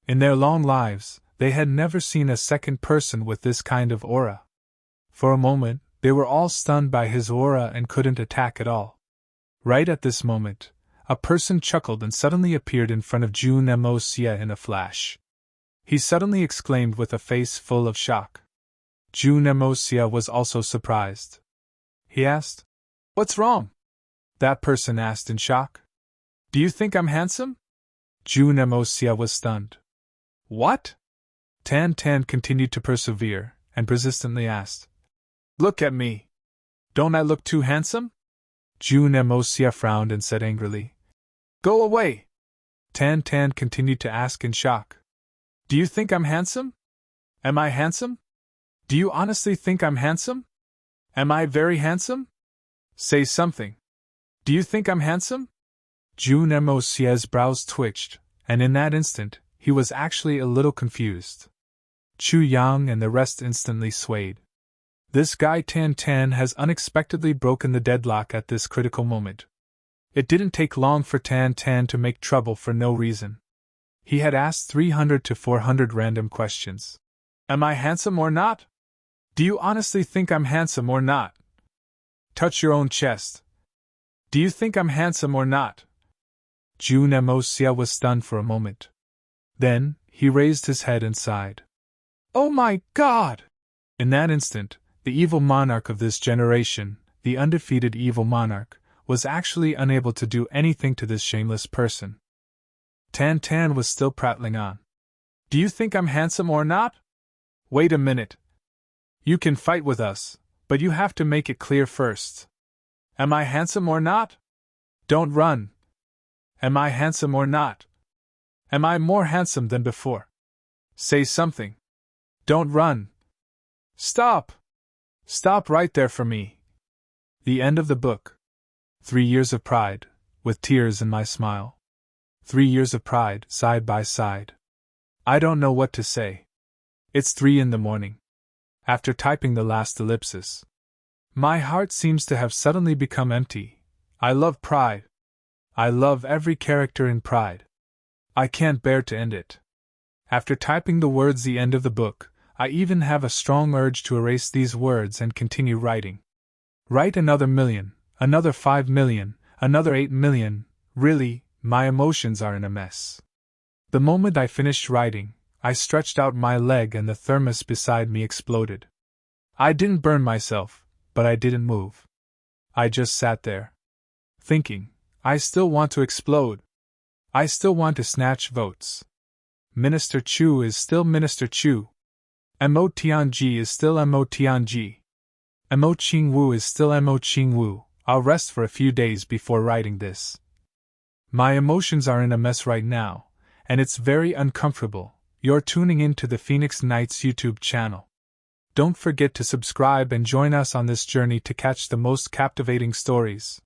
[SPEAKER 1] In their long lives, they had never seen a second person with this kind of aura. For a moment, they were all stunned by his aura and couldn't attack at all. Right at this moment, a person chuckled and suddenly appeared in front of Ju Nemo Xie in a flash. He suddenly exclaimed with a face full of shock. Ju Nemo Xie was also surprised. He asked, "What's wrong?" That person asked in shock. "Do you think I'm handsome?" Ju Nemo Xie was stunned. "What?" Tan Tan continued to persevere, and persistently asked, "Look at me. Don't I look too handsome?" Ju Nemo Xie frowned and said angrily, "Go away." Tan Tan continued to ask in shock, "Do you think I'm handsome? Am I handsome? Do you honestly think I'm handsome? Am I very handsome? Say something. Do you think I'm handsome?" Ju Nemo Xie's brows twitched, and in that instant, he was actually a little confused. Chu Yang and the rest instantly swayed. This guy Tan Tan has unexpectedly broken the deadlock at this critical moment. It didn't take long for Tan Tan to make trouble for no reason. He had asked 300 to 400 random questions. Am I handsome or not? Do you honestly think I'm handsome or not? Touch your own chest. Do you think I'm handsome or not? Ju Nemo Xie was stunned for a moment. Then, he raised his head and sighed. Oh my God! In that instant, the evil monarch of this generation, the undefeated evil monarch, was actually unable to do anything to this shameless person. Tan Tan was still prattling on. Do you think I'm handsome or not? Wait a minute. You can fight with us, but you have to make it clear first. Am I handsome or not? Don't run. Am I handsome or not? Am I more handsome than before? Say something. Don't run. Stop. Stop right there for me. The end of the book. 3 years of pride, with tears in my smile. 3 years of pride, side by side. I don't know what to say. It's 3 in the morning. After typing the last ellipsis, my heart seems to have suddenly become empty. I love pride. I love every character in pride. I can't bear to end it. After typing the words the end of the book, I even have a strong urge to erase these words and continue writing. Write another million, another 5 million, another 8 million. Really, my emotions are in a mess. The moment I finished writing, I stretched out my leg and the thermos beside me exploded. I didn't burn myself, but I didn't move. I just sat there, thinking, I still want to explode. I still want to snatch votes. Minister Chu is still Minister Chu. Mo Tianji is still Mo Tianji. Mo Qingwu is still Mo Qingwu. I'll rest for a few days before writing this. My emotions are in a mess right now, and it's very uncomfortable. You're tuning in to the Phoenix Nights YouTube channel. Don't forget to subscribe and join us on this journey to catch the most captivating stories.